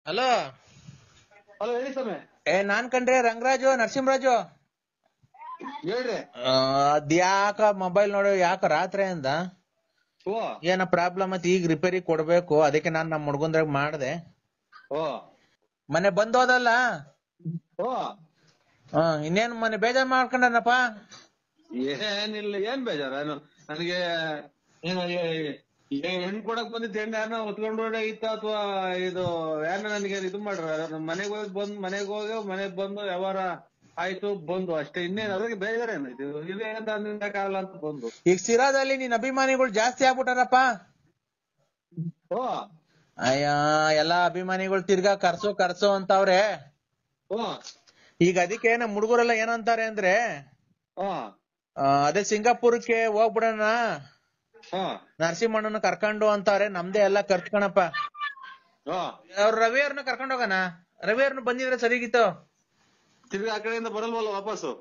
Hello. Hello ಹೇಳಿ ಸ್ವಾಮಿ. ನಾನ್ ಕಂಡ್ರೆ ರಂಗರಾಜು ನರಸಿಂಹರಾಜು. ಹೇಳ್ರಿ. ಅದ್ಯಾಕ ಮೊಬೈಲ್ ನೋಡೋ ಯಾಕ ರಾತ್ರಿ ಅಂದ ಓ ಏನ ಪ್ರಾಬ್ಲಮ್ ಐತಿ, ಈಗ ರಿಪೇರಿ ಕೊಡ್ಬೇಕು. ಅದಕ್ಕೆ ನಾನ್ ನಮ್ ಹುಡ್ಗಂದ್ರಾಗ ಮಾಡ್ದೆ. ಓ ಮನೆ ಬಂದೋದಲ್ಲ. ಓ ಇನ್ನೇನ್ ಮನೆ ಬೇಜಾರ್ ಮಾಡ್ಕೊಂಡನಪ್ಪ. ಏನಿಲ್ಲ, ಏನ್ ಬೇಜಾರ ನನಗೆ. ಹೆಣ್ ಕೊಡಕ್ ಬಂದಿದ್ದ ಹೆಣ್ಣು ಯಾರನ್ನ ಹೊತ್ಕೊಂಡು ಇತ್ತ ಅಥವಾ ಇದು ಯಾರನ್ನ ನನಗೆ ಇದು ಮಾಡ್ರ ಮನೆಗ್ ಹೋಗಿ ಬಂದ್ ಮನೆಗ್ ಬಂದು ವ್ಯವಹಾರ ಆಯ್ತು ಬಂದು ಅಷ್ಟೇ. ಇನ್ನೇನು ಅದ್ರಿಗೆ ಬೇಜಾರೇನು ಇದೇನಕ್ಕಾಗಲ್ಲ ಅಂತ ಬಂದು. ಈಗ ಸಿರಾದಲ್ಲಿ ನಿನ್ ಅಭಿಮಾನಿಗಳು ಜಾಸ್ತಿ ಆಗ್ಬಿಟ್ಟಾರಪ್ಪ. ಓ ಅಯ್ಯ ಎಲ್ಲಾ ಅಭಿಮಾನಿಗಳು ತಿರ್ಗಾ ಕರ್ಸೋ ಅಂತವ್ರೆ. ಓ ಈಗ ಅದಕ್ಕೆ ನಮ್ ಹುಡುಗರೆಲ್ಲ ಏನಂತಾರೆ ಅಂದ್ರೆ ಓ ಅದೇ ಸಿಂಗಾಪುರಕ್ಕೆ ಹೋಗ್ಬಿಡೋಣ, ಓ ನರಸಿಂಹಣ್ಣನ ಕರ್ಕೊಂಡು ಅಂತಾರೆ. ನಮ್ದೇ ಎಲ್ಲ ಖರ್ಚು ಕಣಪ್ಪ. ಓ ಅವ್ರ ರವಿಯವ್ರನ್ನ ಕರ್ಕೊಂಡು ಹೋಗೋಣ. ರವಿಯವ್ರನ್ನ ಬಂದಿದ್ರೆ ಸರಿಗಿತ್ತು. ತಿರ್ಗಿ ಆ ಕಡೆಯಿಂದ ಬರಲ್ವಲ್ಲ ವಾಪಸ್ಸು?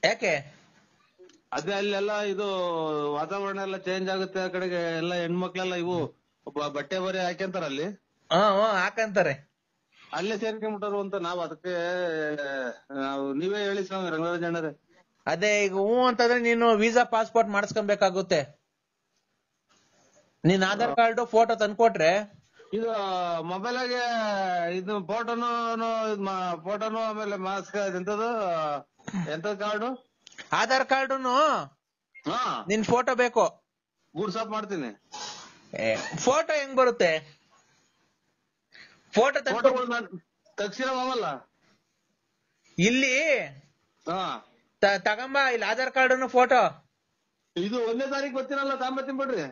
ಯಾಕೆ? ಅದೇ ಅಲ್ಲೆಲ್ಲ ಇದು ವಾತಾವರಣ ಎಲ್ಲ ಚೇಂಜ್ ಆಗುತ್ತೆ. ಆ ಕಡೆಗೆ ಎಲ್ಲ ಹೆಣ್ಮಕ್ಳೆಲ್ಲ ಇವು ಬಟ್ಟೆ ಬರೆ ಹಾಕ್ಯಂತಾರ ಅಲ್ಲಿ. ಹಾಕಂತಾರೆ. ಅಲ್ಲೇ ಸೇರ್ಕೊಂಡ್ಬಿಟ್ಟರು ಅಂತ ನಾವ್ ಅದಕ್ಕೆ ನೀವೇ ಹೇಳಿ ಸ್ವಾಮಿ ರಂಗರಾಜ್ ಅಣ್ಣರೇ. ಅದೇ ಈಗ ಅಂತಂದ್ರೆ ನೀನು ವೀಸಾ ಪಾಸ್ಪೋರ್ಟ್ ಮಾಡಿಸ್ಕೊಬೇಕಾಗುತ್ತೆ. ನೀನ್ ಆಧಾರ್ ಕಾರ್ಡ್ ಫೋಟೋ ತಂದ್ಕೊಟ್ರೆ ಇದು ಮೊಬೈಲಾಗೆ ಇದು ಫೋಟೋನು ಆಮೇಲೆ ಮಾಸ್ಕ್ ಎಂತದು ಕಾರ್ಡು ಆಧಾರ್ ಕಾರ್ಡುನು ಹಾ ನಿನ್ ಫೋಟೋ ಬೇಕು. ಗೂಡ್ಸಾಪ್ ಮಾಡ್ತೀನಿ. ಫೋಟೋ ಹೆಂಗ್ ಬರುತ್ತೆ? ಫೋಟೋ ತಕ್ಷಣವಲ್ಲ ಇಲ್ಲಿ ಹಾ ತಗೊಂಬ. ಇಲ್ಲಿ ಆಧಾರ್ ಕಾರ್ಡ್ ಫೋಟೋ. ಇದು 1ನೇ ತಾರೀಕು ಬರ್ತೀನಲ್ಲ ತಾಂಬತ್ತೀನಿ ಬಿಡ್ರಿ.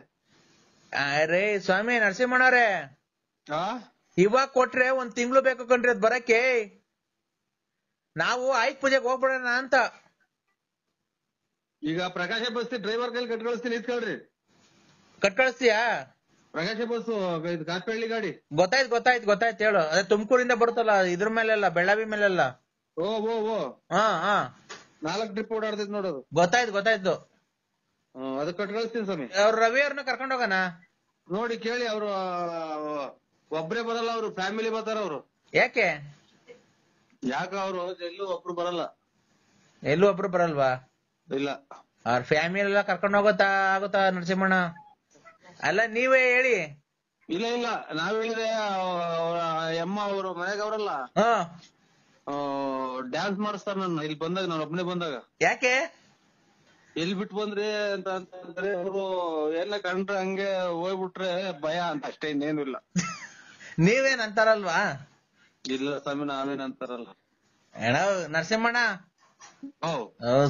ಅರೇ ಸ್ವಾಮಿ ನರಸಿಂಹಣ್ಣವ್ರೆ, ಇವಾಗ ಕೊಟ್ರೆ 1 ತಿಂಗಳು ಬೇಕು ಕಣ್ರಿ ಅದ್ ಬರಕ್ಕೆ. ನಾವು ಆಯ್ತು ಪೂಜೆಗೆ ಹೋಗ್ಬಿಡೋಣ ಅಂತ. ಈಗ ಪ್ರಕಾಶ ಬಸ್ ಡ್ರೈವರ್ ಕೈಲಿ ಕಟ್ ಕಳಿಸ್ತೀನಿ, ಇಸ್ಕೊಳ್ರಿ. ಕಟ್ ಕಳಿಸ್ತೀಯಾ? ಪ್ರಕಾಶ ಬಸ್ಸು ಕಾತ್ಪಳ್ಳಿ ಗಾಡಿ. ಗೊತ್ತಾಯ್ತು ಹೇಳು. ಅದೇ ತುಮಕೂರಿಂದ ಬರುತ್ತಲ್ಲ, ಇದ್ರ ಮೇಲೆಲ್ಲ ಬೆಳಗಾವಿ ಮೇಲೆಲ್ಲ. ಓ 4 ಟ್ರಿಪ್ ಓಡಾಡ್ತೈತಿ ನೋಡೋದು. ಗೊತ್ತಾಯ್ತು. ಅದಕ್ಕೆ ಕಟ್ ಕಳಿಸ್ತೀನಿ ಸ್ವಾಮಿ. ಅವ್ರ ರವಿಯವ್ರನ್ನ ಕರ್ಕೊಂಡು ಹೋಗೋಣ. ನೋಡಿ ಕೇಳಿ, ಅವ್ರು ಒಬ್ರೇ ಬರಲ್ಲ, ಅವ್ರು ಫ್ಯಾಮಿಲಿ ಬರ್ತಾರ. ಅವ್ರು ಯಾಕೆ ಅವ್ರು ಎಲ್ಲೂ ಒಬ್ರು ಬರಲ್ಲ. ಎಲ್ಲೂ ಒಬ್ರು ಬರಲ್ವಾ? ಇಲ್ಲ, ಅವ್ರ ಫ್ಯಾಮಿಲಿ ಎಲ್ಲ ಕರ್ಕೊಂಡು ಆಗುತ್ತಾ ನರಸಿಂಹಣ್ಣ? ಅಲ್ಲ ನೀವೇ ಹೇಳಿ. ಇಲ್ಲ ನಾವ್ ಹೇಳಿದ್ರೆ ಅಮ್ಮ ಅವರು ಮನೆಗೆ ಅವರಲ್ಲ ಡ್ಯಾನ್ಸ್ ಮಾಡಿಸ್ತಾರ ನನ್ನ ಇಲ್ಲಿ ಬಂದಾಗ, ನಾನು ಒಬ್ನೇ ಬಂದಾಗ. ಯಾಕೆ? ಎಲ್ಲಿ ಬಿಟ್ಟು ಬಂದ್ರಿ ಅಂತ ಅಂದ್ರೆ ಅವರು ಎಲ್ಲ ಕಂಡ್ರೆ ಹಂಗೆ ಹೋಗ್ಬಿಟ್ರೆ ಭಯ ಅಂತ ಅಷ್ಟೇ, ಇನ್ನೇನು ಇಲ್ಲ. ನೀವೇನ್ ಅಂತಾರಲ್ವಾ? ಇಲ್ಲ ಸ್ವಾಮಿ, ನಾವೇನ್ ಅಂತಾರಲ್ಲ. ನರಸಿಂಹಣ್ಣ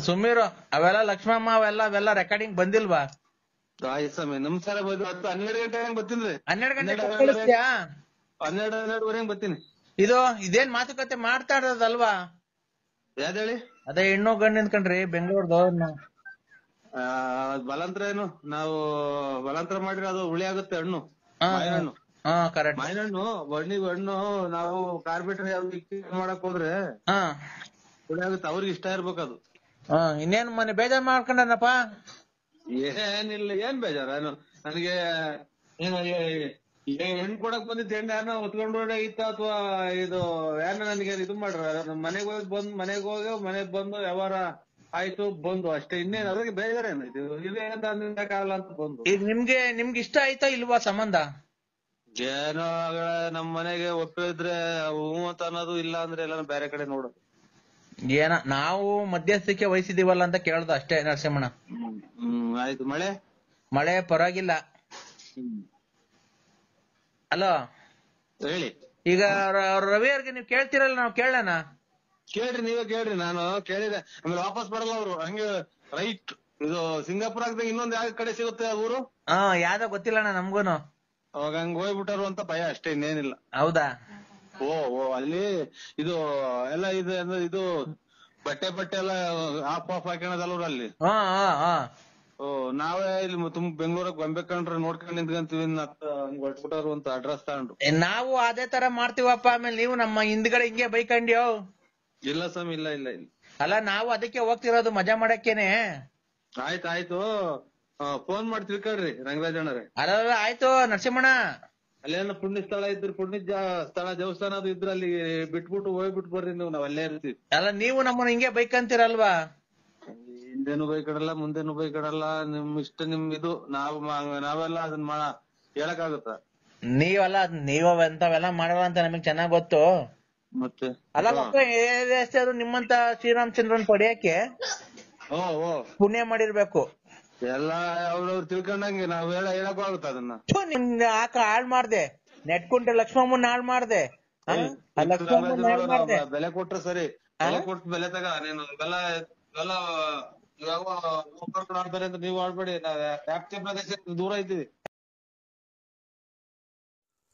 ಸುಮ್ಮೀರು. ಅವೆಲ್ಲ ಲಕ್ಷ್ಮಮ್ಮ ಅವೆಲ್ಲ ರೆಕಾರ್ಡಿಂಗ್ ಬಂದಿಲ್ವಾ? ಆಯ್ತು ಸ್ವಾಮಿ, ನಮಸ್ಕಾರ. 12 ಗಂಟೆ ಬರ್ತೀನಿ. 12 ಗಂಟೆ ಕಳಿಸ್ತೀಯಾ? 12:30 ಬರ್ತೀನಿ. ಇದೇನ್ ಮಾತುಕತೆ ಮಾಡ್ತಾ ಇರೋದಲ್ವಾ? ಯಾವ್ದು ಹೇಳಿ? ಅದೇ ಹೆಣ್ಣು ಗಂಡು ನಿಂತ್ಕೊಂಡ್ರಿ ಬೆಂಗಳೂರ್ದು. ಬಲಾಂತರ ಏನು? ನಾವು ಬಲಾಂತರ ಮಾಡಿದ್ರೆ ಅದು ಹುಳಿ ಆಗುತ್ತೆ ಹಣ್ಣು. ಮಾವಿನಹಣ್ಣು. ಮಾವಿನಹಣ್ಣು ಹಣ್ಣು ನಾವು ಕಾರ್ಬಿಟ್ರೆ ಮಾಡಕ್ ಹೋದ್ರೆ ಹುಳಿ ಆಗುತ್ತೆ. ಅವ್ರಿಗೆ ಇಷ್ಟ ಇರ್ಬೇಕದು. ಇನ್ನೇನ್ ಮನೆ ಬೇಜಾರ್ ಮಾಡ್ಕೊಂಡನಪ್ಪ. ಏನಿಲ್ಲ, ಏನ್ ಬೇಜಾರ ನನಗೆ. ಹೆಣ್ ಕೊಡಕ್ ಬಂದಿದ್ದ ಹೆಣ್ಣು ಯಾರನ್ನ ಹೊತ್ಕೊಂಡು ಇತ್ತ ಅಥವಾ ಇದು ಯಾರನ್ನ ನನಗೆ ಇದು ಮಾಡ್ರ ಮನೆಗ್ ಹೋಗಿ ಮನೆಗ್ ಬಂದು ವ್ಯವಹಾರ ಆಯ್ತು ಬಂದು ಅಷ್ಟೇ. ಇನ್ನೇನು ಅದ್ರಿಗೆ ಬೇಜಾರೇನು ಇದೇನಕ್ಕಾಗಲ್ಲ ಅಂತ ಬಂದು. ಈಗ ನಿಮ್ಗೆ ಇಷ್ಟ ಆಯ್ತಾ ಇಲ್ವಾ ಸಂಬಂಧ? ಏನೋ ನಮ್ ಮನೆಗೆ ಒಪ್ಪಿದ್ರೆ ಹೂ ಅಂತ ಅನ್ನೋದು, ಇಲ್ಲ ಅಂದ್ರೆ ಎಲ್ಲ ಬೇರೆ ಕಡೆ ನೋಡೋದು. ನಾವು ಮಧ್ಯಸ್ಥಿಕೆ ವಹಿಸಿದೀವಲ್ಲ ಅಂತ ಕೇಳ್ದು ಅಷ್ಟೇ ನರಸಿಂಹಣ್ಣ. ಆಯ್ತು. ಮಳೆ ಪರವಾಗಿಲ್ಲ. ಅಲೋ ಹೇಳಿ. ಈಗ ಅವ್ರ ರವಿಯವ್ರಿಗೆ ನೀವ್ ಕೇಳ್ತಿರಲ್ಲ, ನಾವು ಕೇಳೋಣ. ಕೇಳ್ರಿ, ನೀವೇ ಕೇಳ್ರಿ. ನಾನು ಕೇಳಿದೆ, ಆಮೇಲೆ ವಾಪಸ್ ಬರಲ್ಲ ಅವ್ರು. ಹಂಗೆ ರೈಟ್ ಇದು ಸಿಂಗಾಪುರ ಆಗ್ದಾಗ ಇನ್ನೊಂದ್ ಯಾವ ಕಡೆ ಸಿಗುತ್ತೆ ಆ ಊರು? ಯಾವ್ದೋ ಗೊತ್ತಿಲ್ಲಣ್ಣ ನಮ್ಗೂನು. ಅವಾಗ ಹಂಗ ಹೋಗ್ಬಿಟ್ಟಾರು ಅಂತ ಭಯ ಅಷ್ಟೇ, ಇನ್ನೇನಿಲ್ಲ. ಹೌದಾ? ಅಲ್ಲಿ ಇದು ಎಲ್ಲ ಇದು ಬಟ್ಟೆ ಎಲ್ಲ ಆಫ್ ಹಾಕೋಣದಲ್ವ್ರ ಅಲ್ಲಿ. ನಾವೇ ಇಲ್ಲಿ ಬೆಂಗಳೂರಿಗೆ ಬಂಬೇಕಂಡ್ರೆ ನೋಡ್ಕೊಂಡ್ ನಿಂತ್ಕೊಂತೀವಿ ಹಂಗ ಹೊಟ್ಬಿಟ್ಟಾರು ಅಂತ ಅಡ್ರೆಸ್ ತಗೊಂಡು. ನಾವು ಅದೇ ತರ ಮಾಡ್ತೀವಪ್ಪ. ಆಮೇಲೆ ನೀವು ನಮ್ಮ ಹಿಂದ್ಗಡೆ ಹಿಂಗೆ ಬೈಕಂಡ್ಯೋ? ಇಲ್ಲ ಸ್ವಾಮಿ, ಇಲ್ಲ. ಅಲ್ಲ ನಾವು ಅದಕ್ಕೆ ಹೋಗ್ತಿರೋದು ಮಜಾ ಮಾಡಕ್ಕೇನೆ. ಆಯ್ತು. ಫೋನ್ ಮಾಡಿ ತಿಳ್ಕೊಳ್ರಿ ರಂಗರಾಜ್ ಅಣ್ಣರೇ. ಅಲ್ಲ ಆಯ್ತು ನರಸಿಂಹಣ್ಣ. ಅಲ್ಲೇನೋ ಪುಣ್ಯ ಸ್ಥಳ ಇದ್ರೆ ಸ್ಥಳ ದೇವಸ್ಥಾನ ಅದು ಇದ್ರೆ ಅಲ್ಲಿ ಬಿಟ್ಬಿಟ್ಟು ಹೋಗ್ಬಿಟ್ಟು ಬರ್ರಿ ನೀವು, ನಾವ್ ಅಲ್ಲೇ ಇರ್ತೀವಿ. ಅಲ್ಲ ನೀವು ನಮ್ಮನ್ನ ಹಿಂಗೆ ಬೈಕ್ ಅಂತೀರಲ್ವಾ? ಹಿಂದೇನು ಬೈಕಡಲ್ಲ ಮುಂದೇನು ಬೈಕಡಲ್ಲ, ನಿಮ್ ಇಷ್ಟ ನಿಮ್ ಇದು. ನಾವೆಲ್ಲ ಅದನ್ನ ಹೇಳಕ್ಕಾಗುತ್ತ? ನೀವೆಲ್ಲ ಮಾಡಲ್ಲ ಅಂತ ನಮಗ್ ಚೆನ್ನಾಗ್ ಗೊತ್ತು. ಮತ್ತೆ ಅಲ್ಲ ಮಕ್ಕಳು ನಿಮ್ಮಂತ ಶ್ರೀರಾಮಚಂದ್ರನ್ ಪಡೆಯಕ್ಕೆ ಪುಣ್ಯ ಮಾಡಿರ್ಬೇಕು. ಎಲ್ಲ ಅವ್ರವ್ರು ತಿಳ್ಕೊಂಡಂಗೆ ನಾವ್ ಹೇಳಕ್ಕೂ ಆಗುತ್ತ ಅದನ್ನ. ಹಾಳ್ ಮಾಡ್ದೆ, ನೆಟ್ಕೊಂಡ್ರೆ ಲಕ್ಷ್ಮಮ್ಮನ್ ಹಾಳ್ ಮಾಡ್ದೆ. ಬೆಲೆ ಕೊಟ್ರೆ ಸರಿ, ಬೆಲೆ ಕೊಟ್ಟು ಬೆಲೆ ತಗ ನೀನು. ಇವೆಲ್ಲ ಆಡ್ತಾರೆ ಅಂತ ನೀವು ಆಡ್ಬೇಡಿ, ವ್ಯಾಪ್ತಿ ಪ್ರದೇಶ ದೂರ ಇದ್ದೀವಿ.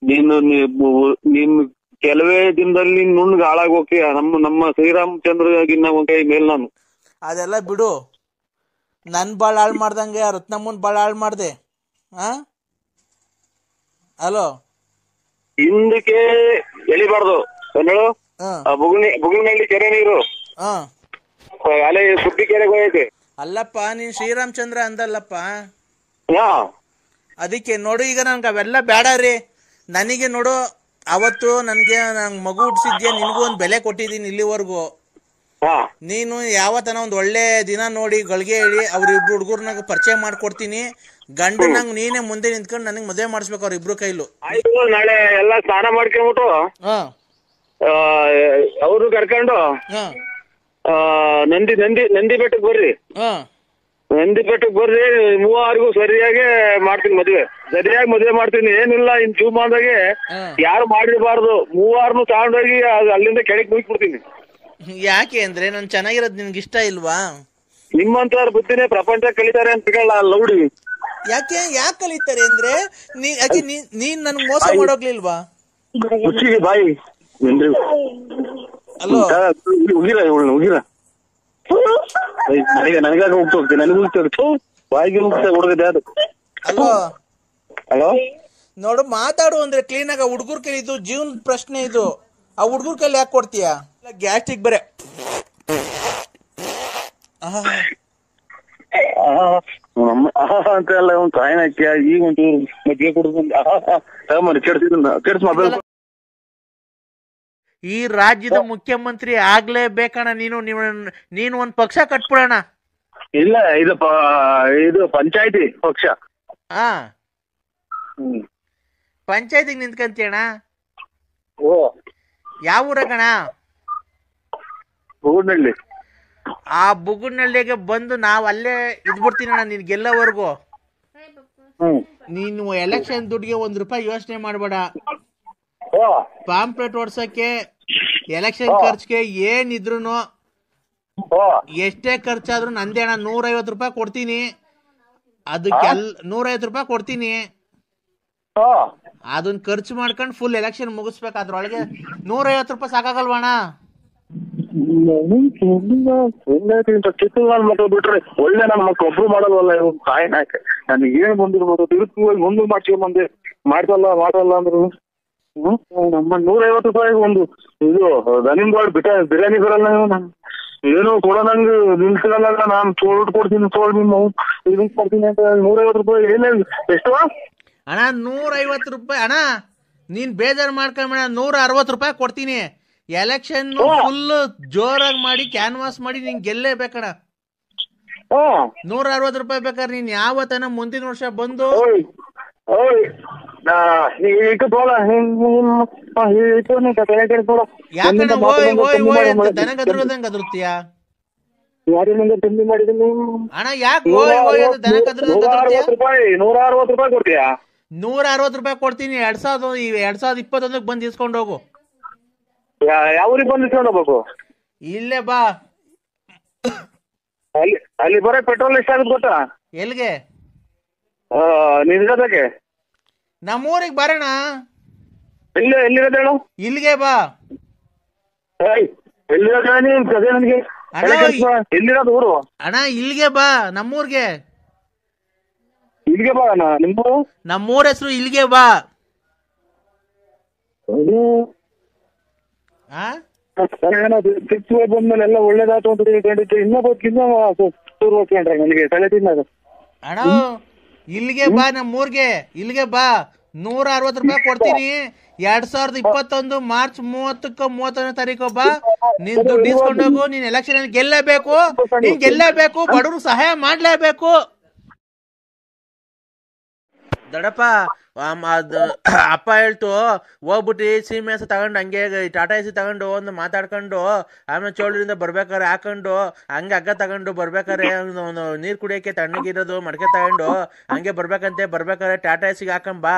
ನೀನು ಕೆಲವೇ ದಿನದಲ್ಲಿ ನುಣ್ಣಗೆ ಹಾಳಾಗಿ ಹೋಗ್ತೀಯ. ನಮ್ಮ ಶ್ರೀರಾಮಚಂದ್ರಗಿನ್ನ ಮೇಲ್ ನಾನು. ಅದೆಲ್ಲ ಬಿಡು, ನನ್ ಬಾಳ್ ಹಾಳ್ ಮಾಡ್ದಂಗೆ ರತ್ನಮ್ಮನ್ ಬಾಳ್ ಹಾಳ್ ಮಾಡ್ದೆ. ಹಲೋ, ಹಿಂದಕ್ಕೆ ಎಳಿಬಾರ್ದು ಹೇಳು. ಬುಗುಣಿನಲ್ಲಿ ಕೆರೆ ನೀರು ಅಲೆ ಸುದ್ದಿ ಕೆರೆಗೆ ಹೋಗೈತೆ. ಅಲ್ಲಪ್ಪ, ನೀನ್ ಶ್ರೀರಾಮಚಂದ್ರ ಅಂದಲ್ಲಪ್ಪ, ಅದಕ್ಕೆ ನೋಡು. ಈಗ ನನ್ಗೆ ಅವೆಲ್ಲ ಬೇಡ ರೀ. ನನಗೆ ನೋಡು, ಅವತ್ತು ನನ್ಗೆ ಮಗು ಹುಟ್ಟಿಸಿದ್ಯಾ, ನಿನ್ಗೂ ಒಂದ್ ಬೆಲೆ ಕೊಟ್ಟಿದ್ದೀನಿ ಇಲ್ಲಿವರೆಗೂ. ನೀನು ಯಾವತ್ತನ ಒಂದ್ ಒಳ್ಳೆ ದಿನ ನೋಡಿ ಗಳಿಗೆ ಹೇಳಿ ಅವ್ರಿಬ್ರು ಹುಡುಗರ್ನಾಗ ಪರಿಚಯ ಮಾಡ್ಕೊಡ್ತೀನಿ. ಗಂಡನಂಗ್ ನೀನೇ ಮುಂದೆ ನಿಂತ್ಕೊಂಡು ನನಗ್ ಮದುವೆ ಮಾಡಿಸ್ಬೇಕು ಅವ್ರಿಬ್ರು ಕೈಲು. ನಾಳೆ ಎಲ್ಲ ಸ್ನಾನ ಮಾಡ್ಕೊಂಡ್ಬಿಟ್ಟು ಅವರು ಕರ್ಕೊಂಡು ನಂದಿ ಬೆಟ್ಟಕ್ಕೆ ಬರ್ರಿ. ನಂದಿ ಬೆಟ್ಟಕ್ಕೆ ಬರ್ರಿ, ಮೂವರಿಗೂ ಸರಿಯಾಗಿ ಮಾಡ್ತೀನಿ ಮದ್ವೆ. ಸರಿಯಾಗಿ ಮದ್ವೆ ಮಾಡ್ತೀನಿ. ಏನಿಲ್ಲ, ಇನ್ ಜೀವಮಾನದಾಗೆ ಯಾರು ಮಾಡಿರಬಾರ್ದು. ಮೂವಾರನು ತಗೊಂಡೋಗಿ ಅಲ್ಲಿಂದ ಕೆಳಗೆ ಮುಗಿಸ್ಬಿಡ್ತೀನಿ. ಯಾಕೆ ಅಂದ್ರೆ ನಾನು ಚೆನ್ನಾಗಿರೋದ್ ನಿನ್ಗೆ ಇಷ್ಟ ಇಲ್ವಾ? ನಿಮ್ಮಂತವ್ರ ಬುದ್ಧಿನೇ ಪ್ರಪಂಚ ಕಲಿತಾರೆ ಅಂತ ಲೌಡಿ. ಯಾಕೆ ಕಲಿತಾರೆ ಅಂದ್ರೆ ನೀನ್ ನನ್ಗೆ ಮೋಸ ಮಾಡೋಗ್ಲಿಲ್ವಾ? ಬಾಯಿ ಅಲ್ಲೋ, ಉಗಿರ ನನಗಾಗ ಹೋಗ್ತೀನಿ, ನನಗೆ ಹೋಗ್ತೇವೆ ಬಾಯಿಗೆ ಹೋಗ್ತೇವೆ ಹುಡುಗದ ಯಾರು. ಅಲ್ಲೋ ಹಲೋ, ನೋಡು, ಮಾತಾಡು ಅಂದ್ರೆ ಕ್ಲೀನ್ ಆಗ. ಹುಡುಗರ್ ಕೈಲಿ ಇದು ಜೀವನದ ಪ್ರಶ್ನೆ ಇದು. ಆ ಹುಡುಗರ್ ಕೈಲಿ ಯಾಕೆ ಕೊಡ್ತೀಯ? ಗ್ಯಾಸ್ಟ್ರಿಕ್ ಬರೇ ಅಂತ ಎಲ್ಲ ಒಂದು ಕಾಯಿನ ಹಾಕಿ ಈಗ ಒಂಚೂರು ಮಜ್ಜಿಗೆ ಕುಡಿದು ಕೆಡ್ಸ್. ಈ ರಾಜ್ಯದ ಮುಖ್ಯಮಂತ್ರಿ ಆಗ್ಲೇಬೇಕಣ್ಣ. ನೀನು ಒಂದ್ ಪಕ್ಷ ಕಟ್ಬಿಡೋಣ. ಇಲ್ಲ, ಇದು ಪಂಚಾಯತಿ ಪಕ್ಷ. ಪಂಚಾಯತಿಗೆ ನಿಂತ್ಕಂತೀಯಣ್ಣ? ಓ, ಯಾವ ಊರಗಣ? ಬುಗುಡ್ನಳ್ಳಿ. ಆ ಬುಗುಡ್ನಳ್ಳಿಗೆ ಬಂದು ನಾವ್ ಅಲ್ಲೇ ಇದ್ಬಿಡ್ತೀನಣ್ಣ ನಿನ್ ಗೆಲ್ಲವರೆಗೂ. ನೀನು ಎಲೆಕ್ಷನ್ ದುಡ್ಡಿಗೆ ₹1 ಯೋಚನೆ ಮಾಡ್ಬೇಡ. ಪಾಂಪ್ಲೆಟ್ ಓಡ್ಸಕ್ಕೆ, ಎಲೆಕ್ಷನ್ ಖರ್ಚಿಗೆ ಏನಿದ್ರು ಎಷ್ಟೇ ಖರ್ಚಾದ್ರು ನಂದೇ ಅಣ್ಣ. ₹150 ಕೊಡ್ತೀನಿ. ಅದಕ್ಕೆ ₹150 ಕೊಡ್ತೀನಿ. ಅದನ್ನ ಖರ್ಚು ಮಾಡ್ಕೊಂಡು ಫುಲ್ ಎಲೆಕ್ಷನ್ ಮುಗಿಸ್ಬೇಕು. ಅದ್ರೊಳಗೆ ₹150 ಸಾಕಾಗಲ್ವಣ್ಣ? ಬಿಟ್ರೆ ಒಳ್ಳೆ ನನ್ನ ಮಕ್ಳು ಒಬ್ರು ಮಾಡಲ್ವಲ್ಲ ಇವ್ ಕಾಯಿನ. ನನಗೆ ಏನ್ ಬಂದಿರ್ಬೋದು, ತಿರುಗಿ ಮುಂದೆ ಮಾಡ್ಸ್ಕೊಂಡ್ ಮಾಡಲ್ಲ ಅಂದ್ರು ನಮ್ಮ ₹150 ಒಂದು ಇದು ದನಿಂಗೋಳ್ ಬಿರಿಯಾನಿ ಬರಲ್ಲ. ಏನು ಕೊಡೋನಂಗ್ ನಿಲ್ಸಿರಲ್ಲ. ನಾನು ಕೊಡ್ತೀನಿ ಇದನ್ ಕೊಡ್ತೀನಿ ಅಂತ ₹150 ಏನೇ ಎಷ್ಟು ಅಣ್ಣ? ₹150 ಅಣ್ಣ. ನೀನ್ ಬೇಜಾರು ಮಾಡ್ಕೊಂಬೇಡ, ₹160 ಕೊಡ್ತೀನಿ. ಎಲೆಕ್ಷನ್ ಫುಲ್ ಜೋರಾಗಿ ಮಾಡಿ ಕ್ಯಾನ್ವಾಸ್ ಮಾಡಿ ನೀನ್ ಗೆಲ್ಲೇಬೇಕಣ್ಣ. ₹160 ಬೇಕಾದ್ರೆ ನೀನ್ ಯಾವತ್ತನ ಮುಂದಿನ ವರ್ಷ ಬಂದು ಯಾಕಣ್ಣ ದನ ಗದ್ರದಂಗ ಗದರುತ್ತೀಯ ಅಣ್ಣ? ಯಾಕೆ ದನ ಗದ್ರದಂಗ? ₹160 ಕೊಡ್ತೀಯಾ? ₹160 ಕೊಡ್ತೀನಿ. 2021 ಬಂದು ಇಸ್ಕೊಂಡು ಹೋಗು. ಯಾವ ಊರಿಗೆ ಬಂದು ಇಸ್ಕೊಂಡು ಹೋಗ್ಬೇಕು? ಇಲ್ಲೇ ಬಾ. ಅಲ್ಲಿ ಬರೋ ಪೆಟ್ರೋಲ್ ಎಷ್ಟಾಗುತ್ತೆ ಗೊತ್ತಾ? ಎಲ್ಲಿಗೆ? ನಿಜಕ್ಕೆ ನಮ್ಮೂರಿಗೆ ಬರೋಣ. ಎಲ್ಲಿರೋದು ಹೇಳು? ಇಲ್ಲಿಗೆ ಬಾ. ಎಲ್ಲಿರೋದು ಊರು? ಅಣ್ಣ ಇಲ್ಲಿಗೆ ಬಾ, ನಮ್ಮೂರ್ಗೆ. ಇಲ್ಲಿಗೆ ಬಾ. ನಿಮ್ಮೂರು? ನಮ್ಮೂರ ಹೆಸರು ಇಲ್ಲಿಗೆ ಬಾ. ಬಂದ್ಮೇಲೆ ಎಲ್ಲ ಒಳ್ಳೇದಾಯ್ತು ಅಂತ ಇನ್ನೊಬ್ಬ ನನಗೆ ತಲೆ ತಿನ್ನೋದು. ಅಣ್ಣ ಇಲ್ಲಿಗೆ ಬಾ, ನಮ್ಮೂರ್ಗೆ ಇಲ್ಲಿಗೆ ಬಾ. 160 ರೂಪಾಯಿ ಕೊಡ್ತೀನಿ. 2021 ಮಾರ್ಚ್ 31ನೇ ತಾರೀಕು ಬಾ. ನೀನ್ ದುಡ್ಡು ಇಸ್ಕೊಂಡೋಗು. ನೀನ್ ಎಲೆಕ್ಷನ್ ಗೆಲ್ಲೇಬೇಕು. ನೀನ್ ಗೆಲ್ಲೇಬೇಕು. ಬಡವ್ರಿಗೆ ಸಹಾಯ ಮಾಡ್ಲೇಬೇಕು. ದೊಡ್ಡಪ್ಪ ಅಪ್ಪ ಹೇಳ್ತು ಹೋಗ್ಬಿಟ್ಟು ಸೀಮೆಸ ತಗೊಂಡು ಹಂಗೆ ಟಾಟಾ ಎಸಿ ತಗೊಂಡು ಒಂದು ಮಾತಾಡ್ಕೊಂಡು ಆಮೇಲೆ ಚೋಳರಿಂದ ಬರ್ಬೇಕಾರೆ ಹಾಕೊಂಡು ಹಂಗೆ ಹಗ್ಗ ತಗೊಂಡು ಬರ್ಬೇಕಾರೆ ನೀರ್ ಕುಡಿಯಕ್ಕೆ ತಣ್ಣಗಿರೋದು ಮಡಕೆ ತಗೊಂಡು ಹಂಗೆ ಬರ್ಬೇಕಾರೆ ಟಾಟಾ ಎಸಿಗೆ ಹಾಕೊಂಡ್ ಬಾ.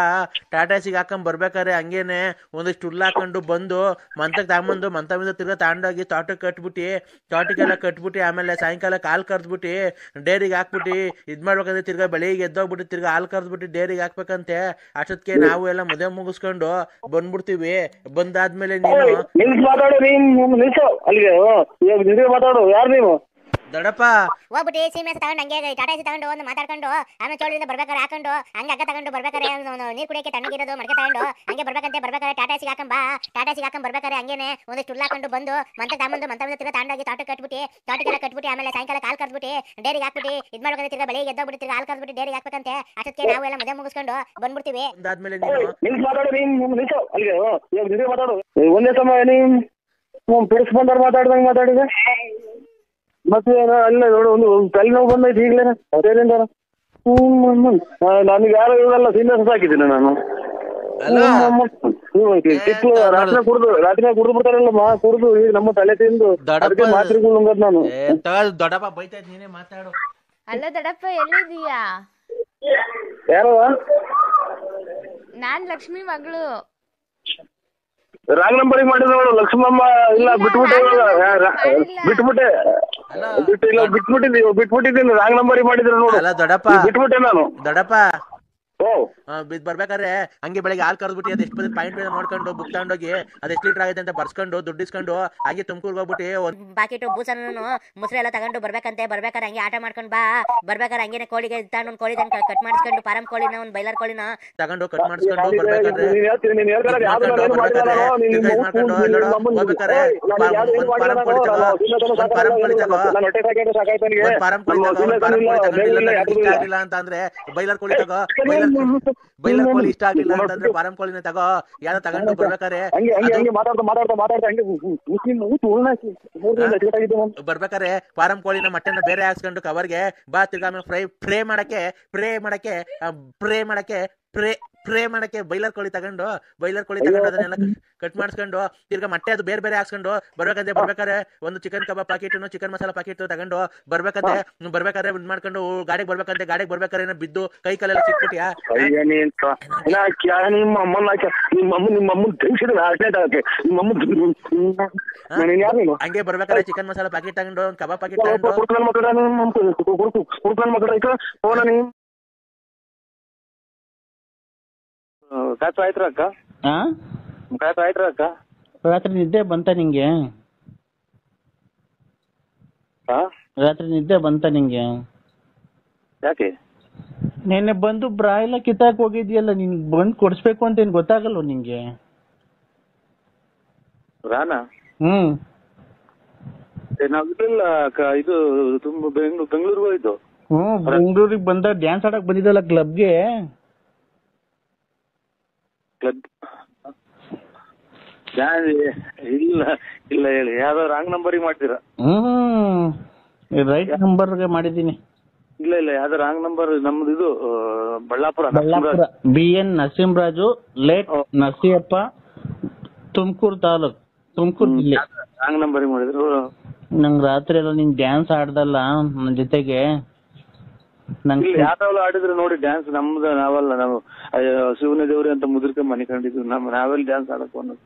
ಟಾಟಾ ಎಸಿಗೆ ಹಾಕೊಂಡ್ ಬರ್ಬೇಕಾರೆ ಹಂಗೇನೆ ಒಂದಿಷ್ಟು ಹುಲ್ಲು ಹಾಕೊಂಡು ಬಂದು ಮಂತಕ್ಕೆ ತಗೊಂಬಂದು ಮಂತದಿಂದ ತಿರ್ಗಾ ತಗೊಂಡೋಗಿ ತೋಟಕ್ಕೆ ತೋಟಕ್ಕೆಲ್ಲ ಕಟ್ಬಿಟ್ಟು ಆಮೇಲೆ ಸಾಯಂಕಾಲ ಹಾಲು ಕರ್ದ್ಬಿಟ್ಟು ಡೈರಿಗೆ ಹಾಕ್ಬಿಟ್ಟು ಇದ್ ಮಾಡ್ಬೇಕಂದ್ರೆ ತಿರ್ಗಾ ಬೆಳಿಗ್ಗೆ ಎದ್ದೋಗ್ಬಿಟ್ಟು ತಿರ್ಗಾ ಹಾಲು ಕರ್ದ್ಬಿಟ್ಟು ಡೈರಿಗೆ ಹಾಕ್ಬೇಕಂತೆ. ಅಷ್ಟೊತ್ತಿಗೆ ನಾವು ಎಲ್ಲ ಮದುವೆ ಮುಗಿಸ್ಕೊಂಡು ಬಂದ್ಬಿಡ್ತೀವಿ. ಬಂದಾದ್ಮೇಲೆ ನೀನು ಮಾತಾಡು. ಯಾರು ನೀವು ದೊಡ್ಡಪ್ಪ ಹೋಗ್ಬಿಟ್ಟು ಸೀಮೆ ತಗೊಂಡು ಹಂಗೆ ಟಾಟಾ ಎಸಿ ತಗೊಂಡು ಒಂದು ಮಾತಾಡ್ಕೊಂಡು ಆಮೇಲೆ ಚೋಳದಿಂದ ಬರ್ಬೇಕಾರೆ ಹಾಕೊಂಡು ಹಂಗೆ ಹಗ್ಗ ತಗೊಂಡು ಬರ್ಬೇಕಾರೆ ನೀರು ಕುಡಿಯಕ್ಕೆ ತಣ್ಣಗಿರೋದು ಮಡಕೆ ತಗೊಂಡು ಹಂಗೆ ಬರ್ಬೇಕಾರೆ ಟಾಟಾ ಎಸಿಗೆ ಹಾಕೊಂಡ್ ಬಾ. ಟಾಟಾ ಎಸಿಗೆ ಹಾಕೊಂಡ್ ಬರ್ಬೇಕಾರೆ ಹಂಗೇನೆ ಒಂದಿಷ್ಟು ಹುಲ್ಲು ಹಾಕೊಂಡು ಬಂದು ಮಂತಕ್ಕೆ ಮಂತದಿಂದ ತಿರ್ಗಾ ತಗೊಂಡೋಗಿ ತೋಟಕ್ಕೆ ತೋಟಕ್ಕೆಲ್ಲ ಕಟ್ಬಿಟ್ಟು ಆಮೇಲೆ ಸಾಯಂಕಾಲ ಹಾಲು ಕರ್ದ್ಬಿಟ್ಟು ಡೈರಿಗೆ ಹಾಕ್ಬಿಟ್ಟು ಇದ್ ಮಾಡ್ಬೇಕಂದ್ರೆ ತಿರ್ಗಾ ಬೆಳಿಗ್ಗೆ ಎದ್ದೋಗ್ಬಿಟ್ಟು ತಿರ್ಗಾ ಹಾಲು ಕರ್ದ್ಬಿಟ್ಟು ಡೈರಿಗೆ ಹಾಕ್ಬೇಕಂತೆ. ಅಷ್ಟೊತ್ತಿಗೆ ನಾವು ಎಲ್ಲ ಮದುವೆ ಮುಗಿಸ್ಕೊಂಡು ಬಂದ್ಬಿಡ್ತೀವಿ. ಅದಾದ್ಮೇಲೆ ಒಂದೇ ಸಮಯ ನೀವು ಪಿಡಿಸ್ ಬಂದವ್ರು ಮಾತಾಡ್ದಂಗೆ ಮಾತಾಡಿದೆ. ಮತ್ತೆ ಅಲ್ಲ ನೋಡು ಒಂದು ತಲೆನೋವು ಬಂದೈತಿ ಈಗಲೇ ಅದೇನಿಂದ ನನಗೆ ಯಾರು ಇವೆಲ್ಲ ಸೀನಿಯರ್ಸ್ ಹಾಕಿದ್ದೀನಿ ನಾನು. ರಾತ್ರಿ ಕುಡಿದು ಬಿಡ್ತಾರಲ್ಲ ಕುಡಿದು ಈಗ ನಮ್ಮ ತಲೆ ತಿಂದು ಅದಕ್ಕೆ ಮಾತ್ರೆಗಳು ನುಂಗದ್ ನಾನು. ದೊಡ್ಡಪ್ಪ ಬೈತಾ ನೀನೇ ಮಾತಾಡು. ಅಲ್ಲ ದೊಡ್ಡಪ್ಪ ಎಲ್ಲಿದೀಯಾ? ಯಾರೋ ನಾನ್ ಲಕ್ಷ್ಮಿ ಮಗಳು. ರಾಂಗ್ ನಂಬರ್ ಮಾಡಿದ ನೋಡು ಲಕ್ಷ್ಮಮ್ಮ. ಇಲ್ಲ ಬಿಟ್ಬಿಟ್ಟಿದ್ದೀನಿ ರಾಂಗ್ ನಂಬರ್ ಮಾಡಿದ್ರೆ ನೋಡು. ದೊಡ್ಡಪ್ಪ ಬಿಟ್ಬಿಟ್ಟೆ ನಾನು. ದೊಡ್ಡಪ್ಪ ಬರ್ಬೇಕಾರೆ ಹಂಗೆ ಬೆಳಗ್ಗೆ ಹಾಲು ಕರ್ದ್ಬಿಟ್ಟು ಅದ್ ಎಷ್ಟು ಪಾಯಿಂಟ್ ನೋಡ್ಕೊಂಡು ಬುಕ್ ತಗೊಂಡೋಗಿ ಅದ್ ಎಷ್ಟು ಲೀಟರ್ ಆಗುತ್ತೆ ಅಂತ ಬರ್ಸ್ಕೊಂಡು ದುಡ್ಡು ಇಸ್ಕೊಂಡು ಹಾಗೆ ತುಮಕೂರ್ಗೆ ಹೋಗ್ಬಿಟ್ಟು ಬಾಕಿಟ್ಟು ಬೂಸನ್ನು ಮೊಸರು ಎಲ್ಲ ತಗೊಂಡು ಬರ್ಬೇಕಾರೆ ಹಂಗೆ ಆಟ ಮಾಡ್ಕೊಂಡು ಬಾ. ಬರ್ಬೇಕಾರೆ ಹಂಗೇನೆ ಕೋಳಿಗೆ ತಗೊಂಡು ಒಂದು ಕೋಳಿ ಕಟ್ ಮಾಡಿಸ್ಕೊಂಡು ಫಾರಂ ಕೋಳಿನ ಒಂದು ಬೈಲರ್ ಕೋಳಿನ ತಗೊಂಡು ಕಟ್ ಮಾಡಿಸ್ಕೊಂಡು ಬರ್ಬೇಕಾದ್ರೆ ಅಂತ ಅಂದ್ರೆ ಬೈಲರ್ ಕೋಳಿ ತಗೋ. ಬೈಲರ್ ಕೋಳಿ ಇಷ್ಟ ಆಗಿಲ್ಲ ಅಂತಂದ್ರೆ ಫಾರಂ ಕೋಳಿನ ತಗೋ. ಯಾವ್ದೋ ತಗೊಂಡು ಬರ್ಬೇಕಾರೆ ಫಾರಂ ಕೋಳಿನ ಮಟನ್ ಬೇರೆ ಹಾಕ್ಸ್ಕೊಂಡು ಕವರ್ಗೆ ಬಾ. ತಿರ್ಗಾ ಫ್ರೈ ಮಾಡಕ್ಕೆ ಬೈಲರ್ ಕೋಳಿ ತಗೊಂಡು ಅದನ್ನೆಲ್ಲ ಕಟ್ ಮಾಡಿಸ್ಕೊಂಡು ತಿರ್ಗಾ ಮೊಟ್ಟೆ ಅದು ಬೇರೆ ಹಾಕ್ಸ್ಕೊಂಡು ಬರ್ಬೇಕಾದ್ರೆ ಒಂದು ಚಿಕನ್ ಕಬಾಬ್ ಪ್ಯಾಕೆಟ್ ಚಿಕನ್ ಮಸಾಲಾ ಪ್ಯಾಕೆಟ್ ತಗೊಂಡು ಬರ್ಬೇಕಾದ್ರೆ ಇದ್ ಮಾಡ್ಕೊಂಡು ಗಾಡಿಗೆ ಬರ್ಬೇಕಾದ್ರೆ ಬಿದ್ದು ಕೈ ಕಾಲೆಲ್ಲ ಸಿಕ್ಬಿಟ್ಯಾ? ಹಂಗೆ ಬರ್ಬೇಕಾದ್ರೆ ಚಿಕನ್ ಮಸಾಲಾ ಪ್ಯಾಕೆಟ್ ತಗೊಂಡು ಒಂದು ಕಬಾಬ್ ಪ್ಯಾಕೆಟ್ ತಗೊಂಡು ರಾತ್ರಿ ನಿದ್ದೆ ಬಂತ ನಿಂಗೆ? ಯಾಕೆ ನೆನ್ನೆ ಬಂದು ಬ್ರಾ ಎಲ್ಲ ಕಿತ್ತಾಕ್ ಹೋಗಿದ್ಯಲ್ಲ, ನಿನ್ ಬಂದ್ ಕೊಡ್ಸ್ಬೇಕು ಅಂತ ಏನ್ ಗೊತ್ತಾಗಲ್ವ ನಿಂಗೆ? ರಾನಾ ನಾವಿಲ್ಲ ಇದು ತುಂಬಾ ಬೆಂಗಳೂರಿಗೆ ಹೋಯ್ತು. ಬೆಂಗಳೂರಿಗೆ ಬಂದ ಡ್ಯಾನ್ಸ್ ಆಡಕ್ ಬಂದಿದ್ದಲ್ಲ ಕ್ಲಬ್ಗೆ. ಇಲ್ಲ ಹೇಳಿ ಯಾವ್ದೋ ರಾಂಗ್ ನಂಬರಿಗೆ ಮಾಡ್ತೀರಾ? ರೈಟ್ ನಂಬರ್ಗೆ ಮಾಡಿದೀನಿ. ಇಲ್ಲ ಯಾವ್ದೋ ರಾಂಗ್ ನಂಬರ್. ನಮ್ದು ಇದು ಬಳ್ಳಾಪುರ BN ನರಸಿಂಹರಾಜು ಲೇಟ್ ನರಸಿಯಪ್ಪ, ತುಮಕೂರು ತಾಲೂಕ್, ತುಮಕೂರು ಜಿಲ್ಲೆ. ರಾಂಗ್ ನಂಬರಿಗೆ ಮಾಡಿದ್ರು. ನಂಗ್ ರಾತ್ರಿ ಎಲ್ಲ ನೀನ್ ಡ್ಯಾನ್ಸ್ ಆಡ್ದಲ್ಲ ನನ್ನ ಜೊತೆಗೆ. ಯಾವ್ದಾವಲ್ಲ ಆಡಿದ್ರು ನೋಡಿ ಡ್ಯಾನ್ಸ್. ನಮ್ದು ನಾವಲ್ಲ, ನಾವು ಶಿವನ ದೇವ್ರಿ ಅಂತ ಮುದುರ್ಕ ಮನೆ ಕಂಡಿದ್ವಿ. ನಾವೆಲ್ಲ ಡ್ಯಾನ್ಸ್ ಆಡಕ್ ಅನ್ನೋದು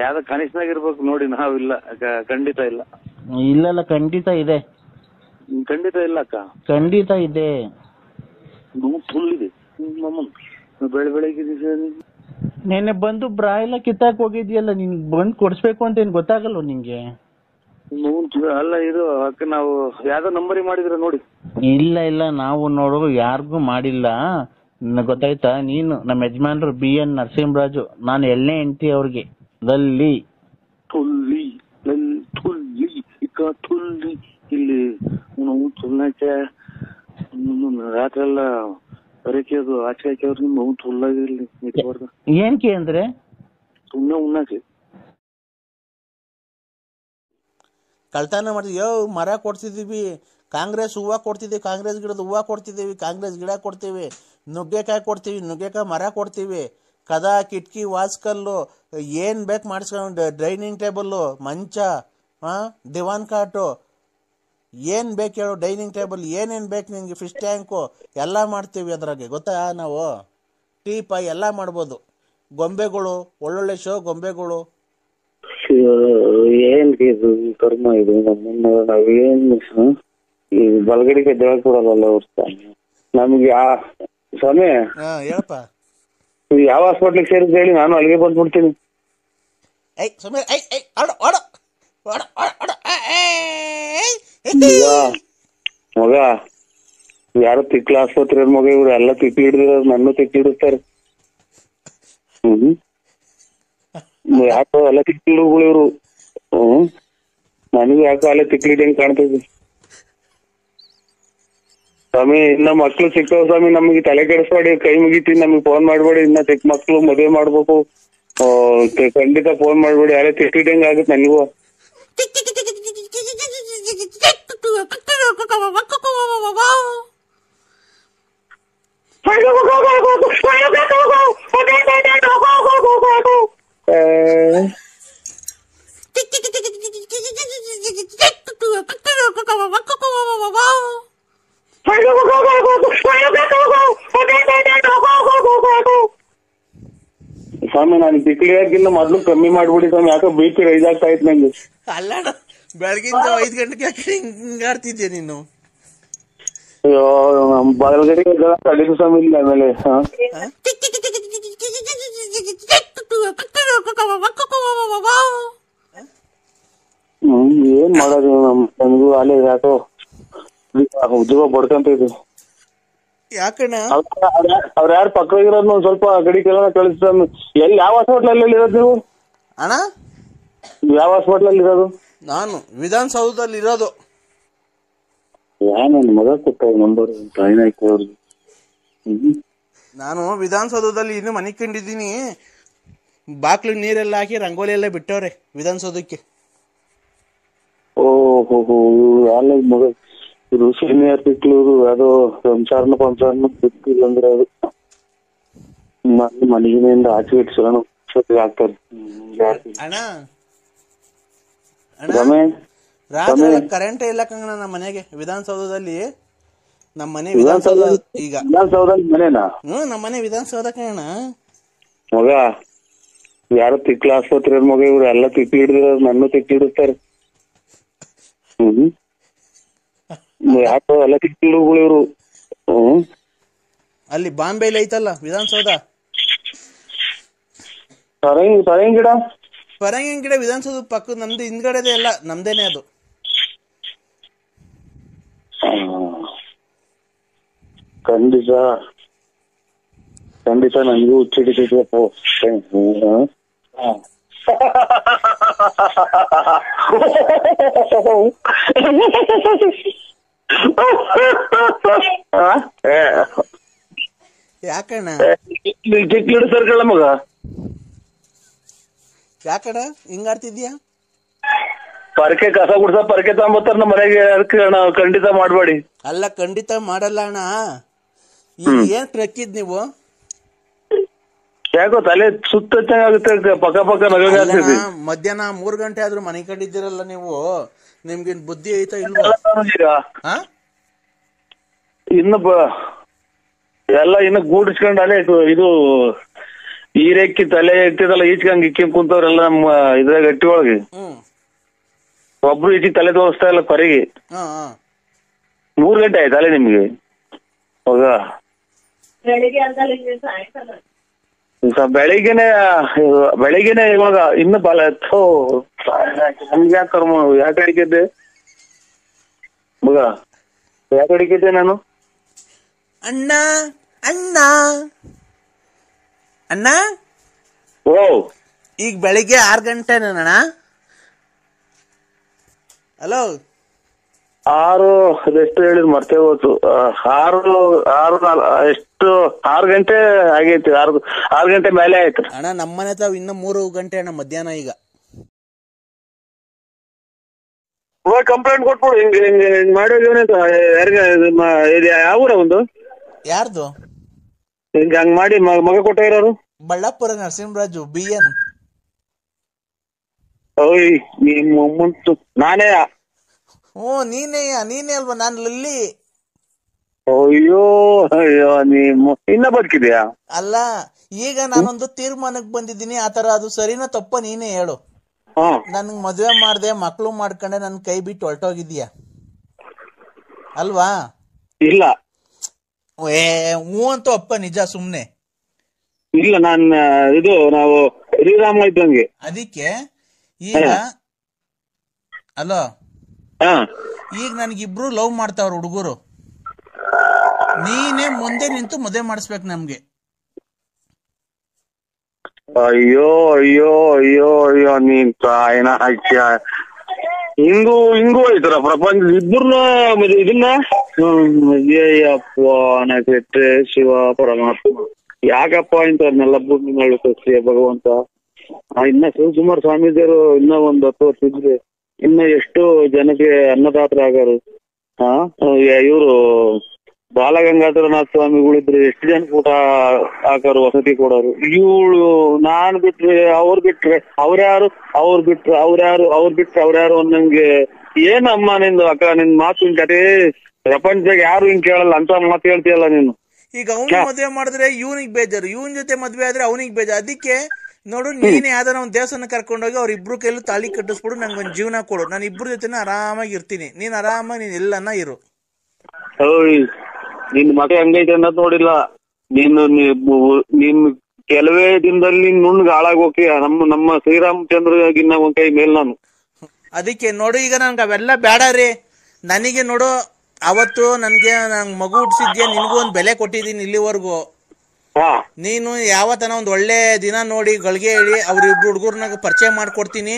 ಯಾವ್ದ ಕನಿಷ್ಠನಾಗ ಇರ್ಬೇಕು ನೋಡಿ. ನಾವಿಲ್ಲ, ಖಂಡಿತ ಇಲ್ಲ. ಇಲ್ಲ ಖಂಡಿತ ಇದೆ. ಖಂಡಿತ ಇಲ್ಲ ಅಕ್ಕ, ಖಂಡಿತ ಇದೆ. ಫುಲ್ ಇದೆ ಬೆಳಿಗ್ಗೆ. ನೆನ್ನೆ ಬಂದು ಬ್ರಾ ಎಲ್ಲ ಕಿತ್ತಾಕ್ ಹೋಗಿದ್ಯಲ್ಲ, ನಿನ್ ಬಂದ್ ಕೊಡ್ಸ್ಬೇಕು ಅಂತ ಏನ್ ಗೊತ್ತಾಗಲ್ವ ನಿಂಗೆ? ಅಲ್ಲ ಇದು ಅಕ್ಕ, ನಾವು ಯಾವ್ದೋ ನಂಬರಿ ಮಾಡಿದ್ರ ನೋಡಿ. ಇಲ್ಲ ನಾವು ನೋಡು ಯಾರಿಗೂ ಮಾಡಿಲ್ಲ. ಗೊತ್ತಾಯ್ತಾ? ನೀನು ನಮ್ಮ ಯಜಮಾನ್ರು BN ನರಸಿಂಹರಾಜು, ನಾನು ಎಳ್ಳೆ ಹೆಂಡತಿ ಅವ್ರಿಗೆ. ಇಲ್ಲಿ ರಾತ್ರಿ ಎಲ್ಲ ಕರೆಕೆ ಅದು ಆಚೆ ಹಾಕ್ಯವ್ರ ನಿಮ್ಮ ಮೌನ್ ಹುಲ್ಲಾಗಿರ್ಲಿ ಇಟ್ಬಾರ್ದು ಏನಕ್ಕೆ ಅಂದ್ರೆ ಸುಮ್ನೆ ಉಣ್ಣಾಕೆ ಕಳ್ತನ ಮಾಡ್ತೀವಿ. ಮರ ಕೊಡ್ತಿದ್ದೀವಿ, ಕಾಂಗ್ರೆಸ್ ಹೂವು ಕೊಡ್ತಿದ್ದೀವಿ, ಕಾಂಗ್ರೆಸ್ ಗಿಡದ ಹೂವು ಕೊಡ್ತಿದ್ದೀವಿ, ಕಾಂಗ್ರೆಸ್ ಗಿಡ ಕೊಡ್ತೀವಿ, ನುಗ್ಗೆಕಾಯಿ ಕೊಡ್ತೀವಿ, ನುಗ್ಗೆಕಾಯಿ ಮರ ಕೊಡ್ತೀವಿ, ಕದ ಕಿಟಕಿ ವಾಸ್ಕಲ್ಲು ಏನು ಬೇಕು ಮಾಡಿಸ್ಕೊಂಡು, ಡೈನಿಂಗ್ ಟೇಬಲ್ಲು, ಮಂಚ, ದಿವಾನ್ ಕಾಟು, ಏನು ಬೇಕು ಹೇಳು, ಡೈನಿಂಗ್ ಟೇಬಲ್ ಏನೇನು ಬೇಕು ನಿನಗೆ, ಫಿಶ್ ಟ್ಯಾಂಕು ಎಲ್ಲ ಮಾಡ್ತೀವಿ ಅದ್ರಾಗೆ. ಗೊತ್ತಾ? ನಾವು ಟೀಪ ಎಲ್ಲ ಮಾಡ್ಬೋದು. ಗೊಂಬೆಗಳು, ಒಳ್ಳೊಳ್ಳೆ ಶೋ ಗೊಂಬೆಗಳು. ಏನ್ ಇದು ಕರ್ಮ ಇದು ನಮ್ಮನ್ನ ನಾವೇನ್ ಈ ಬಲಗಡಿಗೆ ದೇವ ಕೊಡಲ್ಲ ನಮ್ಗೆ ಸ್ವಾಮಿ ಹೇಳಪ್ಪ, ಯಾವ ಹಾಸ್ಪಿಟ್ಲಿಗೆ ಸೇರಿದ್ ಹೇಳಿ, ನಾನು ಅಲ್ಲಿಗೆ ಬಂದ್ಬಿಡ್ತೀನಿ. ಮಗ ಯಾರು ತಿಕ್ಲ ಆಸ್ಪತ್ರೆ ಮಗ, ಇವ್ರು ಎಲ್ಲ ತಿಕ್ಲಿ ಹಿಡಿದಿರೋ, ನನ್ನ ತಿಕ್ಲಿ ಹಿಡಿಸ್ತಾರೆ. ಯಾಕೋ ಎಲ್ಲ ತಿಕ್ಲಿಗಳು ಇವ್ರು. ನನಗೂ ಯಾಕೋ ಅಲ್ಲೇ ತಿಕ್ಲಿ ಹಿಡಿಯಂಗ್ ಕಾಣ್ತೈತಿ. ಸ್ವಾಮಿ ಇನ್ನ ಮಕ್ಳು ಸಿಕ್ಕವ್ ಸ್ವಾಮಿ, ನಮ್ಗೆ ತಲೆ ಕೆಡಿಸ್ಬೇಡಿ, ಕೈ ಮುಗಿತೀನಿ, ನಮ್ಗೆ ಫೋನ್ ಮಾಡ್ಬೇಡಿ. ಇನ್ನ ಚಿಕ್ಕ ಮಕ್ಳು ಮದುವೆ ಮಾಡ್ಬೇಕು, ಖಂಡಿತ ಫೋನ್ ಮಾಡ್ಬೇಡಿ. ಯಾರೇ ತಿಕ್ಲಿ ಹಿಡಿಯಂಗ್ ಆಗುತ್ತೆ ನನಗೂ. ಸ್ವಾಮಿ ನಾನು ತಿಕ್ಲಿ ಹಾಕಿಲ್ಲ, ಮೊದ್ಲು ಕಮ್ಮಿ ಮಾಡ್ಬಿಡಿ ಸ್ವಾಮಿ, ಯಾಕೋ BP ರೈಸ್ ಆಗ್ತಾ ಇತ್ತು ನಂಗೆ. ಅಲ್ಲ ಬೆಳಗಿಂದ 5 ಗಂಟೆಗೆ ಯಾಕೆ ಹಿಂಗಾಡ್ತಿದ್ಯಾ ನೀನು? ಅಯ್ಯೋ ನಮ್ ಬಲಗಡೆಗೆ ಕಡಿಮೆ ಸ್ವಾಮಿ ಇಲ್ಲ. ಆಮೇಲೆ ಏನ್ ಮಾಡೋದು, ನಮಗೂ ಅಲ್ಲೇ ಯಾಕೋ ಉದ್ಯೋಗ ಬಡ್ಕಂತ ಇದು. ಯಾಕಣ್ಣ ಅವ್ರ ಯಾರು ಪಕ್ಕ ಇರೋದ್ ಒಂದ್ ಸ್ವಲ್ಪ ಗಡಿ ಕೆಲ ಕಳಿಸ್ತ. ಎಲ್ಲಿ ಯಾವ ಹಾಸ್ಪಿಟ್ಲಲ್ಲಿ ಇರೋದು ನೀವು? ಅಣ್ಣ ಯಾವ ಹಾಸ್ಪಿಟ್ಲಲ್ಲಿ ಇರೋದು? ನಾನು ವಿಧಾನಸೌಧದಲ್ಲಿ ಇರೋದು. ನನ್ನ ಮಗ ಕೊಟ್ಟ ನಂಬರ್ ಅವ್ರಿಗೆ. ನಾನು ವಿಧಾನಸೌಧದಲ್ಲಿ ಇನ್ನು ಮನೆ ಕಂಡಿದ್ದೀನಿ. ಬಾಕ್ಲು ನೀರೆಲ್ಲ ಹಾಕಿ ರಂಗೋಲಿ ಎಲ್ಲ ಬಿಟ್ಟವ್ರೆ ವಿಧಾನಸೌಧಕ್ಕೆ. ಓಹೋ ಅಲ್ಲ ಮಗ, ಇದು ಸೀನಿಯರ್ ತಿಕ್ಲೂರು ಅದು ಸಂಸಾರನ ಬಿಟ್ಟಿಲ್ಲ ಅಂದ್ರೆ ಅದು ಮನೆಗಿನಿಂದ ಆಚೆ ಇಟ್ಸೋಣ ಆಗ್ತಾರೆ. ಅಣ್ಣ ರಮೇಶ್ ಕರೆಂಟ್ ಇಲ್ಲ ಕಂಗಣ ನಮ್ಮ ಮನೆಗೆ. ವಿಧಾನಸೌಧದಲ್ಲಿ ನಮ್ಮ ಮನೆ ವಿಧಾನಸೌಧ ಈಗ ವಿಧಾನಸೌಧದಲ್ಲಿ ಮನೆನಾ? ನಮ್ಮ ಮನೆ ವಿಧಾನಸೌಧ ಕಣ ಮಗ. ಯಾರು ತಿಕ್ಲ ಆಸ್ಪತ್ರೆ ಮಗ, ಇವ್ರು ಎಲ್ಲ ತಿಕ್ಲಿ ಹಿಡಿದಿರೋ, ನನ್ನ ತಿಕ್ಲಿ ಹಿಡಿಸ್ತಾರೆ. ಯಾಕೋ ಎಲ್ಲ ತಿಕ್ಲಿಗಳು ಇವ್ರು. ಅಲ್ಲಿ ಬಾಂಬೆಲಿ ಐತಲ್ಲ ವಿಧಾನಸೌಧ, ಸರಂಗಿ ಗಿಡ, ಪರಂಗಿ ಗಿಡ ವಿಧಾನಸೌಧ ಪಕ್ಕ ನಮ್ದು ಹಿಂದ್ಗಡೆದೆ ಎಲ್ಲ ನಮ್ದೇನೆ ಅದು. ಖಂಡಿತ ಖಂಡಿತ ನನಗೂ ಹುಚ್ಚಿಡಿತೈತೆ. ಯಾಕಣ್ಣ ಚಿಕ್ಕ ಸರ್ಕಳ ಮಗ, ಯಾಕಣ್ಣ ಹಿಂಗಾಡ್ತಿದ್ಯಾ? ಪರಕೆ ಕಸ ಗುಡ್ಸ ಪರಕೆ ತಗೊಂಬತ್ತಾರ ನಮ್ಮ ಮನೆಗೆ, ಅದಕ್ಕೆ ಖಂಡಿತ ಮಾಡ್ಬೇಡಿ. ಅಲ್ಲ ಖಂಡಿತ ಮಾಡಲ್ಲ ಅಣ್ಣ. ಏನ್ ಟ್ರಕ್ಕಿದ್ ನೀವು? ಯಾಕೋ ತಲೆ ಸುತ್ತಾಗುತ್ತೆ, ಪಕ್ಕ ಪಕ್ಕ ನಗಾಗ್ತೈತಿ. ಮಧ್ಯಾಹ್ನ 3 ಗಂಟೆ ಆದ್ರೂ ಮನೆ ಕಂಡಿದ್ದೀರಲ್ಲ ನೀವು, ನಿಮ್ಗೇನ್ ಬುದ್ಧಿ ಐತಾ ಇಲ್ವಾ? ಇನ್ನು ಎಲ್ಲ ಇನ್ನು ಗೂಡಿಸ್ಕೊಂಡ್ ಅಲ್ಲೇ ಇದು ಈರೆಕ್ಕಿ ತಲೆ ಎಕ್ತಿದಲ್ಲ, ಈಚ್ಕಂಗ್ ಇಕ್ಕಿಂಗ್ ಕುಂತವ್ರೆಲ್ಲ ನಮ್ಮ ಇದ್ರಾಗ ಗಟ್ಟಿ ಒಳಗೆ. ಒಬ್ರು ಈಚಿಗೆ ತಲೆ ತೋರಿಸ್ತಾ ಇಲ್ಲ ಕೊರೆಗೆ. 3 ಗಂಟೆ ಆಯ್ತು ಅಲ್ಲೇ ನಿಮ್ಗೆ ಹೋಗ. ಬೆಳಿಗ್ಗೆನೆ ಇವಾಗ ಇನ್ನು ಬಾಲ ನಮ್ಗೆ ಯಾಕೆ ಕರ್ಮ, ಯಾಕೆ ಅಡಿಕಿದ್ದೆ ಮಗ, ಯಾಕೆ ಅಡಿಕಿದ್ದೆ ನಾನು? ಅಣ್ಣ ಅಣ್ಣ ಅಣ್ಣ, ಓ ಈಗ ಬೆಳಿಗ್ಗೆ 6 ಗಂಟೆನಣ್ಣ. ಹಲೋ 6 ಅದೆಷ್ಟು ಹೇಳಿದ್ ಮರ್ತೇ ಹೋಯ್ತು. 6 ಗಂಟೆ ಆಗೈತಿ. 6 ಗಂಟೆ ಮೇಲೆ ಆಯ್ತು ಅಣ್ಣ. ನಮ್ಮನೆ ತಾವ್ ಇನ್ನು 3 ಗಂಟೆ ಅಣ್ಣ ಮಧ್ಯಾಹ್ನ ಈಗ. ಕಂಪ್ಲೇಂಟ್ ಕೊಟ್ಬಿಡು. ಹಿಂಗ್ ಮಾಡೋದೇನೆ ಅಂತ ಯಾರಿಗ ಯಾವ ಊರ ಒಂದು ಯಾರ್ದು? ಹಂಗ್ ಮಾಡಿ ಮಗ ಕೊಟ್ಟಿರೋರು ಬಳ್ಳಾಪುರ ನರಸಿಂಹರಾಜು BN. ಓಯ್ ನಿಮ್ಮಂತು ನಾನೇ. ನೀನೇ ಅಲ್ವಾ? ನಾನು ಲಲ್ಲಿ. ಅಯ್ಯೋ ಅಯ್ಯೋ ನಿಮ್ಮ ಇನ್ನ ಬದುಕಿದ್ಯಾ? ಅಲ್ಲ, ಈಗ ನಾನೊಂದು ತೀರ್ಮಾನಕ್ಕೆ ಬಂದಿದ್ದೀನಿ. ಆತರ ಅದು ಸರಿನಾ ತಪ್ಪ ನೀನೇ ಹೇಳು. ನನ್ಗ್ ಮದ್ವೆ ಮಾಡ್ದೆ, ಮಕ್ಳು ಮಾಡ್ಕೊಂಡೆ, ನನ್ ಕೈ ಬಿಟ್ಟು ಹೊರಟೋಗಿದ್ಯಾ ಅಲ್ವಾ? ಇಲ್ಲ ಹ್ಞೂ ಅಂತೂ ಅಪ್ಪ ನಿಜ. ಸುಮ್ನೆ ಇಲ್ಲ. ನಾವು ಶ್ರೀರಾಮ ಇದ್ದಂಗೆ. ಅದಕ್ಕೆ ಈಗ ಅಲೋ, ಈಗ ನನ್ಗಿಬ್ರು ಲವ್ ಮಾಡ್ತಾವ್ರ ಹುಡುಗರು. ನೀನೇ ಮುಂದೆ ನಿಂತು ಮದುವೆ ಮಾಡಿಸ್ಬೇಕು ನಮ್ಗೆ. ಅಯ್ಯೋ ಅಯ್ಯೋ ಅಯ್ಯೋ ಅಯ್ಯೋ ನೀನ್ ತಾಯಿನ ಹಾಕ್ಯ. ಹಿಂಗೂ ಐತರ ಪ್ರಪಂಚ. ಇಬ್ಬರನ್ನ ಇದನ್ನ ಅಯ್ಯಪ್ಪ ಶಿವ ಪರಮಾತ್ಮ ಯಾಕಪ್ಪ ಇಂಥವ್ರನ್ನೆಲ್ಲ ಭೂಮಿ ಮಾಡಿ ಭಗವಂತ. ಇನ್ನ ಶಿವಕುಮಾರ ಸ್ವಾಮೀಜಿಯವರು ಇನ್ನ 10 ವರ್ಷ ಇದ್ರೆ ಇನ್ನ ಎಷ್ಟು ಜನಕ್ಕೆ ಅನ್ನದಾತರ ಆಗಾರು. ಇವರು ಬಾಲಗಂಗಾಧರನಾಥ ಸ್ವಾಮಿಗಳಿದ್ರೆ ಎಷ್ಟು ಜನಕ್ಕೆ ಊಟ ಹಾಕೋರು, ವಸತಿ ಕೊಡೋರು. ಇವಳು ನಾನ್ ಬಿಟ್ರೆ ಅವ್ರು ಬಿಟ್ರೆ ಅವ್ರ್ಯಾರು ಅನ್ನಂಗೆ. ಏನಮ್ಮ ನಿಂದು ಅಕ್ಕ, ನಿನ್ ಮಾತಿನ ಕತೆ ಪ್ರಪಂಚದಾಗ ಯಾರು ಹಿಂಗ್ ಕೇಳಲ್ಲ ಅಂತ ಮಾತು ಹೇಳ್ತೀಯಲ್ಲ ನೀನು. ಈಗ ಅವ್ನ್ ಮದ್ವೆ ಮಾಡಿದ್ರೆ ಇವ್ನಿಗೆ ಬೇಜಾರು, ಇವನ್ ಜೊತೆ ಮದ್ವೆ ಆದ್ರೆ ಅವನಿಗೆ ಬೇಜಾರು. ಅದಕ್ಕೆ ನೋಡು, ನೀನೇ ಯಾವ್ದಾರ ಒಂದ್ ದೇವಸ್ಥಾನ ಕರ್ಕೊಂಡೋಗಿ ಅವ್ರ ಇಬ್ರು ಕೈಲೂ ತಾಳಿ ಕಟ್ಟಿಸ್ಬಿಡು, ನಂಗೊಂದ್ ಜೀವನ ಕೊಡು. ನಾನು ಇಬ್ರು ಜೊತೆ ಆರಾಮಾಗಿ ಇರ್ತೀನಿ, ನೀನ್ ಆರಾಮಾಗಿ ನೀನ್ ಎಲ್ಲನ್ನ ಇರು. ನಿನ್ ಮಗ ಹೆಂಗೈತೆ ಅನ್ನೋದ್ ನೋಡಿಲ್ಲ ನೀನ್ ಕೆಲವೇ ದಿನದಲ್ಲಿ ನೀನ್ ನುಣ್ಣಗ್ ಹಾಳಾಗೋಕೆ ನಮ್ಮ ಶ್ರೀರಾಮಚಂದ್ರಗಿನ್ನ ಒಂದ್ ಕೈ ಮೇಲ್ ನಾನು. ಅದಕ್ಕೆ ನೋಡು, ಈಗ ನನ್ಗೆ ಅವೆಲ್ಲ ಬೇಡ ರೀ. ನನಗೆ ನೋಡು, ಅವತ್ತು ನಂಗ್ ಮಗು ಹುಟ್ಟಿಸಿದ್ಯಾ, ನಿನ್ಗೂ ಒಂದ್ ಬೆಲೆ ಕೊಟ್ಟಿದ್ದೀನಿ ಇಲ್ಲಿವರೆಗೂ. ನೀನು ಯಾವತ್ತನ ಒಂದ್ ಒಳ್ಳೆ ದಿನ ನೋಡಿ ಗಳಿಗೆ ಹೇಳಿ ಅವ್ರಿಬ್ರು ಹುಡುಗರ್ನಾಗ ಪರಿಚಯ ಮಾಡ್ಕೊಡ್ತೀನಿ.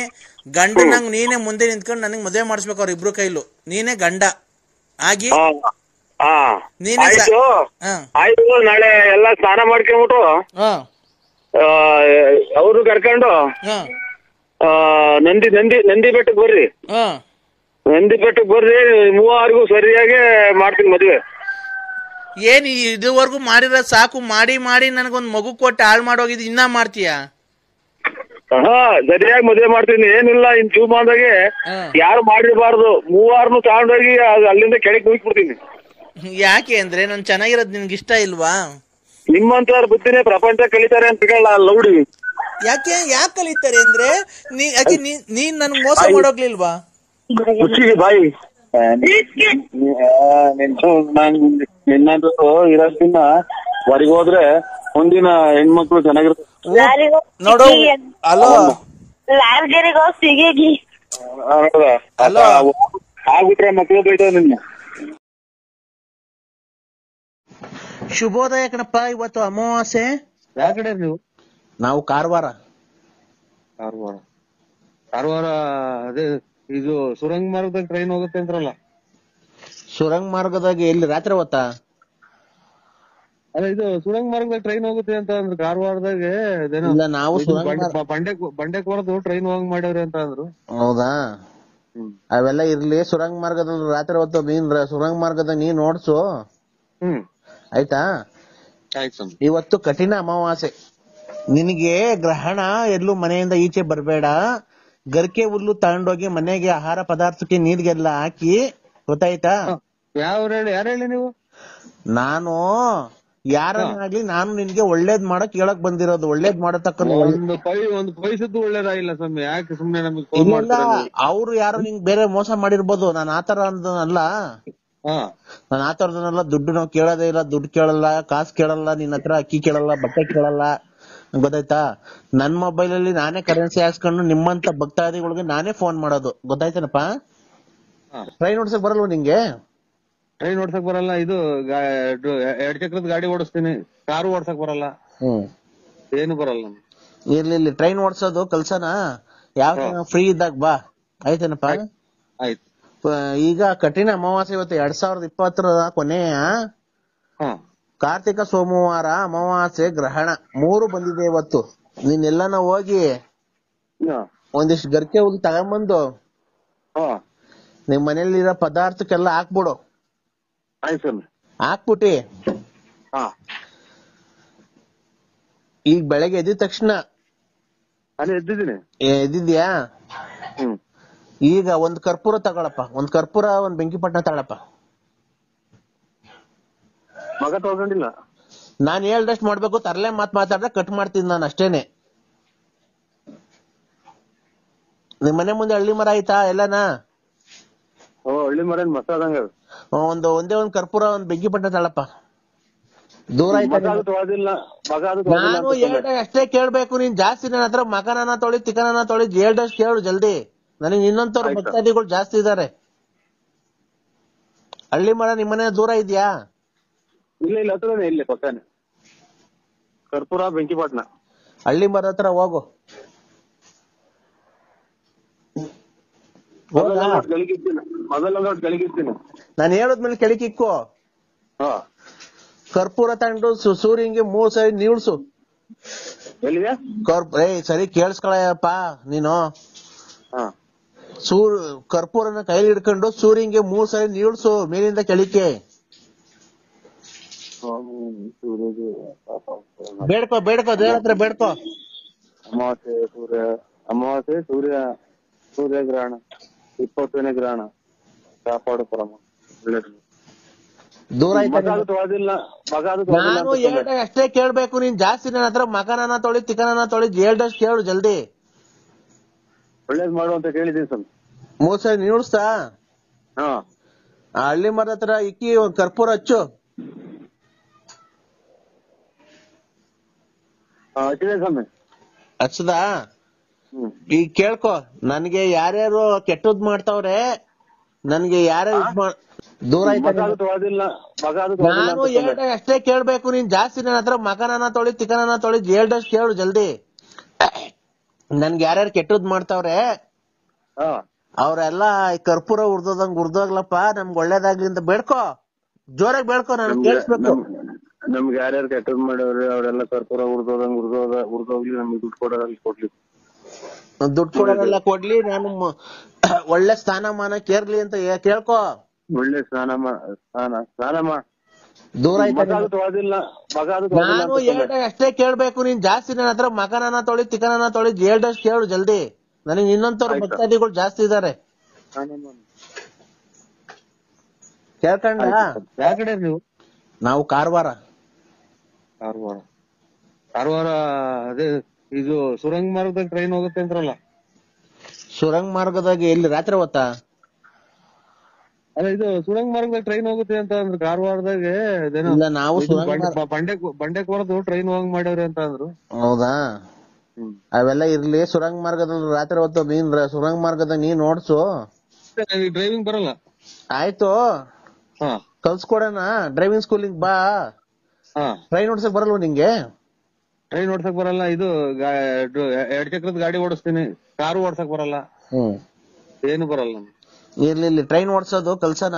ಗಂಡನಂಗ್ ನೀನೇ ಮುಂದೆ ನಿಂತ್ಕೊಂಡು ನನಗ್ ಮದುವೆ ಮಾಡಿಸ್ಬೇಕು ಅವ್ರಿಬ್ರು ಕೈಲು. ನೀನೇ ಗಂಡ ಆಗಿ ನೀನೇ. ಆಯ್ತು, ನಾಳೆ ಎಲ್ಲ ಸ್ನಾನ ಮಾಡ್ಕೊಂಡ್ಬಿಟ್ಟು ಅವ್ರು ಕರ್ಕೊಂಡು ನಂದಿ ಬೆಟ್ಟಕ್ಕೆ ಬರ್ರಿ. ನಂದಿ ಬೆಟ್ಟಕ್ಕೆ ಬರ್ರಿ, 3 ಸರಿಯಾಗಿ ಮಾಡ್ತೀನಿ ಮದ್ವೆ. ಏನ್ ಇದುವರೆಗೂ ಮಾಡಿರೋದ್ ಸಾಕು. ಮಾಡಿ ಮಾಡಿ ನನಗೊಂದ್ ಮಗು ಕೊಟ್ಟು ಹಾಳು ಮಾಡೋಗಿದ್ ಇನ್ನ ಮಾಡ್ತೀಯಾ? ಸರಿಯಾಗಿ ಮದ್ವೆ ಮಾಡ್ತೀನಿ. ಏನಿಲ್ಲ, ಇನ್ ಜೀವಮಾನದಾಗೆ ಯಾರು ಮಾಡಿರಬಾರ್ದು. 3 ತಗೊಂಡೋಗಿ ಅಲ್ಲಿಂದ ಕೆಳಗೆ ಹೋಗ್ಬಿಡ್ತೀನಿ. ಯಾಕೆ ಅಂದ್ರೆ ನನ್ ಚೆನ್ನಾಗಿರೋದ್ ನಿನ್ಗೆ ಇಷ್ಟ ಇಲ್ವಾ? ನಿಮ್ಮಂತವ್ರ ಬುದ್ಧಿನೇ ಪ್ರಪಂಚ ಕಲಿತಾರೆ ಅಂತ ಲೌಡಿ. ಯಾಕೆ ಕಲಿತಾರೆ ಅಂದ್ರೆ ನೀನ್ ನನ್ ಮೋಸ ಮಾಡೋಗ್ಲಿಲ್ವಾ? ಬಾಯಿ ನಿನ್ನಂತೂ ಇರೋದ್ಕಿನ್ನ ಹೊರಗೆ ಹೋದ್ರೆ ಮುಂದಿನ ಹೆಣ್ಮಕ್ಳು ಚೆನ್ನಾಗಿರ್ತಾರೆ ನೋಡು. ಅಲೋ ಅಲೋ, ಆಗ್ಬಿಟ್ರೆ ಮಕ್ಳು ಬೈತಾವ ನಿನ್ನ. ಶುಭೋದಯ ಕಣಪ್ಪ. ಇವತ್ತು ಅಮಾವಾಸ್ಯೆ. ಯಾವ ಕಡೆ ನೀವು? ನಾವು ಕಾರವಾರ. ಅದೇ ಇದು ಸುರಂಗ ಮಾರ್ಗದಾಗ ಟ್ರೈನ್ ಹೋಗುತ್ತೆ ಅಂತಾರಲ್ಲ. ಸುರಂಗ ಮಾರ್ಗದಾಗ ಎಲ್ಲಿ? ರಾತ್ರಿ ಹೊತ್ತಾ? ಅಲ್ಲ, ಇದು ಸುರಂಗ ಮಾರ್ಗದಾಗ ಟ್ರೈನ್ ಹೋಗುತ್ತೆ ಅಂತ ಅಂದ್ರು ಕಾರವಾರದಾಗ. ನಾವು ಬಂಡೆಕೋರದು ಟ್ರೈನ್ ಹೋಗಂಗ್ ಮಾಡ್ಯಾವ್ರಿ ಅಂತ ಅಂದ್ರು. ಹೌದಾ? ಅವೆಲ್ಲ ಇರ್ಲಿ. ಸುರಂಗ ಮಾರ್ಗದಲ್ಲಿ ರಾತ್ರಿ ಹೊತ್ತು ಸುರಂಗ ಮಾರ್ಗದಾಗ ನೀನ್ ಓಡ್ಸು. ಆಯ್ತಾ? ಇವತ್ತು ಕಠಿಣ ಅಮಾವಾಸ್ಯೆ. ನಿನಗೆ ಗ್ರಹಣ. ಎಲ್ಲೂ ಮನೆಯಿಂದ ಈಚೆ ಬರ್ಬೇಡ. ಗರ್ಕೆ ಹುಲ್ಲು ತಗೊಂಡೋಗಿ ಮನೆಗೆ ಆಹಾರ ಪದಾರ್ಥಕ್ಕೆ ನೀರಿಗೆಲ್ಲ ಹಾಕಿ. ಗೊತ್ತಾಯ್ತಾ? ಯಾರು ಹೇಳಿ ನೀವು? ನಾನು ಯಾರನ್ನಾಗ್ಲಿ ನಾನು ನಿನ್ಗೆ ಒಳ್ಳೇದ್ ಮಾಡಕ್ ಹೇಳಕ್ ಬಂದಿರೋದು. ಒಳ್ಳೇದ್ ಮಾಡತಕ್ಕ ಒಂದು ಪೈಸದ್ದು ಒಳ್ಳೇದಾಗಿಲ್ಲ ಸ್ವಾಮಿ. ಯಾಕೆ ಸುಮ್ನೆ ನಮ್ಗೆ? ಇಲ್ಲ, ಅವ್ರು ಯಾರೋ ನಿಂಗೆ ಬೇರೆ ಮೋಸ ಮಾಡಿರ್ಬೋದು. ನಾನು ಆತರ ಅಲ್ಲ. ನಾನು ಆ ತರದನ್ನೆಲ್ಲ. ದುಡ್ಡು ನಾವು ಕೇಳೋದೇ ಇಲ್ಲ. ದುಡ್ಡು ಕೇಳಲ್ಲ, ಕಾಸು ಕೇಳಲ್ಲ, ನಿನ್ನ ಹತ್ರ ಅಕ್ಕಿ ಕೇಳಲ್ಲ, ಬಟ್ಟೆ ಕೇಳಲ್ಲ. ಗೊತ್ತಾಯ್ತಾ? ನನ್ ಮೊಬೈಲ್ ಅಲ್ಲಿ ನಾನೇ ಕರೆನ್ಸಿ ಹಾಕ್ಸ್ಕೊಂಡು ನಿಮ್ಮಂತ ಭಕ್ತಾದಿಗಳಿಗೆ ನಾನೇ ಫೋನ್ ಮಾಡೋದು. ಗೊತ್ತಾಯ್ತೇನಪ್ಪ? ಟ್ರೈನ್ ಓಡ್ಸಕ್ ಬರಲ್ವ ನಿಂಗೆ? ಟ್ರೈನ್ ಓಡ್ಸಕ್ ಬರಲ್ಲ. ಇದು 2 ಚಕ್ರದ ಗಾಡಿ ಓಡಿಸ್ತೀನಿ, ಕಾರು ಓಡ್ಸಕ್ ಬರಲ್ಲ. ಏನು ಬರಲ್ಲ. ಇರ್ಲಿ, ಟ್ರೈನ್ ಓಡ್ಸೋದು ಕಲ್ಸನ. ಯಾವ ಫ್ರೀ ಇದ್ದಾಗ ಬಾ. ಆಯ್ತೇನಪ್ಪ? ಆಯ್ತು. ಈಗ ಕಠಿಣ ಅಮಾವಾಸ್ಯೆ ಇವತ್ತು 2020 ಕೊನೆಯ ಕಾರ್ತಿಕ ಸೋಮವಾರ ಅಮಾವಾಸ್ಯೆ ಗ್ರಹಣ 3 ಬಂದಿದೆ ಇವತ್ತು. ನೀನೆಲ್ಲಾನ ಹೋಗಿ ಒಂದಿಷ್ಟು ಗರ್ಕೆ ಹೋಗಿ ತಗೊಂಬಂದು ನಿಮ್ ಮನೇಲಿರೋ ಪದಾರ್ಥಕ್ಕೆಲ್ಲ ಹಾಕ್ಬಿಡು. ಹಾಕ್ಬಿಟ್ಟಿ ಈಗ ಬೆಳಗ್ಗೆ ಎದ್ದ ತಕ್ಷಣ ಎದ್ದಿದ್ಯಾ? ಈಗ ಒಂದ್ ಕರ್ಪೂರ ತಗೊಳಪ್ಪ, ಒಂದ್ ಕರ್ಪೂರ ಒಂದ್ ಬೆಂಕಿಪಟ್ಟಣ ತಗೊಳಪ್ಪ. ಮಗ ತಗೊಂಡಿಲ್ಲ, ನಾನ್ ಹೇಳ್ದಷ್ಟು ಮಾಡ್ಬೇಕು. ತರಲೆ ಮಾತಾಡ್ರೆ ಕಟ್ ಮಾಡ್ತೀನಿ ನಾನು ಅಷ್ಟೇನೆ. ನಿಮ್ ಮನೆ ಮುಂದೆ ಹಳ್ಳಿ ಮರ ಆಯ್ತಾ ಎಲ್ಲನಾ? ಹಳ್ಳಿ ಮರ ಮಸಾದಂಗ ಒಂದೇ ಒಂದ್ ಕರ್ಪೂರ ಒಂದ್ ಬೆಂಕಿಪಟ್ಟಣ ತಗೊಳಪ್ಪ. ದೂರ ಆಯ್ತಾ? ನಾನು ಹೇಳ್ದೆ ಅಷ್ಟೇ ಕೇಳ್ಬೇಕು. ನೀನ್ ಜಾಸ್ತಿ ನನ್ನ ಹತ್ರ ಮಕನನ ತೊಳಿ ತಿಕನನ ತೊಳಿ ಹೇಳ್ದಷ್ಟು ಕೇಳು ಜಲ್ದಿ. ನನಗೆ ಇನ್ನೊಂತವ್ರು ಭಕ್ತಾದಿಗಳು ಜಾಸ್ತಿ ಇದಾರೆ. ಹಳ್ಳಿ ಮರ ನಿಮ್ಮನೆ ದೂರ ಇದ್ಯಾ? ಇಲ್ಲ ಹತ್ರನೇ, ಇಲ್ಲಿ ಪಕ್ಕನೆ ಕರ್ಪೂರ ಬೆಂಕಿಪಟ್ಟಣ. ಹಳ್ಳಿ ಮರ ಹತ್ರ ಹೋಗು. ನಾನು ಹೇಳದ್ಮೇಲೆ ಕೆಳಕಿಕ್ಕು. ಕರ್ಪೂರ ತಗೊಂಡು ಸೂರ್ಯಂಗೆ 3 ಸರಿ ನೀಳ್ಸು. ಸರಿ ಕೇಳಿಸ್ಕೊಳಪ್ಪ ನೀನು. ಕರ್ಪೂರನ ಕೈಲಿ ಹಿಡ್ಕೊಂಡು ಸೂರ್ಯಂಗೆ 3 ಸರಿ ನೀಳ್ಸು ಮೇಲಿಂದ ಕೆಳಕ್ಕೆ. ಬೇಡ್ಕೋ ದೇವ್ರ ಹತ್ರ ಬೇಡ್ಕೋ. ಅಮಾವಾಸ್ಯೆ ಸೂರ್ಯಗ್ರಹಣ 20ನೇ ಗ್ರಹಣ ಕಾಪಾಡು ಪರಮ. ದೂರ ಆಯ್ತಾ? ನಾನು ಹೇಳ್ದೆ ಅಷ್ಟೇ ಕೇಳ್ಬೇಕು. ನೀನ್ ಜಾಸ್ತಿ ನನ್ನ ಹತ್ರ ಮಕನನ ತೊಳಿ ತಿಕನನ ತೊಳಿ ಹೇಳ್ದಷ್ಟು ಕೇಳು ಜಲ್ದಿ. ಒಳ್ಳೇದ್ ಮಾಡು ಅಂತ ಕೇಳಿದೀನಿ ಸ್ವಾಮಿ. 3 ಸರಿ ನೀಳ್ಸ್ತಾ? ಹಳ್ಳಿ ಮರದ ಹತ್ರ ಇಕ್ಕಿ ಒಂದ್ ಕರ್ಪೂರ ಹಚ್ಚು. ಹಚ್ಚದ? ಈಗ ಕೇಳ್ಕೊ. ನನ್ಗೆ ಯಾರ್ಯಾರು ಕೆಟ್ಟದ್ ಮಾಡ್ತಾವ್ರೆ, ನನ್ಗೆ ಯಾರ್ಯಾರು ದೂರ ಆಯ್ತಾ? ನಾನು ಹೇಳ್ದೆ ಅಷ್ಟೇ ಕೇಳ್ಬೇಕು. ನೀನ್ ಜಾಸ್ತಿ ನನ್ನ ಹತ್ರ ಮಕನನ ತೊಳಿ ತಿಕನನ ತೊಳಿ ಹೇಳ್ದಷ್ಟು ಕೇಳು ಜಲ್ದಿ. ನನ್ಗೆ ಯಾರ್ಯಾರು ಕೆಟ್ಟದ್ ಮಾಡ್ತಾವ್ರೆ ಅವ್ರೆಲ್ಲಾ ಕರ್ಪೂರ ಉರ್ದೋಗ್ಲಪ್ಪ, ನಮ್ಗೆ ಒಳ್ಳೇದಾಗ್ಲಿ ಅಂತ ಬೇಡ್ಕೋ. ಜೋರಾಗಿ ಬೇಡ್ಕೋ, ನಾನು ಕೇಳಿಸ್ಬೇಕು. ನಮ್ಗೆ ಯಾರ್ಯಾರು ಕೆಟ್ಟದ್ ಮಾಡವ್ರೆ ಅವರೆಲ್ಲ ಕರ್ಪೂರ ಉರ್ದೋಗ್ಲಿ, ನಮ್ಗೆ ದುಡ್ಡು ಕೊಡೋದ್ರಲ್ಲಿ ಕೊಡ್ಲಿ. ದುಡ್ಡು ಕೊಡೋರೆಲ್ಲ ಕೊಡ್ಲಿ, ನಾನು ಒಳ್ಳೆ ಸ್ಥಾನಮಾನ ಕೇರ್ಲಿ ಅಂತ ಕೇಳ್ಕೊ. ಒಳ್ಳೆ ಸ್ನಾನ ದೂರ ಆಯ್ತಾ? ನಾನು ಹೇಳ್ದೆ ಅಷ್ಟೇ ಕೇಳ್ಬೇಕು. ನೀನ್ ಜಾಸ್ತಿ ನನ್ನ ಹತ್ರ ಮಕನನ ತೊಳಿ ತಿಕನನ ತೊಳಿ ಹೇಳ್ದಷ್ಟು ಕೇಳು ಜಲ್ದಿ. ನನಗೆ ಇನ್ನೊಂತವ್ರು ಭಕ್ತಾದಿಗಳು ಜಾಸ್ತಿ ಇದಾರೆ. ಕೇಳ್ಕೊಂಡ? ಯಾವ ಕಡೆ ನೀವು? ನಾವು ಕಾರವಾರ. ಅದೇ ಇದು ಸುರಂಗ ಮಾರ್ಗದಾಗ ಟ್ರೈನ್ ಹೋಗುತ್ತೆ ಅಂತಾರಲ್ಲ? ಸುರಂಗ ಮಾರ್ಗದಾಗ ಎಲ್ಲಿ? ರಾತ್ರಿ ಹೊತ್ತಾ? ಅಲ್ಲ, ಇದು ಸುರಂಗ ಮಾರ್ಗದಾಗ ಟ್ರೈನ್ ಹೋಗುತ್ತೆ ಅಂತ ಅಂದ್ರು ಕಾರವಾರದಾಗ. ನಾವು ಬಂಡೆಕೋರದು ಟ್ರೈನ್ ಹೋಗಂಗ್ ಮಾಡ್ಯಾವ್ರಿ ಅಂತ ಅಂದ್ರು. ಹೌದಾ? ಅವೆಲ್ಲ ಇರ್ಲಿ. ಸುರಂಗ ಮಾರ್ಗದಲ್ಲಿ ರಾತ್ರಿ ಹೊತ್ತು ನೀನ್ ಸುರಂಗ ಮಾರ್ಗದಾಗ ನೀನ್ ಓಡ್ಸು. ಡ್ರೈವಿಂಗ್ ಬರಲ್ಲ? ಆಯ್ತು, ಕಲ್ಸ್ಕೊಡೋಣ. ಡ್ರೈವಿಂಗ್ ಸ್ಕೂಲಿಗೆ ಬಾ. ಟ್ರೈನ್ ಓಡ್ಸಕ್ ಬರಲ್ವ ನಿಂಗೆ? ಟ್ರೈನ್ ಓಡ್ಸಕ್ ಬರಲ್ಲ. ಇದು 2 ಚಕ್ರದ ಗಾಡಿ ಓಡಿಸ್ತೀನಿ, ಕಾರು ಓಡ್ಸಕ್ ಬರಲ್ಲ, ಏನು ಬರಲ್ಲ. ಇರ್ಲಿ, ಟ್ರೈನ್ ಓಡ್ಸೋದು ಕಲ್ಸನ.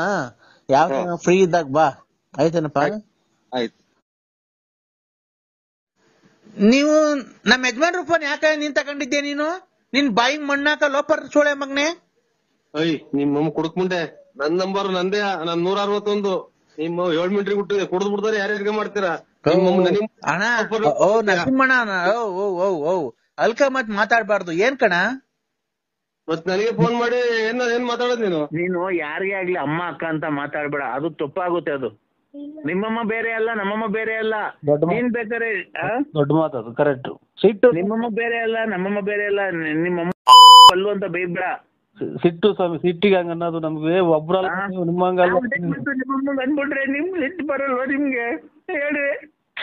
ಯಾವ ಫ್ರೀ ಇದ್ದಾಗ ಬಾ, ಆಯ್ತೇನಪ್ಪ? ಆಯ್ತು. ನೀವು ನಮ್ಮ ಯಜಮಾನ್ರ ಫೋನ್ ಯಾಕೆ ನೀನ್ ತಗೊಂಡಿದ್ದೆ? ನೀನು ನಿನ್ ಬಾಯಿಗೆ ಮಣ್ಣಾಕ ಲೋಪರ್ ಸೋಳೆ ಮಗ್ನೆ. ನಿಮ್ಮ ಕುಡುಕ್ ಮುಂದೆ ನನ್ ನಂಬರ್ ನಂದೇ, ನನ್ 161. ನಿಮ್ಮ 7 ಮಿನಿಟ್ರಿಗೆ ಬಿಟ್ಟಿದೆ, ಕುಡ್ದು ಬಿಡ್ತಾರೆ. ಯಾರ್ಯಾರಿಗೆ ಮಾಡ್ತೀರಾ ಅಣ್ಣ? ಓ ನರಸಿಂಹಣ್ಣ, ಅಲ್ಕ ಮತ್ ಮಾತಾಡ್ಬಾರ್ದು. ಏನ್ ಕಣ? ಮತ್ ನನಗೆ ಫೋನ್ ಮಾಡಿ ಏನ್ ಮಾತಾಡೋದ್ ನೀನು ಯಾರಿಗೇ ಆಗ್ಲಿ ಅಮ್ಮ ಅಕ್ಕ ಅಂತ ಮಾತಾಡ್ಬೇಡ, ಅದು ತಪ್ಪಾಗುತ್ತೆ. ಅದು ನಿಮ್ಮಮ್ಮ ಬೇರೆ ಅಲ್ಲ, ನಮ್ಮಮ್ಮ ಬೇರೆ ಅಲ್ಲ. ನೀನ್ ಬೇಕಾರೆ ದೊಡ್ಡ ಮಾತದು, ಕರೆಕ್ಟ್. ಸಿಟ್ಟು ನಿಮ್ಮಮ್ಮ ಬೇರೆ ಅಲ್ಲ, ನಮ್ಮಮ್ಮ ಬೇರೆ ಅಲ್ಲ. ನಿಮ್ಮಮ್ಮ ಅಲ್ಲು ಅಂತ ಬೈಬೇಡ. ಸಿಟ್ಟು ಸ್ವಾಮಿ, ಸಿಟ್ಟಿಗೆ ಹಂಗ ಅನ್ನೋದು ನಮ್ಗೆ ಒಬ್ರಲ್ಲ, ನಿಮ್ಮಂಗಲ್ಲ. ನಿಮ್ಮಮ್ಮ ಅಂದ್ಬಿಟ್ರೆ ನಿಮ್ ಸಿಟ್ಟು ಬರಲ್ವ ನಿಮ್ಗೆ? ಹೇಳಿ.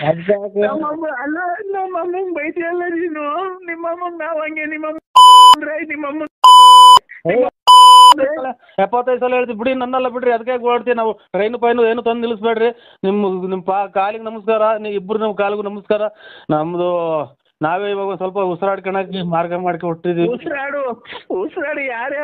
ಅಲ್ಲ, ನಮ್ಮಮ್ಮಂಗ್ ಬೈತಿಯಲ್ಲ ನೀನು. ನಿಮ್ಮಮ್ಮ ನಾವ್ ಹಂಗೆ ನಿಮ್ಮಮ್ಮ 75 ಸಲ ಹೇಳ್ತೀವಿ ಬಿಡಿ, ನನ್ನಲ್ಲ ಬಿಡ್ರಿ. ಅದಕ್ಕೆ ಓಡ್ತೀವಿ ನಾವು. ಟ್ರೈನ್ ಪೈನು ಏನು ತಂದು ನಿಲ್ಲಿಸ್ಬೇಡ್ರಿ. ನಿಮ್ ಕಾಲಿಗೆ ನಮಸ್ಕಾರ, ಇಬ್ರು ನಮ್ ಕಾಲಿಗೂ ನಮಸ್ಕಾರ. ನಮ್ದು ನಾವೇ ಇವಾಗ ಸ್ವಲ್ಪ ಉಸಿರಾಡ್ಕೊಳಕ್ಕೆ ಮಾರ್ಗ ಮಾಡ್ಕೊಂಡು ಹೊಟ್ಟಿದೀವಿ. ಉಸಿರಾಡು ಯಾರೇ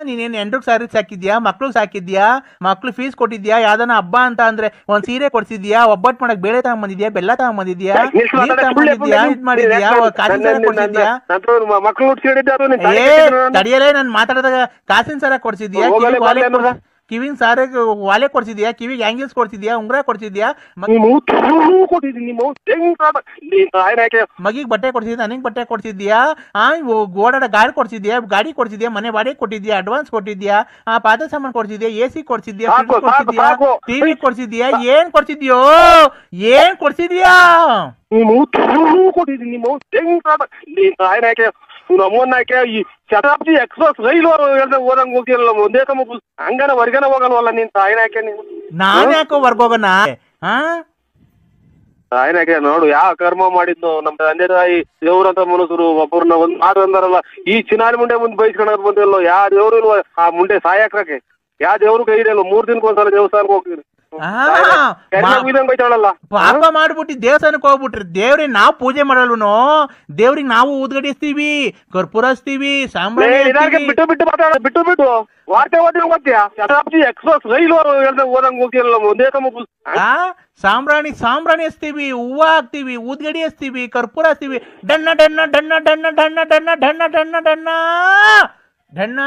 ನೀನೇನ್ ಎಂಟ್ರಿಗೆ ಸಾರಿ ಸಾಕಿದ್ಯಾ, ಮಕ್ಳಿಗೆ ಸಾಕಿದ್ಯಾ, ಮಕ್ಳು ಫೀಸ್ ಕೊಟ್ಟಿದ್ಯಾ, ಯಾವ್ದಾನ ಹಬ್ಬ ಅಂತ ಅಂದ್ರೆ ಒಂದ್ ಸೀರೆ ಕೊಡ್ಸಿದ್ಯಾ, ಒಬ್ಬಟ್ಟು ಮಾಡಕ್ ಬೇಳೆ ತಗೊಂಬಂದಿದ್ಯಾ, ಬೆಲ್ಲ ತಗೊಂಬಂದಿದ್ಯಾ, ನೀರ್ ತಗೊಂಬಂದಿದ್ಯಾ, ಇದ್ ಮಾಡಿದ್ಯಾ, ಕಾಸಿನ ಸರ ಕೊಡ್ಸಿದ್ಯಾ? ತಡಿಯಲೇ ನಾನ್ ಮಾತಾಡಿದಾಗ ಕಾಸಿನ ಸರ ಕೊಡ್ಸಿದ್ಯಾ, ಕಿವಿಗ್ ಸಾರ ವಾಲೆ ಕೊಡ್ಸಿದ್ಯಾ, ಕಿವಿಗೆ ಆಂಗಿಲ್ಸ್ ಕೊಡ್ಸಿದ್ಯಾ, ಉಂಗ್ರ ಕೊಡ್ಸಿದ್ಯಾ, ಮಗಿಗ್ ಬಟ್ಟೆ ಕೊಡ್ಸಿದ್ಯಾ, ನನಗ್ ಬಟ್ಟೆ ಕೊಡ್ಸಿದ್ಯಾ, ಓಡಾಡ ಗಾಡಿ ಕೊಡ್ಸಿದ್ಯಾ, ಮನೆ ಬಾಡಿಗೆ ಕೊಟ್ಟಿದ್ಯಾ, ಅಡ್ವಾನ್ಸ್ ಕೊಟ್ಟಿದ್ಯಾ, ಪಾದ ಸಾಮಾನ್ ಕೊಡ್ಸಿದ್ಯಾ, AC ಕೊಡ್ಸಿದ್ಯಾ, ಕೊಡ್ಸಿದ್ಯಾ, ಟಿವಿ ಕೊಡ್ಸಿದ್ಯಾ, ಏನ್ ಕೊಡ್ಸಿದ್ಯೋ, ಏನ್ ಕೊಡ್ಸಿದ್ಯಾ? ನಮ್ಮನ್ನಾಕೆ ಈ ಶತಾಬ್ದಿ ಎಕ್ಸ್ಪ್ರೆಸ್ ರೈಲು ಓದಂಗ್ ಹೋಗ್ತಿರಲ್ಲ ಒಂದೇ ಹಂಗಾನ ಹೊರ್ಗನ ಹೋಗಲ್ವಲ್ಲ ನೀನ್ ತಾಯಿನಾಕೆ ನೀವು. ನಾನ್ ಯಾಕೋ ಹೊರ್ಗೋಗಣ? ತಾಯಿನಾಕೆ ನೋಡು ಯಾವ ಕರ್ಮ ಮಾಡಿದ್ದು ನಮ್ ತಂದೆ ತಾಯಿ ದೇವ್ರಂತ ಮನುಷ್ಯರು ಒಬ್ಬರನ್ನ ಒಂದ್ ಮಾತು ಅಂದಾರಲ್ಲ, ಈ ಚಿನಾರಿ ಮುಂಡೆ ಮುಂದೆ ಬೈಸ್ಕೊಳಕ್ ಬಂದಿಲ್ಲ. ಯಾವ ದೇವ್ರು ಇಲ್ವ ಆ ಮುಂಡೆ ಸಾಯಕ್ರಕ್ಕೆ? ಯಾವ ದೇವ್ರು ಕೈ ಇದೆಯಲ್ಲ, 3 ದಿನಕ್ಕೊಂದ್ಸಲ ದೇವಸ್ಥಾನಕ್ಕೆ ಹೋಗ್ತೀರಿ. ಪಾಪ ಮಾಡ್ಬಿಟ್ಟು ದೇವಸ್ಥಾನಕ್ಕೆ ಹೋಗ್ಬಿಟ್ರಿ, ದೇವ್ರಿಗೆ ನಾವು ಪೂಜೆ ಮಾಡಲ್ವನೋ, ದೇವ್ರಿಗೆ ನಾವು ಊದ್ಗಡಿಸ್ತೀವಿ, ಕರ್ಪೂರ ಹಚ್ತೀವಿ, ಬಿಟ್ಟು ಬಿಟ್ಟು ವಾರ್ತೆ ಹೋಗ್ತೀಯಾ? ಶತಾಬ್ದಿ ಎಕ್ಸ್ಪ್ರೆಸ್ ರೈಲು ಓದಂಗ್ ಹೋಗ್ತಿರಲ್ಲ ಒಂದೇ ಸಾಂಬ್ರಾಣಿ ಹಚ್ತೀವಿ, ಹೂವ ಹಾಕ್ತಿವಿ, ಊದ್ಗಡಿ ಹಚ್ತೀವಿ, ಕರ್ಪೂರ ಹಚ್ತೀವಿ, ಡಣ್ಣ ಡಣ್ಣ ಡಣ್ಣ ಡಣ್ಣ ಡಣ್ಣ ಡಣ್ಣ ಡಣ್ಣ ಡಣ್ಣ ಡಣ್ಣ ಡಣ್ಣ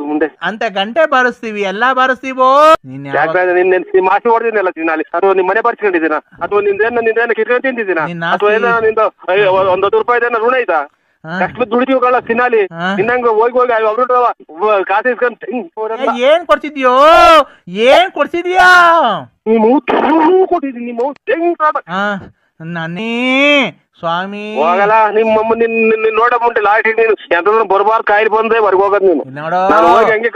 ಮುಂದೆ ಅಂತ ಗಂಟೆ ಬಾರಿಸ್ತೀವಿ, ಎಲ್ಲಾ ಬಾರಿಸ್ತೀವೋ. ಮಾಸಿ ಹೊಡೆದಿನಲ್ಲ ತಿನ್ನಾಲಿ, ಅಥವಾ ನಿಮ್ ಮನೆ ಬರ್ಸ್ಕೊಂಡಿದ್ದೀನ, ಅಥವಾ ನಿಂದೇನ ಕಿತ್ಕೊಂಡು ತಿಂತಿದ್ದೀನ, ಅಥವಾ ಏನೋ ನಿಂದ 1 ರೂಪಾಯಿ ಋಣ ಐತಾ? ಕಷ್ಟ ದುಡಿತೀವಿ ಕಳ್ಳ ತಿನ್ನಾಲಿ, ಇನ್ನಂಗ ಹೋಗಿ ಅವ್ರು ಕಾಸು ಇಸ್ಕೊಂಡು ಏನ್ ಕೊಡ್ತಿದ್ಯೋ, ಏನ್ ಕೊಡ್ಸಿದ್ಯಾ? ಕೊಟ್ಟಿದ್ದೀನಿ ನಾನೇ ಸ್ವಾಮಿ ಹೋಗಲ್ಲ ನಿಮ್ಮಮ್ಮ ನೋಡ ಮುಂದೆ ಲಾಸ್ಟ್ ನೀನು ಎಂತ ಬರ್ಬಾರ್ದು ಕಾಯಿಲೆ ಬಂದ್ರೆ ಹೊರಗೋಗದ್ ನೀನು. ಹಂಗೆ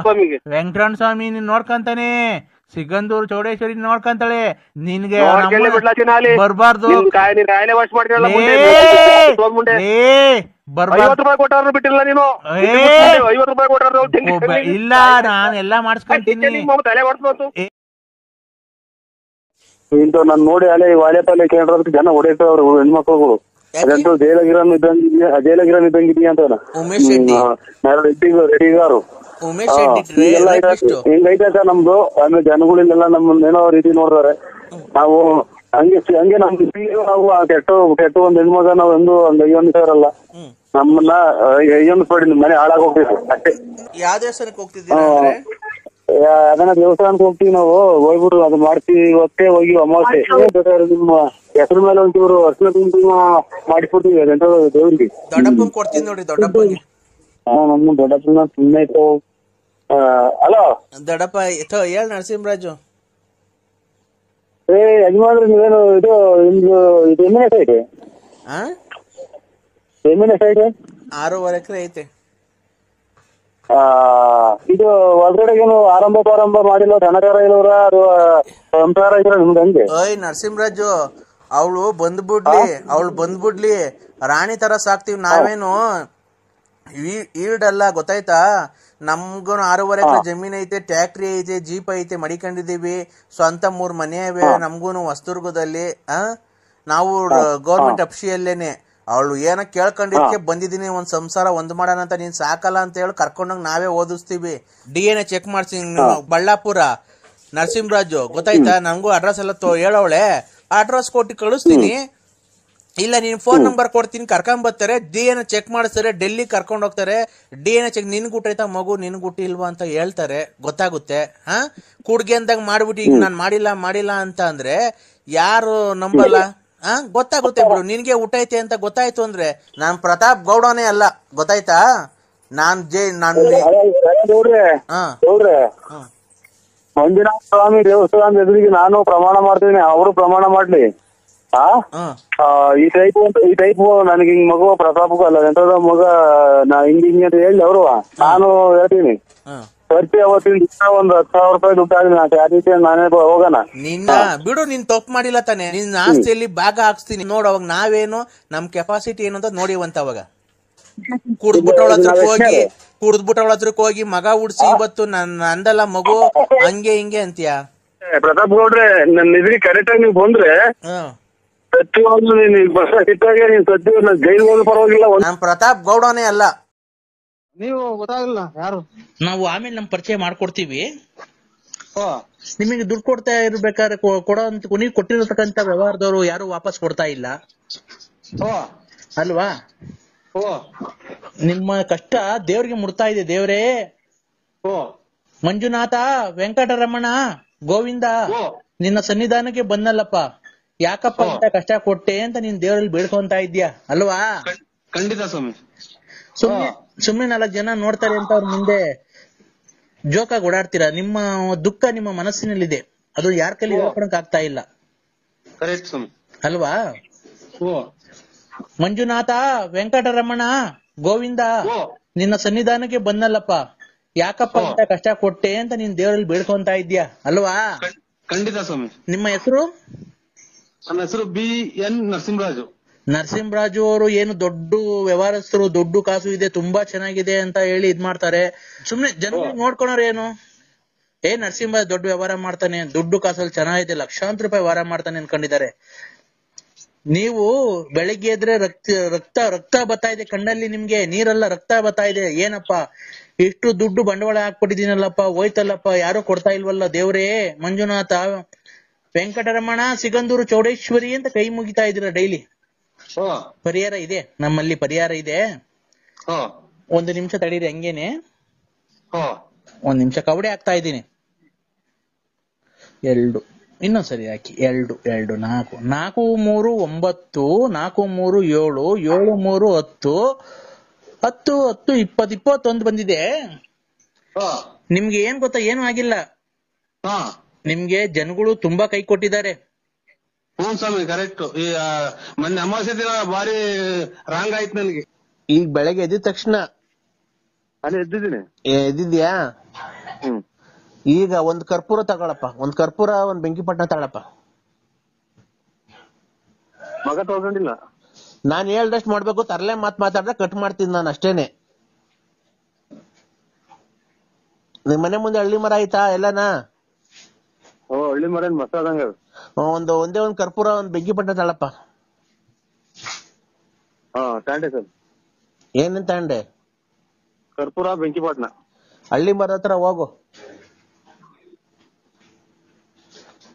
ಸ್ವಾಮಿಗೆ ವೆಂಕಟರಮಣ ಸ್ವಾಮಿ ನೀನ್ ನೋಡ್ಕಂತಾನೆ, ಸಿಗಂದೂರು ಚೌಡೇಶ್ವರಿ ನೋಡ್ಕಂತಾಳೆ, ನಿನ್ಗೆ ಬರ್ಬಾರ್ದು. ಕಾಯಿಲೆ ವಾಶ್ ಮಾಡ್ಕೊಳ್ಳ ಬರ್ಬಾರ್ದು ಕೊಟ್ಟಾರು ಬಿಟ್ಟಿಲ್ಲ ನೀನು. 50 ರೂಪಾಯಿ ಕೊಟ್ಟಾರು ಇಲ್ಲ, ನಾನೆಲ್ಲ ಮಾಡಿಸ್ಕೊಂತೀನಿ. ತಲೆ ಹೊಡ್ಸ್ಬಂತು ಇಂತ ನಾನ್ ನೋಡಿ ಅಲೆ ವಾಲೆ ಪಾಲೆ ಕೇಳೋದಕ್ಕೆ ಜನ ಹೊಡೆಯುತ್ತವ್ರು ಅವ್ರು ಹೆಣ್ಮಕ್ಳುಗಳು. ಅದಂತೂ ಜೈಲಗಿರನ್ ಇದ್ದಂಗಿದೀಯ ಅಂತ ರೆಡಿಗಾರು ಹಿಂಗೈತೆ ಸರ್ ನಮ್ದು. ಆಮೇಲೆ ಜನಗಳಿಗೆಲ್ಲ ನಮ್ಮನ್ನೇನೋ ರೀತಿ ನೋಡ್ತಾರೆ. ನಾವು ಹಂಗೆ ನಮ್ದು ನಾವು ಕೆಟ್ಟ ಒಂದ್ ಹೆಣ್ಮಗ ನಾವ್ ಎಂದು ಒಂದ್ ಅಯ್ಯೊಂದಿಸೋರಲ್ಲ, ನಮ್ಮನ್ನ ಅಯ್ಯೊಂದಿಸ್ಬೇಡಿ, ಮನೆ ಹಾಳಾಗ್ ಹೋಗ್ಬೇಕು ಅಷ್ಟೇ. ಯಾವ ದೇವಸ್ಥಾನಕ್ಕೆ ಹೋಗ್ತಿದ್ದೀರಾ? ಅದನ್ನ ದೇವಸ್ಥಾನಕ್ಕೆ ಹೋಗ್ತೀವಿ ನಾವು, ಹೋಗ್ಬಿಟ್ಟು ಅದು ಮಾಡ್ತೀವಿ. ಇವತ್ತೇ ಹೋಗಿ ಅಮಾವಾಸ್ಯೆ ನಿಮ್ಮ ಹೆಸರು ಮೇಲೆ ಒಂಚೂರು ಅರ್ಶನ ಕುಂಕುಮ ಮಾಡಿಸ್ಬಿಡ್ತೀವಿ ಅದಂತ ದೇವ್ರಿಗೆ. ದೊಡ್ಡಪ್ಪನ್ ಕೊಡ್ತೀನಿ ನೋಡಿ, ದೊಡ್ಡಪ್ಪನಿಗೆ. ನಮ್ಮ ದೊಡ್ಡಪ್ಪನ ಸುಮ್ಮನೆ ಇತ್ತು. ಹಲೋ ದೊಡ್ಡಪ್ಪ ಹೇಳ ನರಸಿಂಹರಾಜು. ಯಜಮಾನ್ರಿ ನೀವೇನು ಇದು ನಿಮ್ದು ಎಮ್ಮಿನ ಸೈಡ್? ಎಮ್ಮಿನ ಸೈಡ್ 6.5 ಎಕರೆ ಐತೆ. ಇದು ಒಳಗಡೆಗೇನು ಆರಂಭ ಮಾಡಿಲ್ಲ, ದನಕಾರ ಇಲ್ಲವ್ರ ಅಥವಾ ಸಂಸಾರ ಇದ್ರ ನಿಮ್ದು ಹಂಗೆ? ಓಯ್ ನರಸಿಂಹರಾಜು, ಅವಳು ಬಂದ್ಬಿಡ್ಲಿ, ರಾಣಿ ತರ ಸಾಕ್ತಿವಿ ನಾವೇನು ಈಲ್ಡ್ ಅಲ್ಲ, ಗೊತ್ತಾಯ್ತಾ? ನಮ್ಗೂ 6.5 ಎಕರೆ ಜಮೀನ್ ಐತೆ, ಟ್ಯಾಕ್ಟ್ರಿ ಐತೆ, ಜೀಪ್ ಐತೆ, ಮಡಿಕೊಂಡಿದೀವಿ, ಸ್ವಂತ 3 ಮನೆ ಇವೆ ನಮ್ಗೂನು ಹೊಸದುರ್ಗದಲ್ಲಿ. ನಾವು ಗೌರ್ಮೆಂಟ್ ಅಫ್ಸಿಯಲ್ಲೇನೆ. ಅವಳು ಏನೋ ಕೇಳ್ಕೊಂಡಿದ್ಕೆ ಬಂದಿದ್ದೀನಿ, ಒಂದ್ ಸಂಸಾರ ಒಂದ್ ಮಾಡೋಣ ಅಂತ. ನೀನ್ ಸಾಕಲ್ಲ ಅಂತ ಹೇಳಿ ಕರ್ಕೊಂಡೋಗಿ ನಾವೇ ಓದಿಸ್ತೀವಿ. DNA ಚೆಕ್ ಮಾಡ್ತೀನಿ ಬಳ್ಳಾಪುರ. ನರಸಿಂಹರಾಜು ಗೊತ್ತಾಯ್ತಾ? ನಂಗೂ ಅಡ್ರೆಸ್ ಎಲ್ಲ ಹೇಳವಳೆ, ಅಡ್ರೆಸ್ ಕೊಟ್ಟು ಕಳಿಸ್ತೀನಿ. ಇಲ್ಲ ನೀನ್ ಫೋನ್ ನಂಬರ್ ಕೊಡ್ತೀನಿ, ಕರ್ಕೊಂಡ್ ಬರ್ತಾರೆ, DNA ಚೆಕ್ ಮಾಡಿಸ್ತಾರೆ, ಡೆಲ್ಲಿ ಕರ್ಕೊಂಡ್ ಹೋಗ್ತಾರೆ. DNA ಚೆಕ್ ನಿನ್ಗೆ ಊಟೈತಾ ಮಗು, ನಿನ್ಗೆ ಊಟ ಇಲ್ವಾ ಅಂತ ಹೇಳ್ತಾರೆ, ಗೊತ್ತಾಗುತ್ತೆ. ಕೂಡ್ಗೆ ಅಂದಾಗ ಮಾಡ್ಬಿಟ್ಟು ಈಗ ನಾನ್ ಮಾಡಿಲ್ಲ ಅಂತ ಅಂದ್ರೆ ಯಾರು ನಂಬಲ್ಲ? ಗೊತ್ತಾಗುತ್ತೆ ಬಿಡು. ನಿನ್ಗೆ ಊಟ ಐತೆ ಅಂತ ಗೊತ್ತಾಯ್ತು ಅಂದ್ರೆ ನಾನ್ ಪ್ರತಾಪ್ ಗೌಡನೇ ಅಲ್ಲ, ಗೊತ್ತಾಯ್ತಾ? ಮಂಜುನಾಥ ಸ್ವಾಮಿ ದೇವಸ್ಥಾನ ಎದುರಿಗೆ ನಾನು ಪ್ರಮಾಣ ಮಾಡ್ತೀನಿ, ಅವರು ಪ್ರಮಾಣ ಮಾಡ್ಲಿ. ಈ ಟೈಪ್ ನನಗೆ ಹಿಂಗ್ ಮಗು ಪ್ರತಾಪಕ್ಕೂ ಅಲ್ಲ ಎಂತದ ಮಗ ಹಿಂಗ್ ಅಂತ ಹೇಳಿ ಅವರು ನಾನು ಹೇಳ್ತೀನಿ. ಖರ್ಚು ಅವತ್ತಿನ ದಿನ ಒಂದ್ 10,000 ರೂಪಾಯಿ ದುಡ್ಡು ಆಗಿದೆ, ನಾನೇ ಹೋಗೋಣ. ನಿನ್ನ ಬಿಡು, ನೀನ್ ತಪ್ಪು ಮಾಡಿಲ್ಲ ತಾನೆ. ನಿನ್ ಆಸ್ತಿಯಲ್ಲಿ ಭಾಗ ಹಾಕ್ಸ್ತೀನಿ ನೋಡು. ಅವಾಗ ನಾವೇನು ನಮ್ ಕೆಪಾಸಿಟಿ ಏನು ಅಂತ ನೋಡಿವಂತ. ಅವಾಗ ಕುಡ್ದ್ಬಿಟ್ಟವಳ ಹತ್ರಕ್ ಹೋಗಿ ಮಗ ಉಡ್ಸಿ ಇವತ್ತು ನಂದಲ್ಲ ಮಗು ಹಂಗೆ ಹಿಂಗೆ ಅಂತೀಯ. ಪ್ರತಾಪ್ ಗೌಡ್ರೆ, ನನ್ನ ಇದ್ರಿಗೆ ಕರೆಕ್ಟ್ ಆಗಿ ನೀವು ಬಂದ್ರೆ ಸತ್ಯವಾಗ್ಲೂ ನೀನ್ ಬಸ್ ಸಿಟ್ಟಾಗೆ ನೀನ್ ಸತ್ಯ ಜೈಲ್ ಹೋದ್ರು ಪರವಾಗಿಲ್ಲ. ನಾನ್ ಪ್ರತಾಪ್ ಗೌಡನೇ ಅಲ್ಲ. ನೀವು ಗೊತ್ತಾಗಲ್ಲ ಯಾರು? ನಾವು ಆಮೇಲೆ ನಮ್ ಪರಿಚಯ ಮಾಡ್ಕೊಡ್ತೀವಿ. ಓ ನಿಮಗೆ ದುಡ್ಡು ಕೊಡ್ತಾ ಇರ್ಬೇಕಾದ್ರೆ ಕೊಡೋಂತ ನೀವು ಕೊಟ್ಟಿರತಕ್ಕಂತ ವ್ಯವಹಾರದವರು ಯಾರು ವಾಪಸ್ ಕೊಡ್ತಾ ಇಲ್ಲ ಓ ಅಲ್ವಾ? ಓ ನಿಮ್ಮ ಕಷ್ಟ ದೇವ್ರಿಗೆ ಮುಡ್ತಾ ಇದೆ. ದೇವ್ರೇ ಓ ಮಂಜುನಾಥ ವೆಂಕಟರಮಣ ಗೋವಿಂದ ಓ ನಿನ್ನ ಸನ್ನಿಧಾನಕ್ಕೆ ಬಂದಲ್ಲಪ್ಪ, ಯಾಕಪ್ಪ ಇಂತ ಕಷ್ಟ ಕೊಟ್ಟೆ ಅಂತ ನೀನ್ ದೇವರಲ್ಲಿ ಬೇಡ್ಕೊಂತ ಇದ್ಯಾ ಅಲ್ವಾ? ಖಂಡಿತ ಸ್ವಾಮಿ. ಸುಮ್ನೆ 4 ಜನ ನೋಡ್ತಾರೆ ಅಂತ ಅವ್ರ ಮುಂದೆ ಜೋಕಾಗಿ ಓಡಾಡ್ತೀರಾ. ನಿಮ್ಮ ದುಃಖ ನಿಮ್ಮ ಮನಸ್ಸಿನಲ್ಲಿದೆ, ಅದು ಯಾರ ಕೈಲಿ ಹೇಳ್ಕೊಳಕ್ ಆಗ್ತಾ ಇಲ್ಲ ಕರೆಕ್ಟ್ ಸ್ವಾಮಿ ಅಲ್ವಾ? ಓ ಮಂಜುನಾಥ ವೆಂಕಟರಮಣ ಗೋವಿಂದ ಓ ನಿನ್ನ ಸನ್ನಿಧಾನಕ್ಕೆ ಬಂದಲ್ಲಪ್ಪ, ಯಾಕಪ್ಪ ಇಂತ ಕಷ್ಟ ಕೊಟ್ಟೆ ಅಂತ ನೀನ್ ದೇವರಲ್ಲಿ ಬೇಡ್ಕೊಂತ ಇದ್ಯಾ ಅಲ್ವಾ? ಖಂಡಿತ ಸ್ವಾಮಿ. ನಿಮ್ಮ ಹೆಸರು? ನನ್ನ ಹೆಸರು BN ನರಸಿಂಹರಾಜು. ನರಸಿಂಹರಾಜು ಅವರು ಏನು ದೊಡ್ಡ ವ್ಯವಹಾರಸ್ಥರು, ದುಡ್ಡು ಕಾಸು ಇದೆ, ತುಂಬಾ ಚೆನ್ನಾಗಿದೆ ಅಂತ ಹೇಳಿ ಇದ್ ಮಾಡ್ತಾರೆ. ಸುಮ್ನೆ ಜನ ನೋಡ್ಕೊಳೋರು ಏನು, ನರಸಿಂಹ ದೊಡ್ಡ ವ್ಯವಹಾರ ಮಾಡ್ತಾನೆ, ದುಡ್ಡು ಕಾಸಲ್ಲಿ ಚೆನ್ನಾಗಿದೆ, ಲಕ್ಷಾಂತರ ರೂಪಾಯಿ ವ್ಯವಹಾರ ಮಾಡ್ತಾನೆ ಅನ್ಕೊಂಡಿದ್ದಾರೆ. ನೀವು ಬೆಳಿಗ್ಗೆ ಎದ್ರೆ ರಕ್ತ ಬರ್ತಾ ಇದೆ ಕಣ್ಣಲ್ಲಿ, ನಿಮ್ಗೆ ನೀರಲ್ಲ ರಕ್ತ ಬರ್ತಾ ಇದೆ. ಏನಪ್ಪಾ ಇಷ್ಟು ದುಡ್ಡು ಬಂಡವಾಳ ಹಾಕ್ಬಿಟ್ಟಿದೀನಲ್ಲಪ್ಪ, ಹೋಯ್ತಲ್ಲಪ್ಪ, ಯಾರು ಕೊಡ್ತಾ ಇಲ್ವಲ್ಲ ದೇವ್ರೇ. ಮಂಜುನಾಥ ವೆಂಕಟರಮಣ ಸಿಗಂದೂರು ಚೌಡೇಶ್ವರಿ ಅಂತ ಕೈ ಮುಗಿತಾ ಇದೀರ ಡೈಲಿ. ಪರಿಹಾರ ಇದೆ, ನಮ್ಮಲ್ಲಿ ಪರಿಹಾರ ಇದೆ. 1 ನಿಮಿಷ ತಡೀರಿ ಹಂಗೇನೆ, 1 ನಿಮಿಷ ಕವಡೆ ಹಾಕ್ತಾ ಇದ್ದೀನಿ. 2 ಇನ್ನೊಂದ್ಸರಿ ಹಾಕಿ. 2 2 4 4 3 9 4 3 7 7 3 10 10 10 20 21 ಬಂದಿದೆ. ನಿಮ್ಗೆ ಏನ್ ಗೊತ್ತಾ, ಏನು ಆಗಿಲ್ಲ. ನಿಮ್ಗೆ ಜನಗಳು ತುಂಬಾ ಕೈ ಕೊಟ್ಟಿದ್ದಾರೆ. ಹ್ಞೂ ಸ್ವಾಮಿ ಕರೆಕ್ಟ್. ಈ ಮೊನ್ನೆ ಅಮಾವಾಸ್ಯೆ ದಿನ ಬಾರಿ ರಾಂಗ್ ಆಯ್ತು ನನಗೆ. ಈಗ ಬೆಳಗ್ಗೆ ಎದ್ದ ತಕ್ಷಣ ಅಲ್ಲಿ ಎದ್ದಿದ್ದೀನಿ. ಎದ್ದಿದ್ಯಾ? ಈಗ 1 ಕರ್ಪೂರ ತಗೊಳಪ್ಪ, 1 ಕರ್ಪೂರ 1 ಬೆಂಕಿಪಟ್ಟಣ ತಗೊಳಪ್ಪ. ಮಗ ತಗೊಂಡಿಲ್ಲ. ನಾನ್ ಹೇಳ್ದಷ್ಟು ಮಾಡ್ಬೇಕು, ತರಲೆ ಮಾತಾಡಿದ್ರೆ ಕಟ್ ಮಾಡ್ತೀನಿ ನಾನು ಅಷ್ಟೇನೆ. ನಿಮ್ ಮನೆ ಮುಂದೆ ಹಳ್ಳಿ ಮರ ಆಯ್ತಾ ಎಲ್ಲನಾ? ಹಳ್ಳಿ ಮರ ಮಸಾದಂಗ. ಒಂದೇ 1 ಕರ್ಪೂರ 1 ಬೆಂಕಿಪಟ್ಟಣ ತಗೊಳಪ್ಪ. ತಾಂಡೆ ಸರ್. ಏನೇನ್ ತಗೊಂಡೆ? ಕರ್ಪೂರ ಬೆಂಕಿಪಟ್ಟಣ. ಹಳ್ಳಿ ಮರ ಹತ್ರ ಹೋಗು.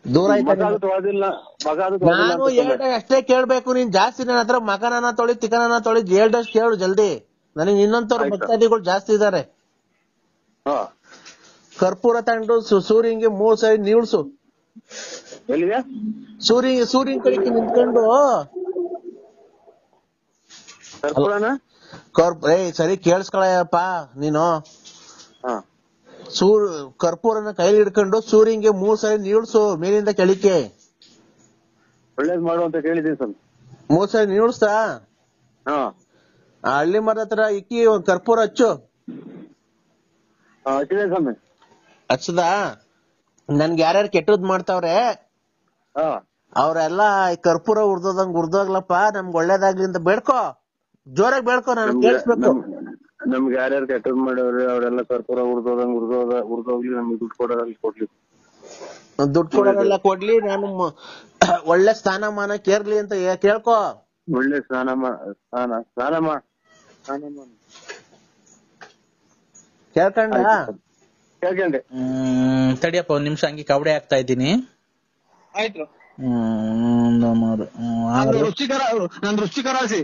ದೂರ ನಾನು ಅಷ್ಟೇ ಕೇಳ್ಬೇಕು, ನೀನ್ ಜಾಸ್ತಿ ನನ್ನ ಹತ್ರ ಮಗನನ್ನ ತೊಳಿ ತಿಕನನ್ನ ತೊಳಿ ಹೇಳ್ದಷ್ಟು ಕೇಳು ಜಲ್ದಿ. ನನಗೆ ಇನ್ನೊಂತವ್ರ ಭಕ್ತಾದಿಗಳು ಜಾಸ್ತಿ ಇದಾರೆ. ಕರ್ಪೂರ ತಗೊಂಡು ಸೂರ್ಯಂಗೆ 3 ಸರಿ ನೀಳ್ಸು. ಸೂರ್ಯನ್ ಕಡೆಗೆ ನಿಂತ್ಕೊಂಡು ಸರಿ ಕೇಳಿಸ್ಕೊಳಪ್ಪ ನೀನು. ಕರ್ಪೂರನ ಕೈಲಿ ಹಿಡ್ಕೊಂಡು ಸೂರ್ಯಂಗೆ 3 ಸರಿ ನೀಳ್ಸು ಮೇಲಿಂದ ಕೆಳಕ್ಕೆ. ಒಳ್ಳೇದ್ ಮಾಡು ಅಂತ ಹೇಳಿದೀನಿ ಸರ್. 3 ಸರಿ ನೀಳ್ಸ್ತಾ? ಹಳ್ಳಿ ಮರದ ಹತ್ರ ಇಕ್ಕಿ 1 ಕರ್ಪೂರ ಹಚ್ಚು. ಹಚ್ಚದ? ನನ್ಗೆ ಯಾರ್ಯಾರು ಕೆಟ್ಟದ್ ಮಾಡ್ತಾವ್ರೆ ಅವ್ರೆಲ್ಲ ಕರ್ಪೂರ ಉರ್ದೋಗ್ಲಪ್ಪ, ನಮ್ಗೆ ಒಳ್ಳೇದಾಗ್ಲಿ ಅಂತ ಬೇಡ್ಕೋ, ಜೋರಾಗಿ ಬೇಡ್ಕೋ, ನಾನು ಕೇಳಿಸ್ಬೇಕು. ನಮ್ಗೆ ಯಾರ್ಯಾರು ಕೆಟ್ಟದ್ ಮಾಡವ್ರಿ ಅವರೆಲ್ಲ ಕರ್ಪೂರ ಉರ್ದೋಗ್ಲಿ, ನಮ್ಗೆ ದುಡ್ಡು ಕೊಡೋದ್ರಲ್ಲಿ ಕೊಡ್ಲಿ. ದುಡ್ಡು ಕೊಡೋರೆಲ್ಲ ಕೊಡ್ಲಿ, ನಾನು ಒಳ್ಳೆ ಸ್ಥಾನಮಾನ ಕೇರ್ಲಿ ಅಂತ ಕೇಳ್ಕೊ. ಒಳ್ಳೆ ಕೇಳ್ಕೊಂಡ? ಕೇಳ್ಕೊಂಡೆ. ತಡಿಯಪ್ಪ 1 ನಿಮಿಷ ಹಂಗೆ ಕವಡೆ ಹಾಕ್ತಾ ಇದ್ದೀನಿ. ಆಯ್ತು. ವೃಶ್ಚಿಕ ರಾಶಿ.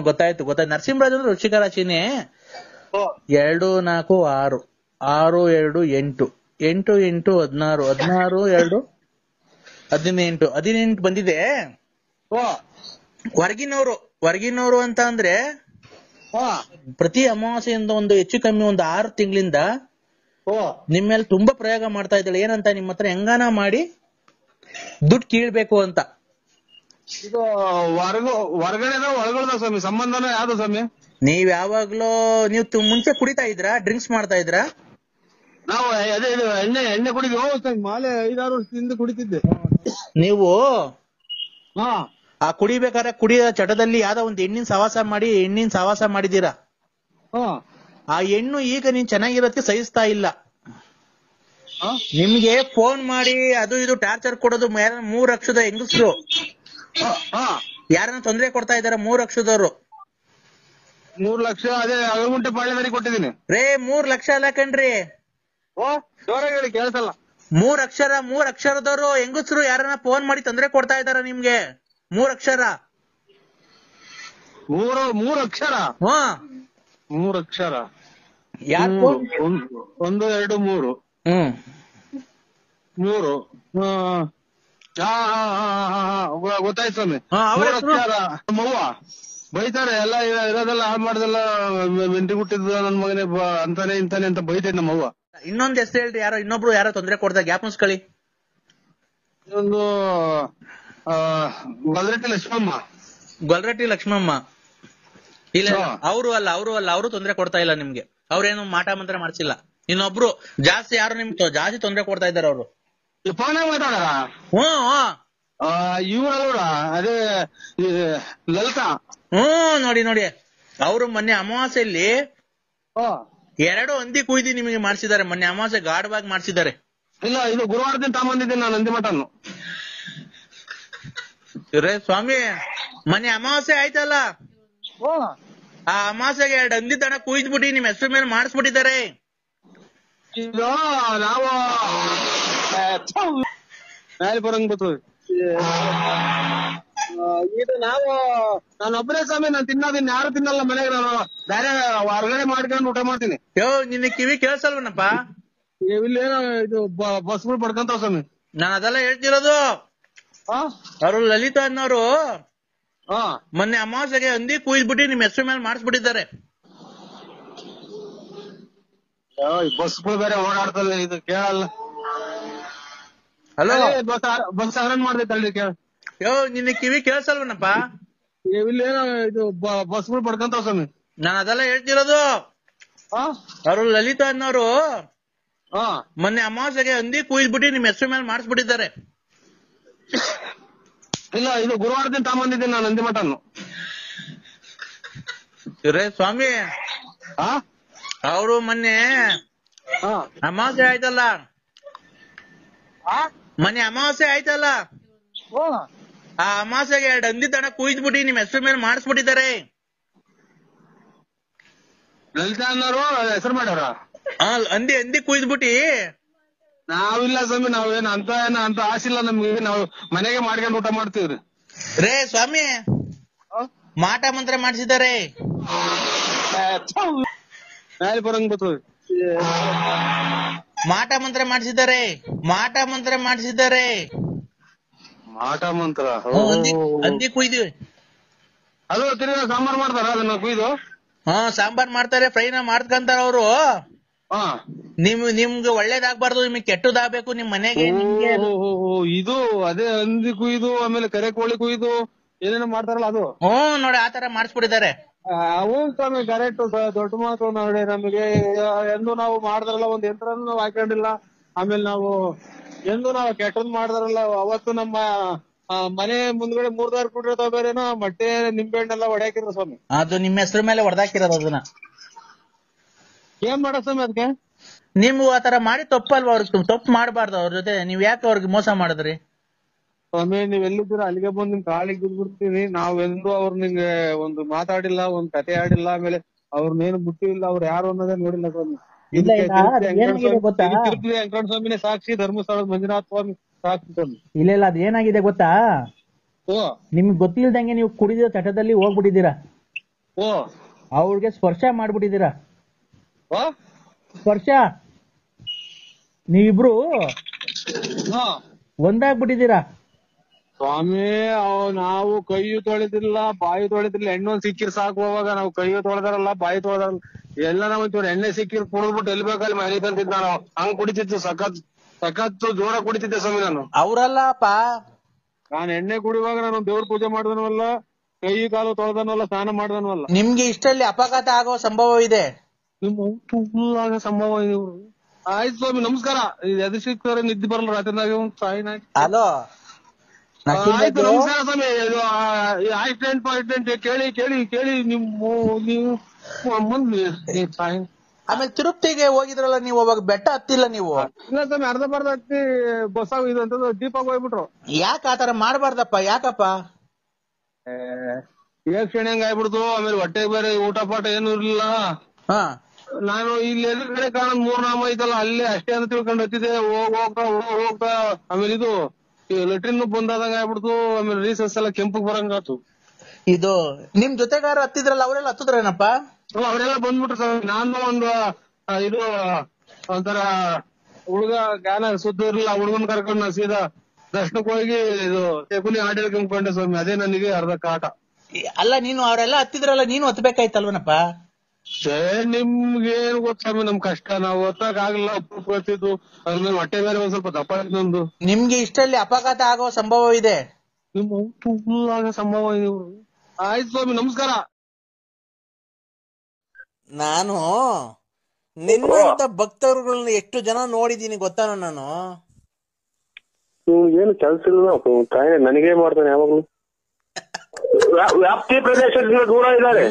ಗೊತ್ತಾಯ್ತು. ನರಸಿಂಹರಾಜ್ ಅಂದ್ರೆ ವೃಶ್ಚಿಕ ರಾಶಿನೇ. 2 4 6 6 2 8 8 8 16 16 2 18 ಬಂದಿದೆ. ಹೊರಗಿನವರು ಅಂತ ಅಂದ್ರೆ ಪ್ರತಿ ಅಮಾವಾಸ್ಯೆಯಿಂದ ಒಂದು ಹೆಚ್ಚು ಕಮ್ಮಿ 6 ತಿಂಗಳಿಂದ ನಿಮ್ ಮೇಲೆ ತುಂಬಾ ಪ್ರಯೋಗ ಮಾಡ್ತಾ ಇದ್ದಾಳೆ. ಏನಂತ, ನಿಮ್ಮ ಹತ್ರ ಹೆಂಗಾನ ಮಾಡಿ ದುಡ್ಡು ಕೀಳ್ಬೇಕು ಅಂತ. ಇದು ಹೊರಗಡೆ ಒಳಗಡೆ ಸ್ವಾಮಿ, ಸಂಬಂಧನ ಯಾವ್ದು ಸ್ವಾಮಿ? ನೀವ್ ಯಾವಾಗ್ಲೂ ಮುಂಚೆ ಕುಡಿತಾ ಇದ್ರಾ, ಡ್ರಿಂಕ್ಸ್ ಮಾಡ್ತಾ ಇದ್ರಾ? ನಾವು ಅದೇ ಎಣ್ಣೆ ಕುಡಿದ್ವಿ. ಮಾಲೆ 5-6 ವರ್ಷದಿಂದ ಕುಡಿತಿದ್ದೆ. ನೀವು ಆ ಕುಡಿಬೇಕಾದ್ರೆ ಕುಡಿಯೋ ಚಟದಲ್ಲಿ ಯಾವ್ದೋ ಒಂದು ಹೆಣ್ಣಿನ ಸಹವಾಸ ಮಾಡಿದೀರಾ. ಆ ಹೆಣ್ಣು ಈಗ ನೀನ್ ಚೆನ್ನಾಗಿರೋದಕ್ಕೆ ಸಹಿಸ್ತಾ ಇಲ್ಲ. ನಿಮ್ಗೆ ಫೋನ್ ಮಾಡಿ ಅದು ಇದು ಟಾರ್ಚರ್ ಕೊಡೋದು. 3 ಅಕ್ಷರದ ಹೆಂಗಸರು ಯಾರನ್ನ ತೊಂದರೆ ಕೊಡ್ತಾ ಇದಾರೆ, 3 ಅಕ್ಷರದವ್ರು. 3 ಲಕ್ಷ ಅದೇ ಅಗರಗುಂಟೆ ಪಾಳ್ಯದಲ್ಲಿ ಕೊಟ್ಟಿದ್ದೀನಿ. ರೇ 3 ಲಕ್ಷ ಅಲ್ಲ ಕಣ್ರಿ, ಓ ಜೋರಾಗಿ ಹೇಳಿ ಕೇಳಿಸಲ್ಲ. 3 ಅಕ್ಷರದವರು ಹೆಂಗಸರು ಯಾರನ್ನ ಫೋನ್ ಮಾಡಿ ತೊಂದ್ರೆ ಕೊಡ್ತಾ ಇದಾರ ನಿಮ್ಗೆ. 3 ಅಕ್ಷರ. 3 ಅಕ್ಷರ. 3 ಅಕ್ಷರ. ಯಾರು? 1 2 3. 3. ಗೊತ್ತಾಯ್ತು ಸ್ವಾಮಿ. 3 ಅಕ್ಷರ. ನಮ್ಮವ್ವ ಬೈತಾರೆ, ಎಲ್ಲ ಇರೋದೆಲ್ಲ ಹಾಳು ಮಾಡ್ದೆಲ್ಲ ಮೆಂಟಿ ಹುಟ್ಟಿದ ನನ್ ಮಗನೇ ಅಂತಾನೆ ಇಂತಾನೆ ಅಂತ ಬೈತೇನೆ ನಮ್ಮವ್ವ. ಇನ್ನೊಂದ್ ಹೆಸರು ಹೇಳ್ರಿ, ಇನ್ನೊಬ್ರು ಯಾರೋ ತೊಂದ್ರೆ ಕೊಡ್ದಾಗ ಜ್ಞಾಪನಿಸ್ಕೊಳ್ಳಿ. ಒಂದು ಗೊಲ್ರಟ್ಟಿ ಲಕ್ಷ್ಮಮ್ಮ. ಗೊಲ್ರಟ್ಟಿ ಲಕ್ಷ್ಮಮ್ಮ ಇಲ್ಲ, ಅವರು ತೊಂದ್ರೆ ಕೊಡ್ತಾ ಇಲ್ಲ ನಿಮ್ಗೆ. ಅವ್ರೇನು ಮಾಟ ಮಂತ್ರ ಮಾಡ್ಸಿಲ್ಲ. ಇನ್ನೊಬ್ರು ಜಾಸ್ತಿ ಯಾರು ನಿಮ್ಗೆ ಜಾಸ್ತಿ ತೊಂದ್ರೆ ಕೊಡ್ತಾ ಇದಾರೆ ಅವರು. ಫೋನ್ ಮಾತಾಡಾರ? ಇವ್ರ ಅದೇ ಲಲಿತಾ. ನೋಡಿ ಅವರು ಮೊನ್ನೆ ಅಮಾವಾಸ್ಯೆಯಲ್ಲಿ 2 ಹಂದಿ ಕುಯ್ದಿ ನಿಮಗೆ ಮಾಡ್ಸಿದ್ದಾರೆ. ಮೊನ್ನೆ ಅಮಾವಾಸ್ಯೆ ಗಾಢವಾಗಿ ಮಾಡ್ಸಿದ್ದಾರೆ. ಇಲ್ಲ, ಇದು ಗುರುವಾರದಿಂದ ತಗೊಂಡಿದ್ದೀನಿ ನಾನು ನಂದಿ ಮಟನ್ನು. ರೇ ಸ್ವಾಮಿ, ಮೊನ್ನೆ ಅಮಾವಾಸ್ಯೆ ಆಯ್ತಲ್ಲ, ಆ ಅಮಾವಾಸ್ಯೆಗೆ 2 ಹಂದಿ ದನ ಕುಯ್ದ್ಬಿಟ್ಟು ನಿಮ್ ಹೆಸರು ಮೇಲೆ ಮಾಡಿಸ್ಬಿಟ್ಟಿದ್ದಾರೆ. ಈಗ ನಾವು ಮೇಲೆ ಬರಂಗ್ ಬರ್ತದೆ. ಇದು ನಾನೊಬ್ಬರೇ ಸ್ವಾಮಿ, ನಾನು ತಿನ್ನೋದಿನ್ ಯಾರು ತಿನ್ನಲ್ಲ ಮನೆಗೆ. ನಾನು ಬೇರೆ ಹೊರಗಡೆ ಮಾಡ್ಕೊಂಡು ಊಟ ಮಾಡ್ತೀನಿ. ನಿನ್ನ ಕಿವಿ ಕೇಳಿಸಲ್ವನಪ್ಪ? ಇಲ್ಲೇನೋ ಇದು ಬಸ್ಗಳು ಪಡ್ಕೊಂತಾವ ಸ್ವಾಮಿ. ನಾನು ಅದೆಲ್ಲ ಹೇಳ್ತಿರೋದು. ಅವರು ಲಲಿತಾ ಅನ್ನೋರು ಮೊನ್ನೆ ಅಮಾವಾಸ್ಯೆಗೆ ಹಂದಿ ಕುಯ್ದ್ಬಿಟ್ಟು ನಿಮ್ ಹೆಸರು ಮೇಲೆ ಮಾಡಿಸ್ಬಿಟ್ಟಿದ್ದಾರೆ. ಬಸ್ಗಳು ಬೇರೆ ಓಡಾಡ್ತದೆ, ಇದು ಕೇಳಲ್ಲ. ಹಲೋ, ಬಸ್ ಆರನ್ ಮಾಡ್ದೈತಲ್ರಿ ಕೇಳ. ನಿನ್ನ ಕಿವಿ ಕೇಳಿಸಲ್ವನಪ್ಪ? ಇಲ್ಲೇನೋ ಇದು ಬಸ್ಗಳು ಪಡ್ಕೊಂತಾವ ಸ್ವಾಮಿ. ನಾನು ಅದೆಲ್ಲ ಹೇಳ್ತಿರೋದು. ಅವರು ಲಲಿತಾ ಅನ್ನೋರು ಮೊನ್ನೆ ಅಮಾವಾಸ್ಯೆಗೆ ಹಂದಿ ಕುಯ್ದ್ಬಿಟ್ಟು ನಿಮ್ ಹೆಸರು ಮೇಲೆ ಮಾಡಿಸ್ಬಿಟ್ಟಿದ್ದಾರೆ. ಇಲ್ಲ, ಇದು ಗುರುವಾರದಿಂದ ತಗೊಂಡಿದ್ದೀನಿ ನಾನು ನಂದಿ ಮಟನ್ನು. ರೇ ಸ್ವಾಮಿ, ಅವರು ಮೊನ್ನೆ ಅಮಾವಾಸ್ಯೆ ಆಯ್ತಲ್ಲ, ಆ ಅಮಾವಾಸ್ಯೆಗೆ 2 ಹಂದಿ ದನ ಕುಯ್ದ್ಬಿಟ್ಟು ನಿಮ್ ಹೆಸರು ಮೇಲೆ ಮಾಡಿಸ್ಬಿಟ್ಟಿದ್ದಾರೆ. ಲಲಿತಾ ಅನ್ನೋರು ಹೆಸರು ಮಾಡ್ಯಾರ. ಹಂದಿ ಕುಯ್ದ್ಬಿಟ್ಟಿ. ನಾವಿಲ್ಲ ಸ್ವಾಮಿ, ನಾವೇನು ಅಂತ ಆಸಿಲ್ಲ ನಮ್ಗೆ. ನಾವು ಮನೆಗೆ ಮಾಡ್ಕೊಂಡು ಊಟ ಮಾಡ್ತೀವ್ರಿ. ರೇ ಸ್ವಾಮಿ, ಮಾಟ ಮಂತ್ರ ಮಾಡಿಸಿದ್ದಾರೆ. ಮೇಲೆ ಬರಂಗ್ ಬರ್ತದೆ. ಮಾಟ ಮಂತ್ರ ಮಾಡಿಸಿದ್ದಾರೆ. ಮಾಟ ಮಂತ್ರ. ಹಂದಿ ಕುಯ್ದಿವಿ. ಅದು ತಿರ್ಗಾ ಸಾಂಬಾರ್ ಮಾಡ್ತಾರ ಅದನ್ನ ಕುಯ್ದು? ಸಾಂಬಾರ್ ಮಾಡ್ತಾರೆ, ಫ್ರೈನ ಮಾಡ್ಕಂತಾರ ಅವರು. ನಿಮ್ಗೆ ಒಳ್ಳೇದಾಗ್ಬಾರ್ದು, ನಿಮ್ಗೆ ಕೆಟ್ಟದಾಗ್ಬೇಕು ನಿಮ್ ಮನೆಗೆ. ಇದು ಅದೇ ಹಂದಿ ಕುಯ್ದು, ಆಮೇಲೆ ಕರೆ ಕೋಳಿ ಕುಯ್ದು ಏನೇನೋ ಮಾಡ್ತಾರಲ್ಲ ಅದು. ನೋಡಿ ಆತರ ಮಾಡಿಸ್ಬಿಟ್ಟಿದ್ದಾರೆ. ಅವು ಸ್ವಾಮಿ ಕರೆಕ್ಟ್, ದೊಡ್ಡ ಮಾತು ನೋಡಿ. ನಮಗೆ ಎಂದು ನಾವು ಮಾಡಿದ್ರಲ್ಲ, ಒಂದ್ ಯಂತ್ರನೂ ನಾವು ಹಾಕೊಂಡಿಲ್ಲ. ಆಮೇಲೆ ನಾವು ಎಂದು ನಾವು ಕೆಟ್ಟದ್ ಮಾಡಿದ್ರಲ್ಲ, ಅವತ್ತು ನಮ್ಮ ಮನೆ ಮುಂದ್ಗಡೆ 3 ದಾರಿ ಕುಟ್ರೆ ತಗೋಬೇರೇನೋ ಮೊಟ್ಟೆ ನಿಂಬೆಹಣ್ಣೆಲ್ಲ ಹೊಡ್ಯಾಕಿದ್ರು ಸ್ವಾಮಿ. ಅದು ನಿಮ್ಮ ಹೆಸರು ಮೇಲೆ ಹೊಡೆದಾಕಿರೋದು. ಅದನ್ನ ಏನ್ ಮಾಡೋ ಸ್ವಾಮಿ ಅದಕ್ಕೆ? ನೀವು ಆತರ ಮಾಡಿ ತಪ್ಪಲ್ವಾ? ಅವ್ರಿಗೆ ತಪ್ಪು ಮಾಡಬಾರ್ದು. ಅವ್ರ ಜೊತೆ ನೀವ್ ಯಾಕೆ ಅವ್ರಿಗೆ ಮೋಸ ಮಾಡಿದ್ರಿ? ಸ್ವಾಮಿ, ನೀವ್ ಎಲ್ಲಿದ್ದೀರಾ ಅಲ್ಲಿಗೆ ಬಂದು ನಿಮ್ ಕಾಲಿಗೆ ಬಿದ್ಬಿಡ್ತೀನಿ. ನಾವೆಂದು ಅವ್ರ ನಿಂಗೆ ಒಂದು ಮಾತಾಡಿಲ್ಲ, ಒಂದ್ ಕತೆ ಆಡಿಲ್ಲ, ಆಮೇಲೆ ಅವ್ರನ್ನೇನು ಮುಟ್ಟಿಲ್ಲ, ಅವ್ರು ಯಾರು ಅನ್ನೋದೇ ನೋಡಿಲ್ಲ ಸ್ವಾಮಿ. ತಿರುಪತಿ ವೆಂಕಟ ಸ್ವಾಮಿನೇ ಸಾಕ್ಷಿ, ಧರ್ಮಸ್ಥಳದ ಮಂಜುನಾಥ ಸ್ವಾಮಿ ಸಾಕ್ಷಿ ಸ್ವಾಮಿ. ಇಲ್ಲ, ಅದ್ ಏನಾಗಿದೆ ಗೊತ್ತಾ? ನಿಮ್ಗೆ ಗೊತ್ತಿಲ್ದಂಗೆ ನೀವು ಕುಡಿದ ಚಟದಲ್ಲಿ ಹೋಗ್ಬಿಟ್ಟಿದ್ದೀರಾ. ಅವ್ರಿಗೆ ಸ್ಪರ್ಶ ಮಾಡ್ಬಿಟ್ಟಿದ್ದೀರಾ. ಸ್ಪರ್ಶ ನೀವಿಬ್ರು ಒಂದಾಗ್ಬಿಟ್ಟಿದ್ದೀರಾ ಸ್ವಾಮಿ. ನಾವು ಕೈಯು ತೊಳೆದಿಲ್ಲ, ಬಾಯಿ ತೊಳೆದಿಲ್ಲ. ಎಣ್ಣೆ ಸಿಕ್ಕಿರ್ ಸಾಕು. ಅವಾಗ ನಾವು ಕೈಯು ತೊಳೆದಾರಲ್ಲ, ಬಾಯಿ ತೊಳೆದಾರಲ್ಲ, ಎಲ್ಲ ನಾವ್ ಒಂಚೂರು ಎಣ್ಣೆ ಸಿಕ್ಕಿರ್ ಕುಡಿದ್ಬಿಟ್ಟು ಎಲ್ಲಿ ಬೇಕಲ್ಲಿ ಮನೆ ತಂತಿದ್ದ. ನಾವು ಹಂಗ್ ಕುಡಿತಿತ್ತು, ಸಖತ್ತು ಜೋರ ಕುಡಿತಿದ್ದೆ ಸ್ವಾಮಿ ನಾನು. ಅವ್ರಲ್ಲಪ್ಪ, ನಾನ್ ಎಣ್ಣೆ ಕುಡಿಯುವಾಗ ನಾನು ದೇವ್ರ ಪೂಜೆ ಮಾಡಿದನವಲ್ಲ, ಕೈ ಕಾಲು ತೊಳೆದನವಲ್ಲ, ಸ್ನಾನ ಮಾಡಿದನವಲ್ಲ. ನಿಮ್ಗೆ ಇಷ್ಟರಲ್ಲಿ ಅಪಘಾತ ಆಗೋ ಸಂಭವ ಇದೆ. ನಿಮ್ಮ ಸಂಭವ ಇದೆ. ಆಯ್ತು ಸ್ವಾಮಿ, ನಮಸ್ಕಾರ. ಎದು ಸಿಕ್ತಾರೆ ನಿದ್ದೆ ಬರಲ್ಲ ರಾತ್ರಿನಾಗ ಹಲೋ. ಆಯ್ತು, ನಮಸ್ಕಾರ ಸ್ವಾಮಿ. ಆಕ್ಸಿಡೆಂಟ್ ಕೇಳಿ ನೀವು ಮುಂದೆ. ಆಮೇಲೆ ತಿರುಪತಿಗೆ ಹೋಗಿದ್ರಲ್ಲ ನೀವು, ಅವಾಗ ಬೆಟ್ಟ ಹತ್ತಿಲ್ಲ ನೀವು? ಇಲ್ಲ ಸ್ವಾಮಿ, ಅರ್ಧ ಹತ್ತಿ ಬಸ್ ಇದು ಅಂತ ದೀಪಾಗ ಹೋಗ್ಬಿಟ್ರು. ಯಾಕೆ ಆತರ ಮಾಡ್ಬಾರ್ದಪ್ಪ? ಯಾಕಪ್ಪ? ಕ್ಷಣಿ ಹಂಗ ಆಗ್ಬಿಡ್ತು. ಆಮೇಲೆ ಹೊಟ್ಟೆ ಬೇರೆ ಊಟ ಪಾಠ ಏನು ಇರ್ಲಿಲ್ಲ. ಹಾ ನಾನು ಇಲ್ಲಿ ಎದುರುಗಡೆ ಕಾಣೋದ್ 3 ನಾಮ ಐತಲ್ಲ ಅಲ್ಲೇ ಅಷ್ಟೇ ಅಂತ ತಿಳ್ಕೊಂಡು ಹತ್ತಿದೆ. ಹೋಗ ಆಮೇಲೆ ಇದು ಲೆಟ್ರಿನ್ ಬಂದಾದಂಗ ಆಗ್ಬಿಡ್ತು. ಆಮೇಲೆ ರೀಸಸ್ ಎಲ್ಲ ಕೆಂಪಗ್ ಬರಂಗಾತು. ಇದು ನಿಮ್ ಜೊತೆಗಾರ ಹತ್ತಿದ್ರಲ್ಲ ಅವರೆಲ್ಲ ಹತ್ತಿದ್ರೇನಪ್ಪ? ಅವರೆಲ್ಲ ಬಂದ್ಬಿಟ್ರು ಸ್ವಾಮಿ. ನಾನು ಒಂದು ಇದು ಒಂಥರ ಹುಡುಗ ಜ್ಞಾನ ಸುದ್ದಿ ಇರ್ಲಿಲ್ಲ, ಹುಡುಗನ್ ಕರ್ಕೊಂಡು ನಾ ಸೀದಾ ದರ್ಶನಕ್ಕೆ ಹೋಗಿ ಇದು ಶಕುನಿ ಹಾಡು ಹೇಳ್ಕೊಂಡ್ಕೊಂಡೆ ಸ್ವಾಮಿ. ಅದೇ ನನಗೆ ಅರ್ಧ ಕಾಟ. ಅಲ್ಲ ನೀನು ಅವರೆಲ್ಲ ಹತ್ತಿದ್ರಲ್ಲ, ನೀನು ಹತ್ಬೇಕಾಯ್ತಲ್ವನಪ್ಪ? ನಿಮ್ಗೆ ಏನ್ ಗೊತ್ತ ಸ್ವಾಮಿ ನಮ್ ಕಷ್ಟ. ನಾವು ಒತ್ತಾಗ ಆಗ್ಲಿಲ್ಲ, ಬರ್ತಿದ್ದು. ಅದ್ರ ಹೊಟ್ಟೆ ಬೇರೆ ಒಂದ್ ಸ್ವಲ್ಪ ದಪ್ಪ ಆಯ್ತು ನಂದು. ನಿಮ್ಗೆ ಇಷ್ಟಲ್ಲಿ ಅಪಘಾತ ಆಗೋ ಸಂಭವ ಇದೆ. ನಿಮ್ಮ ಫುಲ್ ಆಗ ಸಂಭವ ಇದೆ. ಆಯ್ತು ಸ್ವಾಮಿ, ನಮಸ್ಕಾರ. ನಾನು ನಿನ್ನಂತ ಭಕ್ತರುಗಳನ್ನ ಎಷ್ಟು ಜನ ನೋಡಿದೀನಿ ಗೊತ್ತಾನ ನಾನು. ಏನು ಕೆಲ್ಸ ಇಲ್ಲ ತಾಯಿ, ನನಗೇ ಮಾಡ್ತಾನೆ ಯಾವಾಗ್ಲೂ. ವ್ಯಾಪ್ತಿ ಪ್ರದೇಶದಿಂದ ದೂರ ಇದ್ದಾರೆ.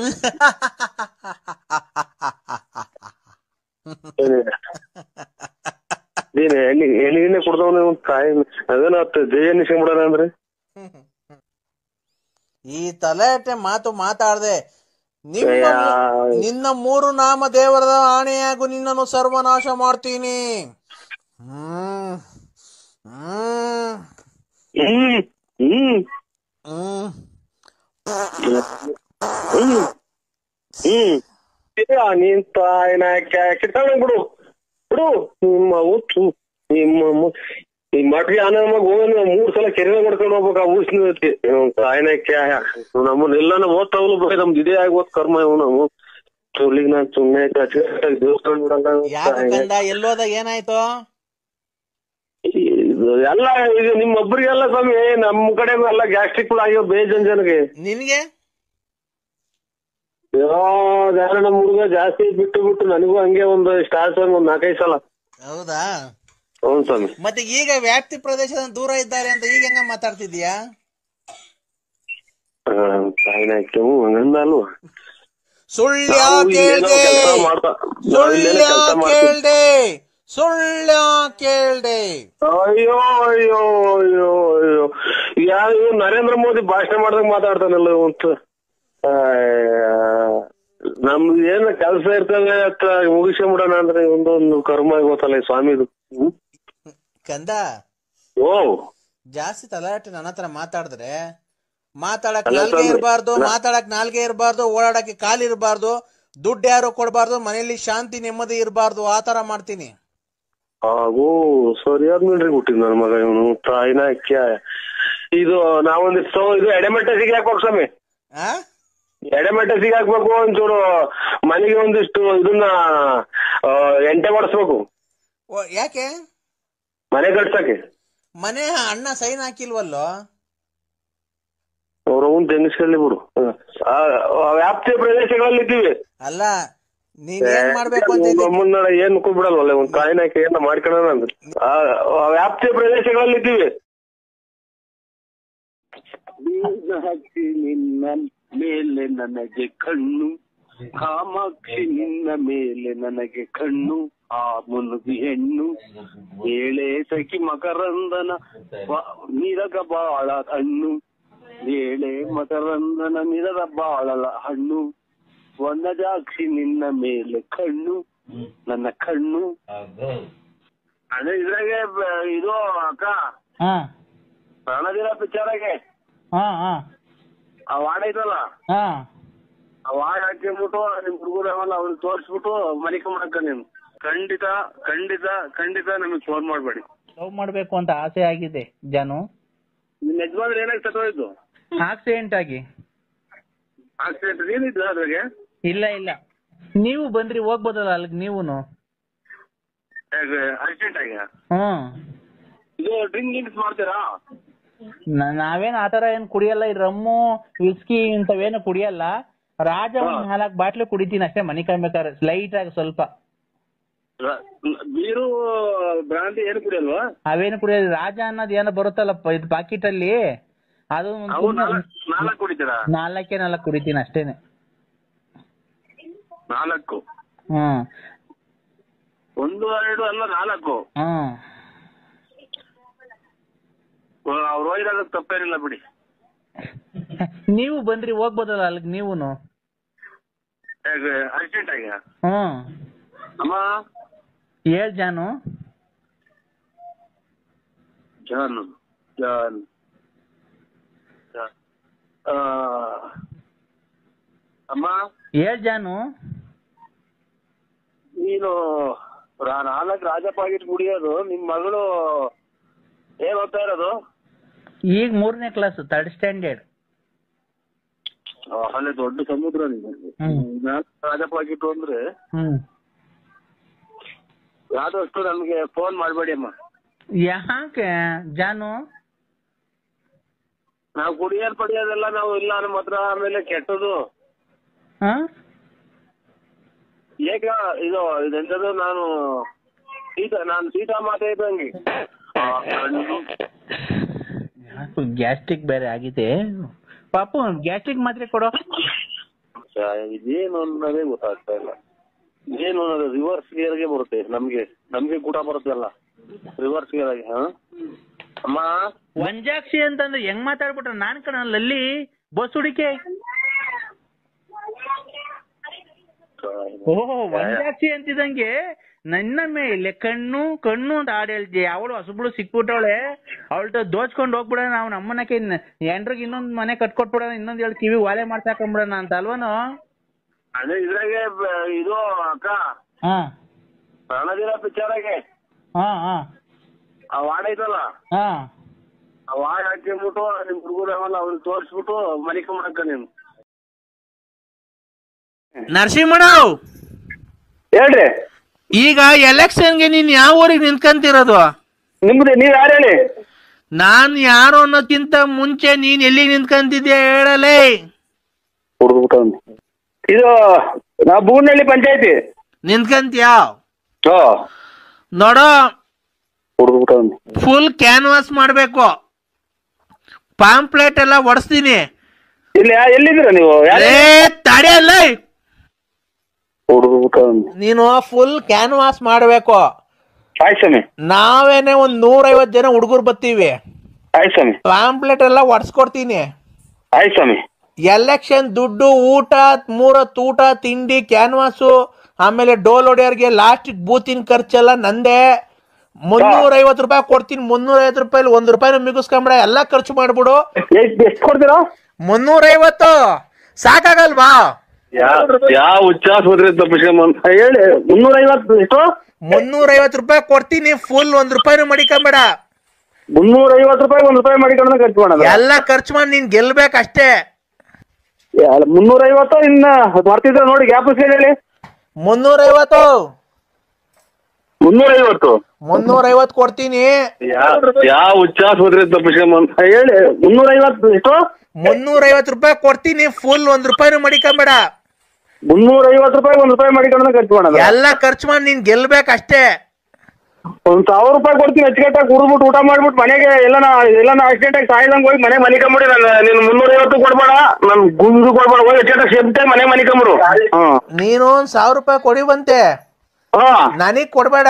ಎಣ್ಣಿಗೆ ಕುಡ್ದವನ ತಾಯಿ ಅದೇನ ಜಯನಿಸ್ಕೊಂಡ್ಬಿಡೋಣ ಅಂದ್ರೆ. ಈ ತಲೆಟೆ ಮಾತು ಮಾತಾಡ್ದೆ ನಿನ್ನ 3 ನಾಮ ದೇವರ ಆಣೆಯಾಗು ನಿನ್ನನ್ನು ಸರ್ವನಾಶ ಮಾಡ್ತೀನಿ. ನೀನ್ ತಾಯಿನ ಕಿತ್ತಾಳ ಬಿಡು ಬಿಡು. ನಿಮ್ಮ ಹುಚ್ಚು ನಿಮ್ಮ ಈ ಮಟ್ಗೆ ಆನಂದವಾಗಿ ಹೋಗೋಣ. 3 ಸಲ ಕೆರೆ ಮಾಡ್ಕೊಂಡು ಹೋಗ್ಬೇಕು. ಆ ಊರ್ಸಿನ ತಾಯಿನ ನಮ್ಮನ್ನ ಎಲ್ಲಾನ ಓದ್ತಾವಲು ಬರೀ ನಮ್ದು ಇದೇ ಆಗಿ ಓದ್ ಕರ್ಮ ಇವ್ ನಾವು ಚುಳ್ಳಿಗ್ ನಾನ್ ಸುಮ್ನೆ ದೇವಸ್ಥಾನ ಬಿಡಲ್ಲ. ಎಲ್ಲೋದ ಏನಾಯ್ತು ಎಲ್ಲ ಈಗ ನಿಮ್ಮೊಬ್ರಿಗೆಲ್ಲ ಸ್ವಾಮಿ, ನಮ್ ಕಡೆ ಎಲ್ಲ ಗ್ಯಾಸ್ಟ್ರಿಕ್ ಆಗ್ಯಾವ ಬೇಜನ್ ಜನಗೆ. ನಿನ್ಗೆ ಯಾರ ನಮ್ ಹುಡುಗ ಜಾಸ್ತಿ ಬಿಟ್ಟು ನನಗೂ ಹಂಗೆ ಒಂದು ಸ್ಟಾರ್ಟ್ ಒಂದ್ 4-5 ಸಲ. ಹೌದಾ? ಹೌದು ಸ್ವಾಮಿ. ಮತ್ತೆ ಈಗ ವ್ಯಾಪ್ತಿ ಪ್ರದೇಶದ ದೂರ ಇದ್ದಾರೆ ಅಂತ ಈಗ ಹೆಂಗ ಮಾತಾಡ್ತಿದ್ಯಾ? ಹಂಗಲ್ವಾ? ಸುಳ್ಳ ಕೇಳ್ದೆ. ಅಯ್ಯೋ ಅಯ್ಯೋ ಅಯ್ಯೋ ಅಯ್ಯೋ, ಯಾವ ನರೇಂದ್ರ ಮೋದಿ ಭಾಷಣ ಮಾಡ್ದಾಗ ಮಾತಾಡ್ತಾನಲ್ಲ ಅಂತ. ನಮ್ದು ಏನ ಕೆಲ್ಸ ಇರ್ತವೆ ಅತ್ತ ಮುಗಿಸ್ಕೊಂಬಿಡೋಣ ಅಂದ್ರೆ ಒಂದೊಂದು ಕರ್ಮ ಗೊತ್ತಲ್ಲ ಈ ಸ್ವಾಮಿದು. ಕಂದ ಓ ಜಾಸ್ತಿ ತಲಾಟೆ ನನ್ನ ಹತ್ರ ಮಾತಾಡಿದ್ರೆ ಮಾತಾಡಕ್ ನಾಲ್ಗೆ ಇರಬಾರ್ದು, ಓಡಾಡಕ್ಕೆ ಕಾಲು ಇರಬಾರ್ದು, ದುಡ್ಡು ಯಾರು ಕೊಡಬಾರ್ದು, ಮನೇಲಿ ಶಾಂತಿ ನೆಮ್ಮದಿ ಇರಬಾರ್ದು. ಆ ತರ ಮಾಡ್ತೀನಿ. ಹಾಗೂ ಸರಿಯಾದ ಮಿಲ್ಟ್ರಿ ಹುಟ್ಟಿದ್ ನನ್ ಮಗ ಇವನು ತಾಯಿನ ಇದು ನಾವೊಂದಿಷ್ಟು ಇದು ಎಡೆಮೆಟ್ಟೆ ಸಿಗಿ ಹಾಕ್ಬೇಕು ಸ್ವಾಮಿ. ಎಡೆಮೆಟ್ಟೆ ಸಿಗಿ ಹಾಕ್ಬೇಕು. ಒಂಚೂರು ಮನೆಗೆ ಒಂದಿಷ್ಟು ಇದನ್ನ ಎಂಟೆ ಮಾಡಿಸ್ಬೇಕು. ಯಾಕೆ? ಮನೆ ಕಟ್ಸಕ್ಕೆ. ಮನೆ ಅಣ್ಣ ಸೈನ್ ಹಾಕಿಲ್ವಲ್ಲೋ? ಅವ್ರವನ್ ತೆಂಗಿಸ್ಕೊಳ್ಳಿ ಬಿಡು. ವ್ಯಾಪ್ತಿಯ ಪ್ರದೇಶಗಳಲ್ಲಿ ಇದ್ದೀವಿ. ಅಲ್ಲ ನೀನ್ ಏನ್ ಮಾಡ್ಬೇಕು ಅಂತ ಮುನ್ನಡ ಏನ್ ಬಿಡಲ್ವಲ್ಲ ಒಂದ್ ಕಾಯಿನಾಕಿ ಏನ ಮಾಡ್ಕೊಳ್ಳೋಣ ಅಂದ್ರೆ. ವ್ಯಾಪ್ತಿಯ ಪ್ರದೇಶಗಳಲ್ಲಿ ಇದ್ದೀವಿ. ಹಚ್ಚಿ ನಿನ್ನ ಮೇಲೆ ನನಗೆ ಕಣ್ಣು, ಕಾಮಾಕ್ಷಿ ನಿನ್ನ ಮೇಲೆ ನನಗೆ ಕಣ್ಣು, ಆ ಮುನುಗಿ ಹೆಣ್ಣು ಏಳೆ ಸಖಿ ಮಕರಂದನ ನಿರಗ ಬಾಳ ಹಣ್ಣು, ಏಳೆ ಮಕರಂದನ ನಿರದ ಬಾಳಲ ಹಣ್ಣು, ವನಜಾಕ್ಷಿ ನಿನ್ನ ಮೇಲೆ ಕಣ್ಣು ನನ್ನ ಕಣ್ಣು. ಅದೇ ಇದ್ರಾಗೆ ಇದು ಅಕ್ಕ ಪ್ರಾಣದಿನ ಪಿಕ್ಚರಾಗೆ ಆ ವಾರ್ಡ್ ಐತಲ್ಲ, ಆ ವಾರ್ಡ್ ಹಾಕಿಬಿಟ್ಟು ನಿಮ್ ಹುಡುಗರವಲ್ಲ ಅವ್ರಿಗೆ ತೋರಿಸ್ಬಿಟ್ಟು ಮನಿಕೊಂಬಿಡಕ್ಕ ನೀನು. ಖಂಡಿತ ಖಂಡಿತ ಖಂಡಿತ ನಮಗ್ ಫೋನ್ ಮಾಡ್ಬೇಡಿ. ಲವ್ ಮಾಡ್ಬೇಕು ಅಂತ ಆಸೆ ಆಗಿದೆ ಜಾನು. ನಿಮ್ ಯಜಮಾನ್ರು ಏನಾಗಿ ಸತ್ತೋಯ್ತು? ಆಕ್ಸಿಡೆಂಟ್ ಆಗಿ. ಆಕ್ಸಿಡೆಂಟ್ ಏನಿದ್ರು ಅದ್ರಾಗೆ? ಇಲ್ಲ ನೀವು ಬಂದ್ರಿ ಹೋಗ್ಬೋದಲ್ಲ ಅಲ್ಲಿಗೆ ನೀವುನು. ಆಕ್ಸಿಡೆಂಟ್ ಆಗಿ ಇದು ಡ್ರಿಂಕ್ಸ್ ಮಾಡ್ತೀರಾ? ನಾವೇನ್ ಆತರ ಏನ್ ಕುಡಿಯಲ್ಲ. ಈ ರಮ್ಮು ವಿಸ್ಕಿ ಇಂಥವೇನು ಕುಡಿಯಲ್ಲ. ರಾಜ 4 ಬಾಟ್ಲು ಕುಡಿತೀನಿ ಅಷ್ಟೇ ಮನಿ ಕಾಯ್ಬೇಕಾದ್ರೆ, ಲೈಟ್ ಆಗಿ ಸ್ವಲ್ಪ. ಬೀರು ಬ್ರಾಂಡಿ ಏನು ಕುಡಿಯಲ್ವಾ? ಅವೇನು ಕುಡಿಯೋದು. ರಾಜ ಅನ್ನೋದು ಏನೋ ಬರುತ್ತಲ್ಲ ಇದು ಪಾಕಿಟ್ ಅಲ್ಲಿ, ಅದು 4 ಕುಡಿತೀರಾ? 4 ಕುಡಿತೀನಿ ಅಷ್ಟೇನೆ. 4? 1 2 ಅಲ್ಲ 4. ಅವ್ರು ಹೋಗಿದಾಗ ತಪ್ಪೇನಿಲ್ಲ ಬಿಡಿ. ನೀವು ಬಂದ್ರಿ ಹೋಗ್ಬೋದಲ್ಲ ಅಲ್ಲಿಗೆ ನೀವುನು. ಅರ್ಜೆಂಟ್ ಆಗಿ ಹ್ಮ್ ಅಮ್ಮ ಹೇಳ್ ಜಾನು. ಜಾನ್ ಜಾನ್ ಅಮ್ಮ ಹೇಳ್ ಜಾನು. ನೀನು 4 ರಾಜ ಪಾಕೆಟ್ ಕುಡಿಯೋದು, ನಿಮ್ ಮಗಳು ಏನ್ ಓದ್ತಾ ಇರೋದು? ಈಗ 3ನೇ ಕ್ಲಾಸ್ 3rd ಸ್ಟ್ಯಾಂಡರ್ಡ್. ಅಲ್ಲೇ ದೊಡ್ಡ ಸಮುದ್ರ ನಿಮಗೆ. 4 ರಾಜ ಪಾಕೆಟ್ ಅಂದ್ರೆ ಯಾವ್ದಷ್ಟು ನಮ್ಗೆ ಫೋನ್ ಮಾಡ್ಬೇಡಿ ಅಮ್ಮ. ಯಾಕೆ ಜಾನು? ನಾವು ಕುಡಿಯೋದ್ ಪಡಿಯೋದೆಲ್ಲ ನಾವು ಇಲ್ಲ ನಮ್ಮ ಹತ್ರ. ಆಮೇಲೆ ಕೆಟ್ಟದು ಈಗ ಇದೆಂತದ್ದು, ನಾನು ಸೀತಾ ಮಾತೆ ಇದ್ದಂಗೆ. ಗ್ಯಾಸ್ಟ್ರಿಕ್ ಬೇರೆ ಆಗಿದೆ ಪಾಪು. ಗ್ಯಾಸ್ಟ್ರಿಕ್ ಮಾತ್ರೆ ಕೊಡೋ. ಇದೇನು ಅನ್ನೋದೇ ಗೊತ್ತಾಗ್ತಾ ಇಲ್ಲ. ಏನು ಅನ್ನೋದು ರಿವರ್ಸ್ ಗೇರ್ಗೆ ಬರುತ್ತೆ. ನಮ್ಗೆ ಕೂಟ ಬರುತ್ತಲ್ಲ ರಿವರ್ಸ್ ಗೇರ್ ಆಗಿ. ಅಮ್ಮ ವಂಜಾಕ್ಷಿ ಅಂತಂದ್ರೆ ಹೆಂಗ್ ಮಾತಾಡ್ಬಿಟ್ರ? ನಾನ್ ಕಣಲ್ಲಿ ಬಸ್ ಹುಡಿಕೆ. ಓಹೋ ವಂಜಾಕ್ಷಿ ಅಂತಿದಂಗೆ ನನ್ನ ಮೇಲೆ ಕಣ್ಣು ಕಣ್ಣು ಅಂತ ಹಾಡು ಹೇಳ್ತಿ. ಅವಳು ಹೊಸಬ್ಳು ಸಿಕ್ಬಿಟ್ಟವಳೆ, ಅವಳ್ತ ದೋಚ್ಕೊಂಡ್ ಹೋಗ್ಬಿಡ. ನಾವು ನಮ್ಮನಕ್ಕೆ ಎಂಡ್ರಿಗೆ ಇನ್ನೊಂದ್ ಮನೆ ಕಟ್ಕೊಟ್ಬಿಡ, ಇನ್ನೊಂದ್ 2 ಕಿವಿ ವಾಲೆ ಮಾಡ್ಸಾಕೊಂಬಿಡೋಣ ಅಂತ ಅಲ್ವನು? ಅದೇ ಇದ್ರಾಗೆ ಇದು ಅಕ್ಕ ರಣಧೀರ ಪಿಕ್ಚರಾಗೆ ಆ ವಾರ್ಡ್ ಐತಲ್ಲ, ಆ ವಾರ್ಡ್ ಹಾಕಿಬಿಟ್ಟು ನಿಮ್ ಹುಡುಗರವಲ್ಲ ಅವ್ನ ತೋರ್ಸ್ಬಿಟ್ಟು ಮನಿಕೊಂಬಿಡಕ್ಕ ನೀನು. ನರಸಿಂಹಣ್ಣವ್ ಹೇಳ್ರಿ. ಈಗ ಎಲೆಕ್ಷನ್ಗೆ ನೀನ್ ಯಾವ ಊರಿಗೆ ನಿಂತ್ಕಂತಿರೋದು? ನಿಮ್ದು ನೀವ್ ಯಾರು ಹೇಳಿ? ನಾನ್ ಯಾರು ಅನ್ನೋಕ್ಕಿಂತ ಮುಂಚೆ ನೀನ್ ಎಲ್ಲಿ ನಿಂತ್ಕಂತಿದ್ಯಾ ಹೇಳಲೇ. ಇದು ನಾವು ಬೂನಹಳ್ಳಿ ಪಂಚಾಯತಿ ನಿಂತ್ಕಂತ್ಯಾ? ನೋಡೋ, ಫುಲ್ ಕ್ಯಾನ್ವಾಸ್ ಮಾಡ್ಬೇಕು. ಪಾಂಪ್ಲೆಟ್ ಎಲ್ಲ ಒಡಿಸ್ತೀನಿ. ಎಲ್ಲಿದ್ದೀರಾ ನೀವು? ತಡೆಯಲ್ಲ, ನೀನು ಫುಲ್ ಕ್ಯಾನ್ವಾಸ್ ಮಾಡ್ಬೇಕು. ನಾವೇನೆ 150 ಜನ ಹುಡುಗರು ಬರ್ತೀವಿ. ಪಾಂಪ್ಲೆಟ್ ಎಲ್ಲ ಒಡ್ಸ್ಕೊಡ್ತೀನಿ. ಎಲೆಕ್ಷನ್ ದುಡ್ಡು, ಊಟ, 3 ಹೊತ್ತು ಊಟ, ತಿಂಡಿ, ಕ್ಯಾನ್ವಾಸು, ಆಮೇಲೆ ಡೋಲ್ ಹೊಡೆಯೋರ್ಗೆ ಲಾಸ್ಟ್ ಬೂತಿನ ಖರ್ಚೆಲ್ಲ ನಂದೇ. 350 ರೂಪಾಯಿ ಕೊಡ್ತೀನಿ. 350 ರೂಪಾಯಿ 1 ರೂಪಾಯಿನೂ ಮಿಗಿಸ್ಕೊಂಬಿಡ, ಎಲ್ಲ ಖರ್ಚು ಮಾಡ್ಬಿಡು. ಎಷ್ಟು ಕೊಡ್ತೀರಾ? 350 ಸಾಕಾಗಲ್ವಾ? ಯಾವ ಉಚ್ಚಾಸ್ಪತ್ರೆ ಹೇಳಿ. 350 ಎಷ್ಟು? 350 ರೂಪಾಯಿ ಕೊಡ್ತೀನಿ. ಫುಲ್ 1 ರೂಪಾಯಿನೂ ಮಡಿಕೊಂಬೇಡ. 350 ರೂಪಾಯಿ 1 ರೂಪಾಯಿ ಮಾಡಿಕೊಂಡು ಖರ್ಚು ಮಾಡೋಣ. ಎಲ್ಲ ಖರ್ಚು ಮಾಡಿ ನೀನ್ ಗೆಲ್ಬೇಕಷ್ಟೇ. 350 ಇನ್ನ ಮಾಡ್ತಿದ್ರೆ ನೋಡಿ. ಗ್ಯಾಪ್ ಹೇಳಿ. 350 350 ಕೊಡ್ತೀನಿ. ಯಾವ ಉಚ್ಚಾಸ್ಪತ್ರೆ ಹೇಳಿ. 350 ಎಷ್ಟು? 350 ರೂಪಾಯಿ ಕೊಡ್ತೀನಿ. ಫುಲ್ 1 ರೂಪಾಯಿನೂ ಮಡಿಕೊಂಬೇಡ. 350 ರೂಪಾಯಿ 1 ರೂಪಾಯಿ ಮಾಡಿಕೊಂಡು ಖರ್ಚು ಮಾಡೋಣ. ಎಲ್ಲ ಖರ್ಚು ಮಾಡಿ ನೀನ್ ಗೆಲ್ಬೇಕಷ್ಟೇ. 1000 ರೂಪಾಯಿ ಕೊಡ್ತೀನಿ. ಅಚ್ಚುಕಟ್ಟಾಗಿ ಕುಡಿದ್ಬಿಟ್ಟು ಊಟ ಮಾಡ್ಬಿಟ್ಟು ಮನೆಗೆ ಎಲ್ಲ ಆಕ್ಸಿಡೆಂಟ್ ಆಗಿ ಸಾಯ್ದಂಗ್ ಹೋಗಿ ಮನೆ ಮನಿಕೊಂಬಿಡಿ. ನೀನು 350 ಕೊಡ್ಬೇಡ, ನನ್ ಗುಂಡು ಕೊಡ್ಬೇಡ. ಹೋಗಿ ಅಚ್ಚುಕಟ್ಟಾಗಿ ಸೇಫ್ಟಿ ಮನೆ ಮನಿಕೊಂಬಿಡು. ನೀನು 1000 ರೂಪಾಯಿ ಕೊಡಿ ಬಂತೆ, ನನಗ್ ಕೊಡ್ಬೇಡ.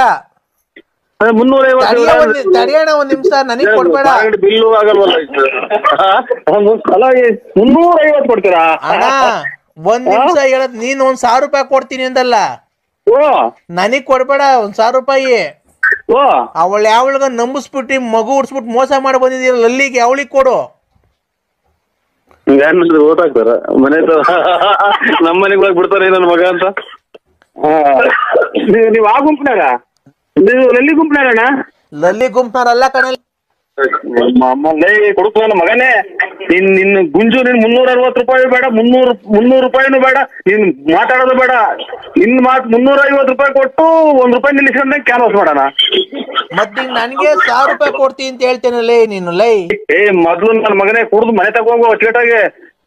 350 ತಡಿಯೋಣ ಒಂದ್ ನಿಮಿಷ, ನನಗ್ ಕೊಡ್ಬೇಡ. ಬಿಲ್ಲು ಆಗಲ್ವಲ್ಲ. 350 ಕೊಡ್ತೀರಾ? ಅಣ್ಣ ಒಂದ್ ನಿಮಿಷ ಹೇಳದ್. ನೀನ್ 1000 ರೂಪಾಯಿ ಕೊಡ್ತೀನಿ ಅಂದಲ್ಲ, ನನಗ್ ಕೊಡ್ಬೇಡ 1000 ರೂಪಾಯಿ. ಅವಳ ಯಾವಳಿಗ ನಂಬಿಸ್ಬಿಟ್ಟು ಮಗು ಉಡ್ಸ್ಬಿಟ್ಟು ಮೋಸ ಮಾಡಿ ಬಂದಿದ್ದೀರಲ್ಲ, ಅಲ್ಲಿಗೆ ಅವಳಿಗೆ ಕೊಡು. ಓದಾಕ್ತಾರ ಮನೆ ನಮ್ಮ ಮನೆಗೆ ಹೋಗಿ ಬಿಡ್ತಾರೆ ನನ್ನ ಮಗ ಅಂತ. ನೀವ್ ಆ ಗುಂಪಿನಾರ? ನೀವು ಲಲ್ಲಿ ಗುಂಪಿನಾರಣ್ಣ? ಲಲ್ಲಿ ಗುಂಪಿನಾರಲ್ಲ ಕಣಲ್ಲಿ. ಅಮ್ಮಲ್ಲೇ ಕೊಡುತ್ತ ನನ್ನ ಮಗನೇ. ನಿನ್ನ ಗುಂಜು ನೀನ್ 360 ರೂಪಾಯಿ ಬೇಡ, 300 ರೂಪಾಯಿನೂ ಬೇಡ. ನೀನ್ ಮಾತಾಡೋದು ಬೇಡ. ಇನ್ 350 ರೂಪಾಯಿ ಕೊಟ್ಟು 1 ರೂಪಾಯಿ ನಿಲ್ಲಿಸ್ಕೊಂಡೆ ಕ್ಯಾನ್ವಾಸ್ ಮಾಡೋಣ. ಮತ್ತೆ ನನ್ಗೆ 1000 ರೂಪಾಯಿ ಕೊಡ್ತೀನಿ ಅಂತ ಹೇಳ್ತೇನಲ್ಲೇ ನೀನು. ಲೈ ಮೊದ್ಲು ನನ್ನ ಮಗನೇ ಕುಡ್ದು ಮನೆ ತಗೊಂಡು ಅಚ್ಚುಕಟ್ಟಾಗಿ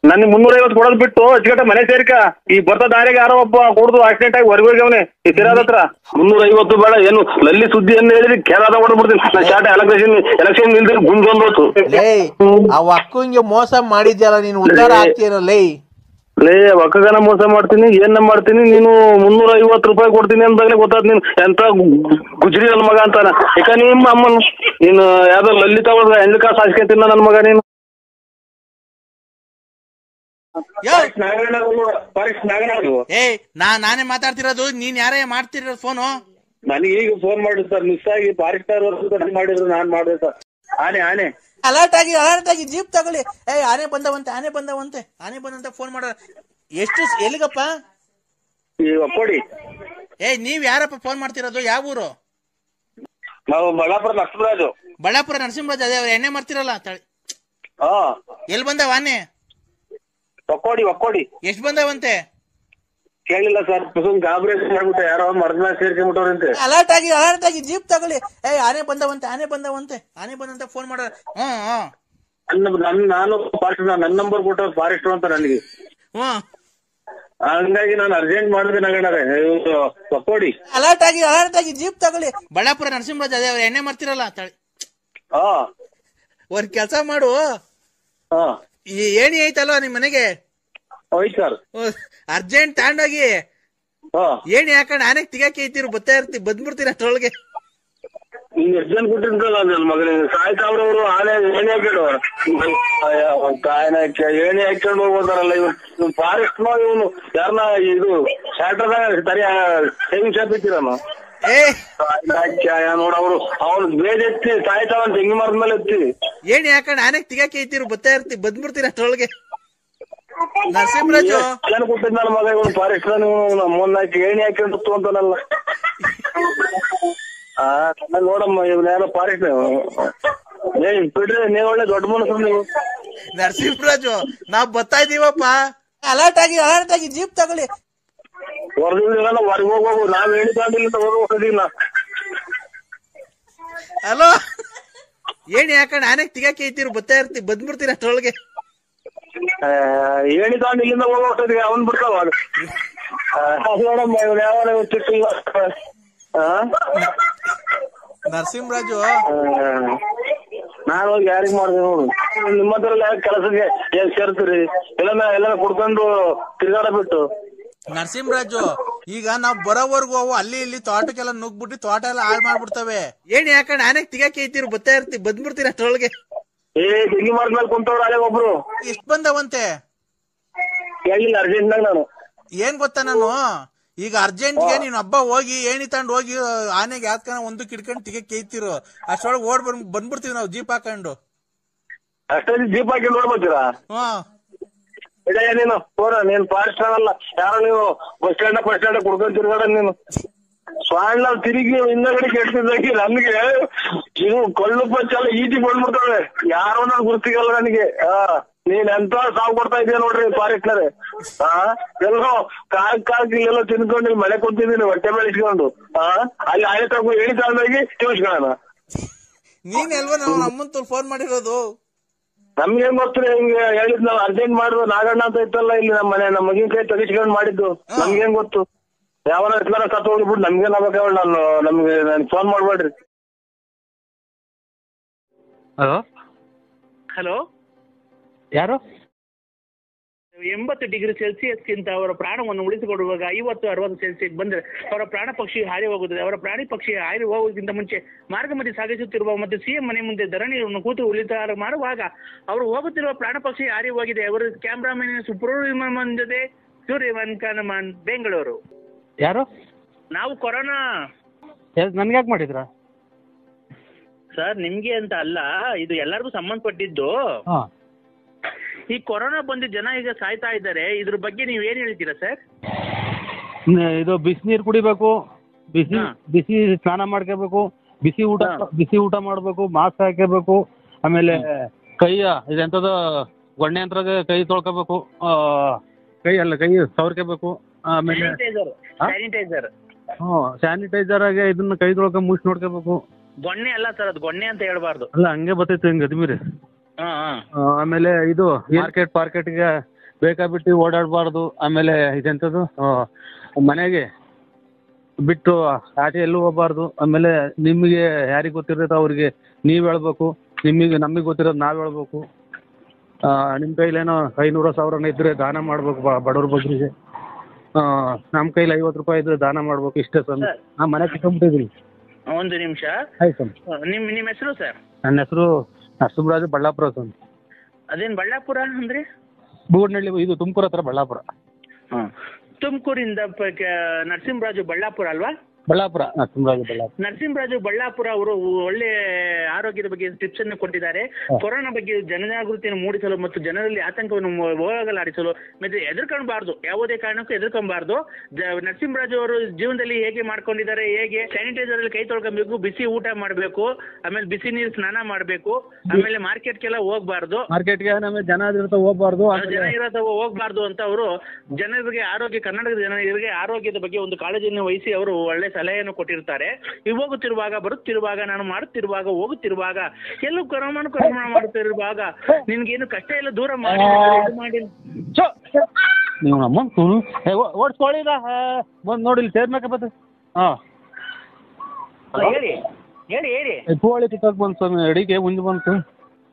ನನ್ 350 ಕೊಡೋದ್ ಬಿಟ್ಟು ಅಚ್ಚುಕಟ್ಟ ಮನೆ ಸೇರಿಕ. ಈ ಬರ್ತಾ ದಾರಿಗೆ ಯಾರೋ ಒಬ್ಬ ಕುಡ್ದು ಆಕ್ಸಿಡೆಂಟ್ ಆಗಿ ಹೊರಗೋಗಿ ಅವನೇ ಈ ತಿರಾದ ಹತ್ರ. 350 ಬೇಡ, ಏನು ಲಲ್ಲಿ ಸುದ್ದಿ ಅಂತ ಹೇಳಿದ್ರಿ ಕೇರಳ ಹೊಡ್ಬಿಡ್ತೀನಿ. ನಾನು ಚಾಟ ಎಲೆಕ್ಷನ್ ನಿಲ್ದಿರಿ ಗುಂಜೊಂದೋತು. ಅವ್ ಅಕ್ಕಂಗೆ ಮೋಸ ಮಾಡಿದ್ಯಲ್ಲ ನೀನು, ಉದ್ದಾರ ಆಗ್ತೀಯಲ್ಲ ಲೈ. ಒಕ್ಕಗನ ಮೋಸ ಮಾಡ್ತೀನಿ, ಏನ ಮಾಡ್ತೀನಿ. ನೀನು 350 ರೂಪಾಯಿ ಕೊಡ್ತೀನಿ ಅಂದಾಗಲೇ ಗೊತ್ತಾದ್ ನೀನು ಎಂತ ಗುಜ್ರಿ ನನ್ನ ಮಗ ಅಂತಾನ. ಯಾಕ ನಿಮ್ಮ ಅಮ್ಮನ ನೀನು ಯಾವ್ದೋ ಲಲಿತಾ ಎಂಜಕ ಸಾಸ್ಕೊಂತಿನ ನನ್ನ ಮಗ ನೀನು. ನಾನೇ ಮಾತಾಡ್ತಿರೋದು, ನೀನ್ ಯಾರೇ ಮಾಡ್ತಿರೋದು ಫೋನು? ನನಗೆ ಈಗ ಫೋನ್ ಮಾಡಿದ್ರು ಸರ್, ಮಿಸ್ ಆಗಿ ಫಾರೆಸ್ಟರ್ ಮಾಡಿದ್ರು, ನಾನ್ ಮಾಡಿದೆ ಸರ್. ಆನೆ ಅಲರ್ಟ್ ಆಗಿ ಜೀಪ್ ತಗೊಳ್ಳಿ. ಆನೆ ಬಂದಂತೆ ಫೋನ್ ಮಾಡ. ಎಷ್ಟು ಎಲ್ಲಿಗಪ್ಪ? ಕೊಡಿ. ನೀವ್ ಯಾರಪ್ಪ ಫೋನ್ ಮಾಡ್ತಿರೋದು? ಯಾವ ಊರು? ನಾವು ಬಳ್ಳಾಪುರ ನರಸಿಂಹರಾಜು. ಬಳ್ಳಾಪುರ ನರಸಿಂಹರಾಜ್. ಅದೇ ಅವ್ರ ಎಣ್ಣೆ ಮಾಡ್ತಿರಲ್ಲ. ಎಲ್ಲಿ ಬಂದವ ಆನೆ? ಒಕ್ಕೋಡಿ. ಎಷ್ಟ್ ಬಂದವಂತೆ? ಕೇಳಿಲ್ಲ ಸರ್, ಗಾಬರಿ ಮಾಡ್ಬಿಟ್ಟೆ, ಯಾರೋ ಮರದ ಮೇಲೆ ಸೇರ್ಕೊಂಡ್ಬಿಟ್ಟವ್ರಂತೆ. ಅಲರ್ಟ್ ಆಗಿ ಜೀಪ್ ತಗೊಳ್ಳಿ. ಆನೆ ಬಂದಂತೆ ಫೋನ್ ಮಾಡ. ನಾನು ಫಾರೆಸ್ಟ್, ನನ್ನ ನಂಬರ್ ಕೊಟ್ಟ ಫಾರೆಸ್ಟ್ ಅಂತ ನನಗೆ. ಹಂಗಾಗಿ ನಾನು ಅರ್ಜೆಂಟ್ ಮಾಡಿದೆ ನಗಣರೆ. ಒಕ್ಕೋಡಿ. ಅಲರ್ಟ್ ಆಗಿ ಜೀಪ್ ತಗೊಳ್ಳಿ. ಬಳ್ಳಾಪುರ ನರಸಿಂಹರಾಜ್. ಅದೇ ಅವ್ರ ಎಣ್ಣೆ ಮಾಡ್ತಿರಲ್ಲ. ಒಂದ್ ಕೆಲ್ಸ ಮಾಡು, ಏಣಿ ಐತಲ್ವಾ ನಿಮ್ ಮನೆಗೆ? ಅರ್ಜೆಂಟ್ ತಗೊಂಡೋಗಿ ಏಣಿ ಹಾಕೊಂಡ್ ಆನೆಗ್ ತಿಗಾಕಿ ಐತಿರು, ಬಂದ್ಬಿಡ್ತೀನಿ ಅಷ್ಟ್ರೊಳಗೆ. ಎಷ್ಟು ಜನ ಕೊಟ್ಟಿರ್ತಾರ ನನ್ನ ಮಗನಿಗೆ ಸಾಯ್ತಾವ್ರವ್ರು. ಆನೆ ಏಣಿ ಹಾಕೊಂಡು ಏಣಿ ಹಾಕೊಂಡು ಹೋಗ್ತಾರಲ್ಲ ಇವ್ನು ಫಾರೆಸ್ಟ್ ನೋ, ಇವನು ಯಾರನ್ನ ಇದು ಶಾರ್ಟರ್ದಾಗ ತರಿ ಸೇವಿಂಗ್ ಶಾಪ್ ಇಟ್ಟಿರನು ನೋಡ. ಅವ್ರು ಬೇಜ ಎತ್ತಿ ಸಾಯ್ತಾವಂತ ತೆಂಗಿ ಮರದ ಮೇಲೆ ಎತ್ತಿ ಏಣಿ ಹಾಕೊಂಡ್ ಆನೆಗ್ ತಿಗಾಕಿ ಐತಿರು, ಬಂದ್ಬಿಡ್ತೀನಿ ಅಷ್ಟ್ರೊಳಗೆ. ನರಸಿಂಹರಾಜು ಜನ ಕೊಟ್ಟಿದ್ ನನ್ನ ಮಗ ಇವನು ಫಾರೆಸ್ಟ್ ನಮ್ಮನ್ನ ಏಣಿ ಹಾಕೊಂಡು ಅಂತಾನಲ್ಲ. ನೋಡಮ್ಮ ಇವನ್ಯಾರೋ ಫಾರೆಸ್ಟ್ ಬಿಡ್ರಿ, ನೀವ್ ಒಳ್ಳೆ ದೊಡ್ಡ ಮನಸ್ಸು ನೀವು. ನರಸಿಂಹರಾಜು ನಾವ್ ಬರ್ತಾ ಇದೀವಪ್ಪ. ಅಲರ್ಟ್ ಆಗಿ ಜೀಪ್ ತಗೊಳ್ಳಿ. ಹೊರಗಿಲ್ಲ ಹೊರಗೆ ಹೋಗ್ಬೇಕು, ನಾವ್ ಹೇಳಿಲ್ಲ ಹೋಗೋದಿಲ್ಲ. ಹಲೋ, ಏಣಿ ಹಾಕೊಂಡ್ ಆನೆಗ್ ತಿಗಾಕಿ ಐತಿರು, ಬಂದ್ಬಿಡ್ತೀನಿ ಅಷ್ಟ್ರೊಳಗೆ. ಏಣಿ ತಗೊಂಡು ಇಲ್ಲಿಂದ ಹೋಗೋದಿಗೆ ಅವನ್ ಬಿಡ್ತಾವ. ನೋಡಮ್ಮ ಇವ್ನು ಯಾವ ಚಿಕ್ಕ ನರಸಿಂಹರಾಜು. ನಾನು ಹೋಗಿ ಯಾರಿಗ್ ಮಾಡಿದೆ ನೋಡು. ನಿಮ್ಮ ಹತ್ರ ಕೆಲಸಕ್ಕೆ ಏನ್ ಸೇರ್ತೀರಿ? ಎಲ್ಲ ಕುಡ್ಕೊಂಡು ತಿರ್ಗಾಡ ಬಿಟ್ಟು. ನರಸಿಂಹರಾಜು, ಈಗ ನಾವ್ ಬರೋವರ್ಗು ಅವು ಅಲ್ಲಿ ಇಲ್ಲಿ ತೋಟಕ್ಕೆಲ್ಲ ನುಗ್ಬಿಟ್ಟು ತೋಟ ಎಲ್ಲ ಹಾಳು ಮಾಡ್ಬಿಡ್ತವೆ. ಏಣಿ ಹಾಕೊಂಡ್ ಆನೆಗ್ ತಿಗಾಕಿ ಐತಿರು, ಬಂದ್ಬಿಡ್ತೀನಿ ಅಷ್ಟ್ರೊಳಗೆ. ತಿಂಗಿ ಮಾಡಿದ್ಮೇಲೆ ಕುಂತವ್ರು ಅಲ್ಲೇ ಒಬ್ರು. ಎಷ್ಟ್ ಬಂದವಂತೆ? ಕೇಳಿಲ್ಲ, ಅರ್ಜೆಂಟ್ನಾಗ ನಾನು. ಏನ್ ಗೊತ್ತಾ, ನಾನು ಈಗ ಅರ್ಜೆಂಟ್ಗೆ ನೀನ್ ಹಬ್ಬ ಹೋಗಿ ಏಣಿ ತಗೊಂಡ್ ಹೋಗಿ ಆನೆಗೆ ಯಾತ್ಕನ ಒಂದು ಕಿಡ್ಕೊಂಡು ತಿಗಕ್ಕೆ ಐತಿರು, ಅಷ್ಟೊಳಗೆ ಬಂದ್ಬಿಡ್ತೀವಿ ನಾವು ಜೀಪ್ ಹಾಕೊಂಡು. ಅಷ್ಟೊಂದು ಜೀಪ್ ಹಾಕಿ ನೋಡ್ಬೋತೀರಾ? ಇಡಯ್ಯ ನೀನು ನೀನ್ ಫಾರೆಸ್ಟ್ ಅಲ್ಲ, ಯಾರೋ ನೀವು ಬಸ್ ಸ್ಟ್ಯಾಂಡ್ ಕುಡ್ಕೊಂಡ್ ತಿರ್ಗಾಡ ನೀನು. ಸ್ವಾಣ ತಿರುಗಿ ಹಿಂದಗಡೆ ಕೆಡ್ತಿದ್ದಾಗಿ ನನ್ಗೆ ಇವು ಕಳ್ಳು ಪಚ್ಚಲ್ಲ ಈಟಿ ಬಂದ್ಬಿಡ್ತವೆ. ಯಾರೋ ನನ್ ಗುರ್ತಿಗಲ್ಲ ನನಗೆ. ನೀನ್ ಎಂತ ಸಾವು ಕೊಡ್ತಾ ಇದೀಯ ನೋಡ್ರಿ ಫಾರೆಸ್ಟ್ನರೇ. ಎಲ್ಲೋ ಕಾಕ್ ಇಲ್ಲೆಲ್ಲ ತಿನ್ಕೊಂಡು ಇಲ್ಲಿ ಮಳೆ ಕುಂತಿದ್ದೀನಿ ಹೊಟ್ಟೆ ಮೇಲೆ ಇಟ್ಕೊಂಡು. ಅಲ್ಲಿ ಆಯ್ತು ತಗೋ ಹೇಳಿ ತಗೊಂಡೋಗಿ ತಿಳಿಸ್ಕೊಳ್ಳೋಣ. ನೀನ್ ಎಲ್ವ ನಾವು ನಮ್ಮಂತ ಫೋನ್ ಮಾಡಿರೋದು? ನಮ್ಗೇನ್ ಗೊತ್ತಿರಿ, ಹಿಂಗೆ ಹೇಳಿದ್ ನಾವ್ ಅರ್ಜೆಂಟ್ ಮಾಡಿದ್ರು. ನಾಗಣ್ಣ ಅಂತ ಇತ್ತಲ್ಲ ಇಲ್ಲಿ ನಮ್ಮ ಮಗಿನ ಕೈ ತೆಗಿಸ್ಕೊಂಡ್ ಮಾಡಿದ್ದು. ನಮ್ಗೇನ್ ಗೊತ್ತು? ಯಾವನ ಎತ್ಲಾರ ಸತ್ತು ಹೋಗ್ಬಿಟ್ಟು ನಮ್ಗೇನ್ ಆಗ್ಬೇಕ? ನಮ್ಗೆ ಫೋನ್ ಮಾಡ್ಬೇಡ್ರಿ. ಹಲೋ, ಯಾರು? 80 ಡಿಗ್ರಿ ಸೆಲ್ಸಿಯಸ್ಗಿಂತ ಅವರ ಪ್ರಾಣವನ್ನು ಉಳಿಸಿಕೊಡುವಾಗ 50-60 ಸೆಲ್ಸಿಯಸ್ ಬಂದರೆ ಅವರ ಪ್ರಾಣ ಪಕ್ಷಿ ಹಾರಿ ಹೋಗುತ್ತದೆ. ಅವರ ಪ್ರಾಣಿ ಪಕ್ಷಿ ಹಾರಿ ಹೋಗುವುದಕ್ಕಿಂತ ಮುಂಚೆ ಮಾರ್ಗ ಮಧ್ಯೆ ಸಾಗಿಸುತ್ತಿರುವ ಮತ್ತು ಸಿಎಂ ಮನೆ ಮುಂದೆ ಧರಣಿಯನ್ನು ಕೂತು ಉಳಿತಾರ ಮಾಡುವಾಗ ಅವರು ಹೋಗುತ್ತಿರುವ ಪ್ರಾಣ ಪಕ್ಷಿ ಹಾರಿ ಹೋಗಿದೆ. ಅವರು ಕ್ಯಾಮ್ರಾಮನ್ ಸುಬ್ರಹ್ಮಣ್ಯನ್ ಜೊತೆ ಸೂರ್ಯಮನ್ ಕನಮನ್, ಬೆಂಗಳೂರು. ಯಾರು? ನಾವು ಕೊರೋನಾ. ನನ್ಗೆ ಯಾಕೆ ಮಾಡಿದ್ರ ಸರ್? ನಿಮ್ಗೆ ಅಂತ ಅಲ್ಲ, ಇದು ಎಲ್ಲರಿಗೂ ಸಂಬಂಧಪಟ್ಟಿದ್ದು. ಈ ಕೊರೋನಾ ಬಂದು ಜನ ಈಗ ಸಾಯ್ತಾ ಇದ್ದಾರೆ, ಇದ್ರ ಬಗ್ಗೆ ನೀವ್ ಏನ್ ಹೇಳ್ತೀರಾ ಸರ್? ಇದು ಬಿಸಿನೀರು ಕುಡಿಬೇಕು, ಬಿಸಿ ಸ್ನಾನ ಮಾಡ್ಕೋಬೇಕು, ಬಿಸಿ ಊಟ ಮಾಡ್ಬೇಕು, ಮಾಸ್ಕ್ ಹಾಕಬೇಕು, ಆಮೇಲೆ ಇದೆಂತದ ಗೊಣ್ಣೆ ಯಂತ್ರಾಗ ಕೈ ತೊಳ್ಕೋಬೇಕು, ಕೈ ಸವರ್ಕೋಬೇಕು, ಆಮೇಲೆ ಸ್ಯಾನಿಟೈಸರ್ ಆಗಿ ಇದನ್ನ ಕೈ ತೊಳ್ಕೊ ಮುಗಿಸಿ ನೋಡ್ಕೋಬೇಕು. ಗೊಣ್ಣೆ ಅಲ್ಲ ಸರ್, ಅದು ಗೊಣ್ಣೆ ಅಂತ ಹೇಳ್ಬಾರ್ದು. ಅಲ್ಲ, ಹಂಗೆ ಬರ್ತೈತೆ ಹಿಂಗ ಅದ್ಮೀರಿ. ಆಮೇಲೆ ಇದು ಪಾರ್ಕೆಟ್ಗೆ ಬೇಕಾಬಿಟ್ಟು ಓಡಾಡಬಾರ್ದು. ಆಮೇಲೆ ಇದೆಂತದ್ದು ಮನೆಗೆ ಬಿಟ್ಟು ಆಚೆ ಎಲ್ಲೂ ಹೋಗ್ಬಾರ್ದು. ಆಮೇಲೆ ನಿಮಗೆ ಯಾರಿಗೆ ಗೊತ್ತಿರುತ್ತೆ ಅವ್ರಿಗೆ ನೀವ್ ಹೇಳ್ಬೇಕು, ನಮಗೆ ಗೊತ್ತಿರೋದು ನಾವ್ ಹೇಳ್ಬೇಕು. ನಿಮ್ ಕೈಲೇನೋ 500,000 ಇದ್ರೆ ದಾನ ಮಾಡ್ಬೇಕು ಬಡವ್ರ ಬಗ್ಗರಿಗೆ. ನಮ್ ಕೈಲಿ 50 ರೂಪಾಯಿ ಇದ್ರೆ ದಾನ ಮಾಡ್ಬೇಕು. ಇಷ್ಟೇ ಸರ್. ನಾ ಮನೆ ಕಿತ್ಕೊಂಡ್ಬಿಟ್ಟಿದ್ದೀನಿ. ಒಂದು ನಿಮಿಷ. ಆಯ್ತು. ನಿಮ್ಮ ಹೆಸರು ಸರ್? ನನ್ನ ಹೆಸರು ನರಸಿಂಹರಾಜು, ಬಳ್ಳಾಪುರ ಸರ್. ಅದೇನ್ ಬಳ್ಳಾಪುರ ಅಂದ್ರೆ? ಬೂಡ್ನಳ್ಳಿ ಇದು ತುಮಕೂರು ಹತ್ರ ಬಳ್ಳಾಪುರ. ತುಮಕೂರಿಂದ ನರಸಿಂಹರಾಜು ಬಳ್ಳಾಪುರ ಅಲ್ವಾ? ಬಳ್ಳಾಪುರ ನರಸಿಂಹರಾಜು. ನರಸಿಂಹರಾಜು ಬಳ್ಳಾಪುರ ಅವರು ಒಳ್ಳೆ ಆರೋಗ್ಯದ ಬಗ್ಗೆ ಟಿಪ್ಸ್ ಅನ್ನು ಕೊಟ್ಟಿದ್ದಾರೆ. ಕೊರೋನಾ ಬಗ್ಗೆ ಜನಜಾಗೃತಿಯನ್ನು ಮೂಡಿಸಲು ಮತ್ತು ಜನರಲ್ಲಿ ಆತಂಕವನ್ನು ಹೋಗಲಾಡಿಸಲು ಮತ್ತೆ ಎದುರ್ಕೊಳ್ಬಾರ್ದು, ಯಾವುದೇ ಕಾರಣಕ್ಕೂ ಎದುರ್ಕೊಬಾರ್ದು. ನರಸಿಂಹರಾಜು ಅವರು ಜೀವನದಲ್ಲಿ ಹೇಗೆ ಮಾಡ್ಕೊಂಡಿದ್ದಾರೆ, ಹೇಗೆ ಸ್ಯಾನಿಟೈಸರ್ ಅಲ್ಲಿ ಕೈ ತೊಳ್ಕೊಬೇಕು, ಬಿಸಿ ಊಟ ಮಾಡಬೇಕು, ಆಮೇಲೆ ಬಿಸಿ ನೀರು ಸ್ನಾನ ಮಾಡಬೇಕು, ಆಮೇಲೆ ಮಾರ್ಕೆಟ್ಗೆಲ್ಲ ಹೋಗ್ಬಾರ್ದು, ಮಾರ್ಕೆಟ್ಗೆ ಜನ ಇರುತ್ತೆ ಹೋಗ್ಬಾರ್ದು, ಜನ ಇರತ್ತ ಹೋಗ್ಬಾರ್ದು ಅಂತ ಅವರು ಜನರಿಗೆ ಕರ್ನಾಟಕದ ಜನರಿಗೆ ಆರೋಗ್ಯದ ಬಗ್ಗೆ ಒಂದು ಕಾಳಜಿಯನ್ನು ವಹಿಸಿ ಅವರು ಒಳ್ಳೆ ಸಲಹೆಯನ್ನು ಕೊಟ್ಟಿರ್ತಾರೆ. ಹೋಗುತ್ತಿರುವಾಗ, ಬರುತ್ತಿರುವಾಗ, ನಾನು ಮಾಡುತ್ತಿರುವಾಗ, ಹೋಗುತ್ತಿರುವಾಗ, ಎಲ್ಲೂ ಕರೋನಾ ಮಾಡುತ್ತಿರುವಾಗ ನಿನ್ಗೇನು ಕಷ್ಟ ಇಲ್ಲ, ದೂರ ಮಾಡಿ ನೀವು ನಮ್ಮ ಓಡಿಸ್ಕೊಳ್ಳಿದ ಬಂದು ನೋಡಿ ಸೇರ್ಬೇಕ ಬತ್ತ. ಹೇಳಿ ಹೇಳಿ ಹೇಳಿ ಕೋಳಿ ಕಿತ್ತಕ್ ಬಂತು ಸ್ವಾಮಿ, ಅಡಿಗೆ ಮುಂದೆ ಬಂತು.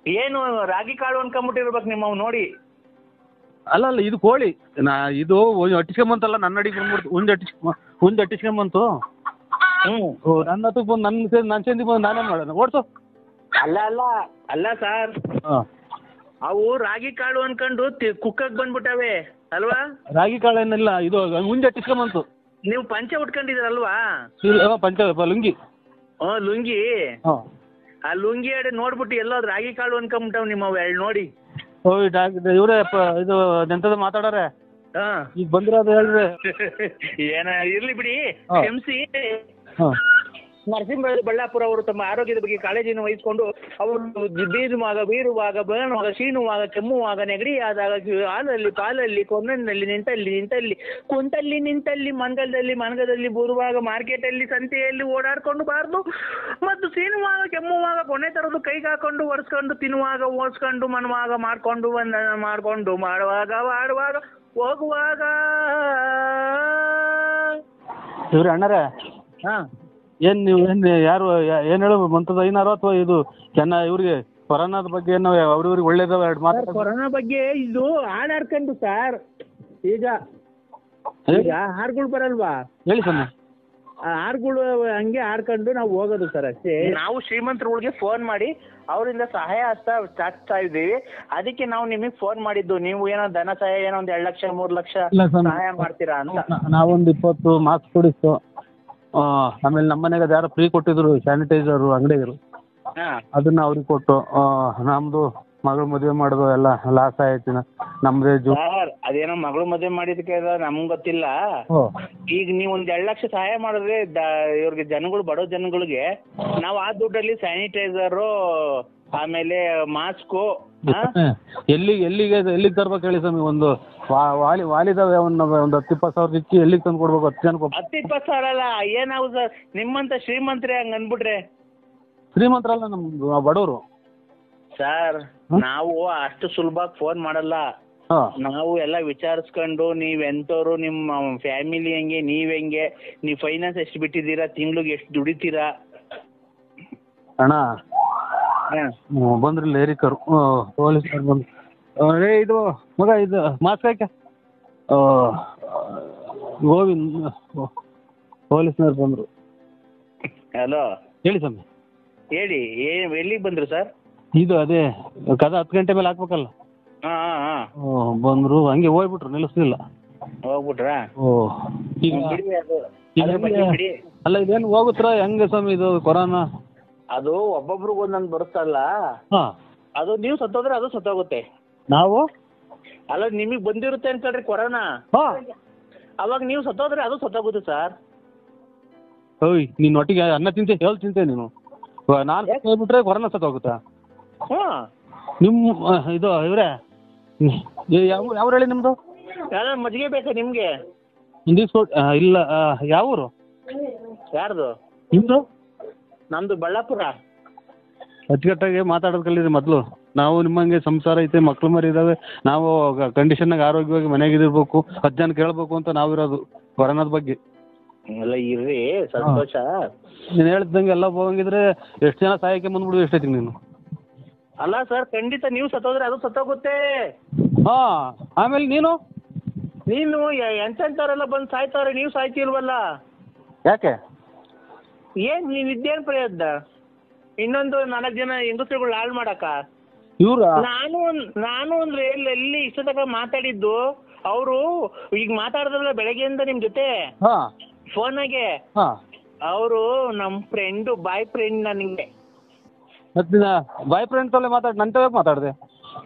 ಏನು ರಾಗಿ ಕಾಳು ಅನ್ಕೊಂಬಿಟ್ಟಿರ್ಬೇಕು ನಿಮ್ಮವ್ ನೋಡಿ. ಅಲ್ಲ ಇದು ಕೋಳಿ ಇದು ಅಟ್ಟಿಸ್ಕೊಂಬಂತಲ್ಲ, ನನ್ನ ಅಡಿಗೆ ಬಂದ್ಬಿಡ್ತು, ಉಂಜ್ ಅಟ್ಟಿಸ್ಕೊಂಬಂತು. ನನ್ನ ಹತ್ತಕ್ಕೆ ಬಂದು ನನ್ನ ಚೆಂದಿ ಬಂದು ನಾನೇ ಮಾಡೋಣ ಓಡ್ಸು. ಅಲ್ಲ ಸರ್, ಅವು ರಾಗಿ ಕಾಳು ಅನ್ಕೊಂಡು ಕುಕ್ಕಕ್ ಬಂದ್ಬಿಟ್ಟವೆ ಅಲ್ವಾ? ರಾಗಿ ಕಾಳು ಏನಿಲ್ಲ, ಇದು ಉಂಜ್ ಅಟ್ಟಿಸ್ಕೊಂಬಂತು. ನೀವು ಪಂಚೆ ಉಟ್ಕೊಂಡಿದ್ದೀರಲ್ವಾ? ಪಂಚ ಲುಂಗಿ. ಲುಂಗಿ. ಆ ಲುಂಗಿ ಅಡೆ ನೋಡ್ಬಿಟ್ಟು ಎಲ್ಲೋ ರಾಗಿ ಕಾಳು ಅನ್ಕೊಂಬಿಟ್ಟವ್ ನಿಮ್ಮವ್ ನೋಡಿ. ಇವ್ರೇ ಇದು ಎಂತದ ಮಾತಾಡಾರೆ ಈಗ ಬಂದಿರೋದು ಹೇಳ್ರಿ. ಏನ ಇರ್ಲಿ ಬಿಡಿ, ಕ್ಷಮಿಸಿ. ನರಸಿಂಹರಾಜು ಬಳ್ಳಾಪುರ ಅವರು ತಮ್ಮ ಆರೋಗ್ಯದ ಬಗ್ಗೆ ಕಾಳಜಿಯನ್ನು ವಹಿಸಿಕೊಂಡು ಅವರು ಬೀರುವಾಗ ಬೇಣುವಾಗ, ಶೀನುವಾಗ, ಕೆಮ್ಮುವಾಗ, ನೆಗಡಿಯಾದಾಗ, ಹಾಲಲ್ಲಿ, ಪಾಲಲ್ಲಿ, ಕೊನ್ನಲ್ಲಿ, ನಿಂತಲ್ಲಿ, ಕುಂತಲ್ಲಿ, ನಿಂತಲ್ಲಿ, ಮನಗದಲ್ಲಿ, ಬೂರುವಾಗ, ಮಾರ್ಕೆಟಲ್ಲಿ, ಸಂತೆಯಲ್ಲಿ ಓಡಾಡ್ಕೊಂಡು ಬಾರ್ದು, ಮತ್ತು ಸೀನುವಾಗ, ಕೆಮ್ಮುವಾಗ, ಕೊನೆ ತರದು ಕೈಗೆ ಹಾಕೊಂಡು ಒರೆಸ್ಕೊಂಡು, ತಿನ್ನುವಾಗ, ಓಡಿಸ್ಕೊಂಡು, ಮನುವಾಗ, ಮಾಡ್ಕೊಂಡು ಮಾಡುವಾಗ, ಹೋಗುವಾಗ. ಇವ್ರಿ ಅಣ್ಣರೇ, ನೀವು ಯಾರು ಹೇಳು ಮಂತದ ಐನಾರು ಅಥವಾ ಇದು ಇವ್ರಿಗೆ ಕೊರೋನಾದ ಬಗ್ಗೆ ಏನೋ ಅವ್ರಿವ್ರಿಗೆ ಒಳ್ಳೇದವ ಎರಡು ಮಾತು. ಕೊರೋನಾ ಬಗ್ಗೆ ಇದು ಹಾಡಾಡ್ಕೊಂಡು ಸರ್, ಈಗ ಹಾರ್ಗಳು ಬರಲ್ವಾ? ಹೇಳಿ ಸರ್. ಹಾರ್ಗಳು ಹಂಗೆ ಆಡ್ಕೊಂಡು ನಾವು ಹೋಗೋದು ಸರ್ ಅಷ್ಟೇ. ನಾವು ಶ್ರೀಮಂತರುಗಳಿಗೆ ಫೋನ್ ಮಾಡಿ ಅವರಿಂದ ಸಹಾಯ ಹಸ್ತ ಚಾಚ್ತಾ ಇದ್ದೀವಿ. ಅದಕ್ಕೆ ನಾವು ನಿಮಗೆ ಫೋನ್ ಮಾಡಿದ್ದು, ನೀವು ಏನೋ ಧನ ಸಹಾಯ ಏನೋ ಒಂದು 2 ಲಕ್ಷ 3 ಲಕ್ಷ ಸಹಾಯ ಮಾಡ್ತೀರಾ ಅಂತ. ನಾವೊಂದು 20 ಮಾಸ್ಕ್ ಕೊಡಿಸ್ತು. ಆಮೇಲೆ ನಮ್ಮ ಮನೆಗೆ ಯಾರೋ ಫ್ರೀ ಕೊಟ್ಟಿದ್ರು ಸ್ಯಾನಿಟೈಸರ್ ಅಂಗಡಿಗರು, ಅದನ್ನ ಅವ್ರಿಗೆ ಕೊಟ್ಟು ನಮ್ದು ಮಗಳು ಮದುವೆ ಮಾಡೋದು ಎಲ್ಲ ಲಾಸ್ ಆಯ್ತು. ನಮ್ದೇ ಅದೇನೋ ಮಗಳು ಮದುವೆ ಮಾಡಿದಕ್ಕೆ ನಮ್ಗೆ ಗೊತ್ತಿಲ್ಲ. ಈಗ ನೀವು ಒಂದು 2 ಲಕ್ಷ ಸಹಾಯ ಮಾಡಿದ್ರೆ ಇವ್ರಿಗೆ ಜನಗಳು, ಬಡೋ ಜನಗಳಿಗೆ ನಾವು ಆ ದುಡ್ಡಲ್ಲಿ ಸ್ಯಾನಿಟೈಸರು, ಆಮೇಲೆ ಮಾಸ್ಕು ಎಲ್ಲಿಗೆ ತರ್ಬೇಕು ಹೇಳಿ ಸ್ವಾಮಿ? ಒಂದು ವಾಲಿದಾವೆ ಒಂದು 10-20 ಸಾವಿರ ಇಕ್ಕಿ ಎಲ್ಲಿಗೆ ತಂದು ಕೊಡ್ಬೇಕು? 10 ಜನಕ್ಕೆ 10-20 ಸಾವಿರ ಅಲ್ಲ, ಏನಾವು ಸರ್ ನಿಮ್ಮಂತ ಶ್ರೀಮಂತರೇ ಹಂಗ ಅನ್ಬಿಟ್ರೆ? ಶ್ರೀಮಂತರಲ್ಲ, ನಮ್ ಬಡವರು ಸರ್. ನಾವು ಅಷ್ಟು ಸುಲಭವಾಗಿ ಫೋನ್ ಮಾಡಲ್ಲ. ನಾವು ಎಲ್ಲ ವಿಚಾರಿಸ್ಕೊಂಡು ನೀವ್ ಎಂತವ್ರು, ನಿಮ್ಮ ಫ್ಯಾಮಿಲಿ ಹೆಂಗೆ, ನೀವ್ ಹೆಂಗೆ, ನೀವ್ ಫೈನಾನ್ಸ್ ಎಷ್ಟು ಬಿಟ್ಟಿದ್ದೀರಾ, ತಿಂಗ್ಳಿಗೆ ಎಷ್ಟು ದುಡಿತೀರಾ? ಅಣ್ಣ ಬಂದ್ರಲ್ಲ ಏರಿಕರು ಪೊಲೀಸರು ಬಂದು, ಇದು ಮಗ ಇದು ಮಾಸ್ಕ್ ಹಾಕ ಗೋವಿಂದ್ ಪೊಲೀಸ್ನವ್ರು ಬಂದ್ರು. ಹಲೋ ಹೇಳಿ ಸ್ವಾಮಿ. ಹೇಳಿ, ಎಲ್ಲಿಗೆ ಬಂದ್ರು ಸರ್? ಇದು ಅದೇ ಕದ 10 ಗಂಟೆ ಮೇಲೆ ಹಾಕ್ಬೇಕಲ್ಲ. ಬಂದ್ರು, ಹಂಗೆ ಹೋಗ್ಬಿಟ್ರು, ನಿಲ್ಲಿಸ್ಲಿಲ್ಲ. ಹೋಗ್ಬಿಟ್ರಾ? ಅಲ್ಲ ಇದೇನು ಹೋಗುತ್ತಾ ಹೆಂಗೆ ಸ್ವಾಮಿ ಇದು ಕೊರೋನಾ? ಅದು ಒಬ್ಬೊಬ್ರಿಗೆ ಒಂದೊಂದು ಬರುತ್ತಲ್ಲ, ಅದು ನೀವು ಸತ್ತೋದ್ರೆ ಅದು ಸತ್ತೋಗುತ್ತೆ. ನಾವು ಅಲ್ಲ ನಿಮಗ್ ಬಂದಿರುತ್ತೆ ಅನ್ಕೊಳ್ರಿ ಕೊರೋನಾ, ಅವಾಗ ನೀವು ಸತ್ತೋದ್ರೆ ಅದು ಸತ್ತೋಗುತ್ತೆ ಸರ್. ಓಯ್ ನೀನ್ ಒಟ್ಟಿಗೆ ಅನ್ನ ತಿಂತೆ ತಿಂತೆ ನೀನು, ನಾನು ಹೇಳ್ಬಿಟ್ರೆ ಕೊರೋನಾ ಸತ್ತೋಗುತ್ತಾ? ನಿಮ್ಮ ಇದು ಇವ್ರೆ ಯಾವ ಹೇಳಿ ನಿಮ್ದು? ಯಾವ್ದಾದ್ರು ಮಜ್ಜಿಗೆ ಬೇಕಾ ನಿಮ್ಗೆ? ಇಲ್ಲ, ಯಾವ ಊರು? ಯಾರ್ದು? ನಿಮ್ದು? ನಮ್ದು ಬಳ್ಳಾಪುರ. ಅಚ್ಚುಕಟ್ಟಾಗಿ ಮಾತಾಡೋದು ಕಲೀರಿ ಮೊದಲು. ನಾವು ನಿಮ್ಮಂಗೆ ಸಂಸಾರ ಐತೆ, ಮಕ್ಳು ಮರಿ ಇದಾವೆ, ನಾವು ಕಂಡೀಷನ್ನಾಗ ಆರೋಗ್ಯವಾಗಿ ಮನೆಯಾಗಿರ್ಬೇಕು, 10 ಜನ ಕೇಳಬೇಕು ಅಂತ ನಾವಿರೋದು ಕೊರೋನಾದ ಬಗ್ಗೆ. ಎಲ್ಲ ಇರ್ರಿ, ಸಂತೋಷ. ನೀನು ಹೇಳ್ದಂಗೆ ಎಲ್ಲ ಹೋಗಂಗಿದ್ರೆ ಎಷ್ಟು ಜನ ಸಹಾಯಕ್ಕೆ ಬಂದ್ಬಿಡು, ಎಷ್ಟೈತಿ ನೀನು? ಅಲ್ಲ ಸರ್, ಖಂಡಿತ ನೀವು ಸತ್ತೋದ್ರೆ ಅದು ಸತ್ತೋಗುತ್ತೆ. ಆಮೇಲೆ ನೀನು ಎಂತೆಂಥವ್ರೆಲ್ಲ ಬಂದು ಸಾಯ್ತವ್ರೆ, ನೀವು ಸಾಯ್ತಿಲ್ವಲ್ಲ? ಯಾಕೆ? ನೀವ್ ಇದ್ದೇನ್ ಪ್ರಯತ್ನ? ಇನ್ನೊಂದು 4 ಜನ ಹೆಂಗಸ್ರುಗಳು ಹಾಳು ಮಾಡಕ್ಕ? ಇವ್ರ ನಾನು ಅಂದ್ರೆ ಎಲ್ಲಿ ಇಷ್ಟ ತನಕ ಮಾತಾಡಿದ್ದು ಅವರು ಈಗ ಮಾತಾಡಿದ್ರಲ್ಲ ಬೆಳಗ್ಗೆಯಿಂದ ನಿಮ್ ಜೊತೆ ಹಾ ಫೋನಾಗೆ ಹಾ ಅವರು ನಮ್ ಫ್ರೆಂಡ್ ಬಾಯ್ ಫ್ರೆಂಡ್ ನನಗೆ. ಮತ್ತೆ ಬಾಯ್ ಫ್ರೆಂಡ್ ತಲೆ ನಂತ ಮಾತಾಡ್ದೆ.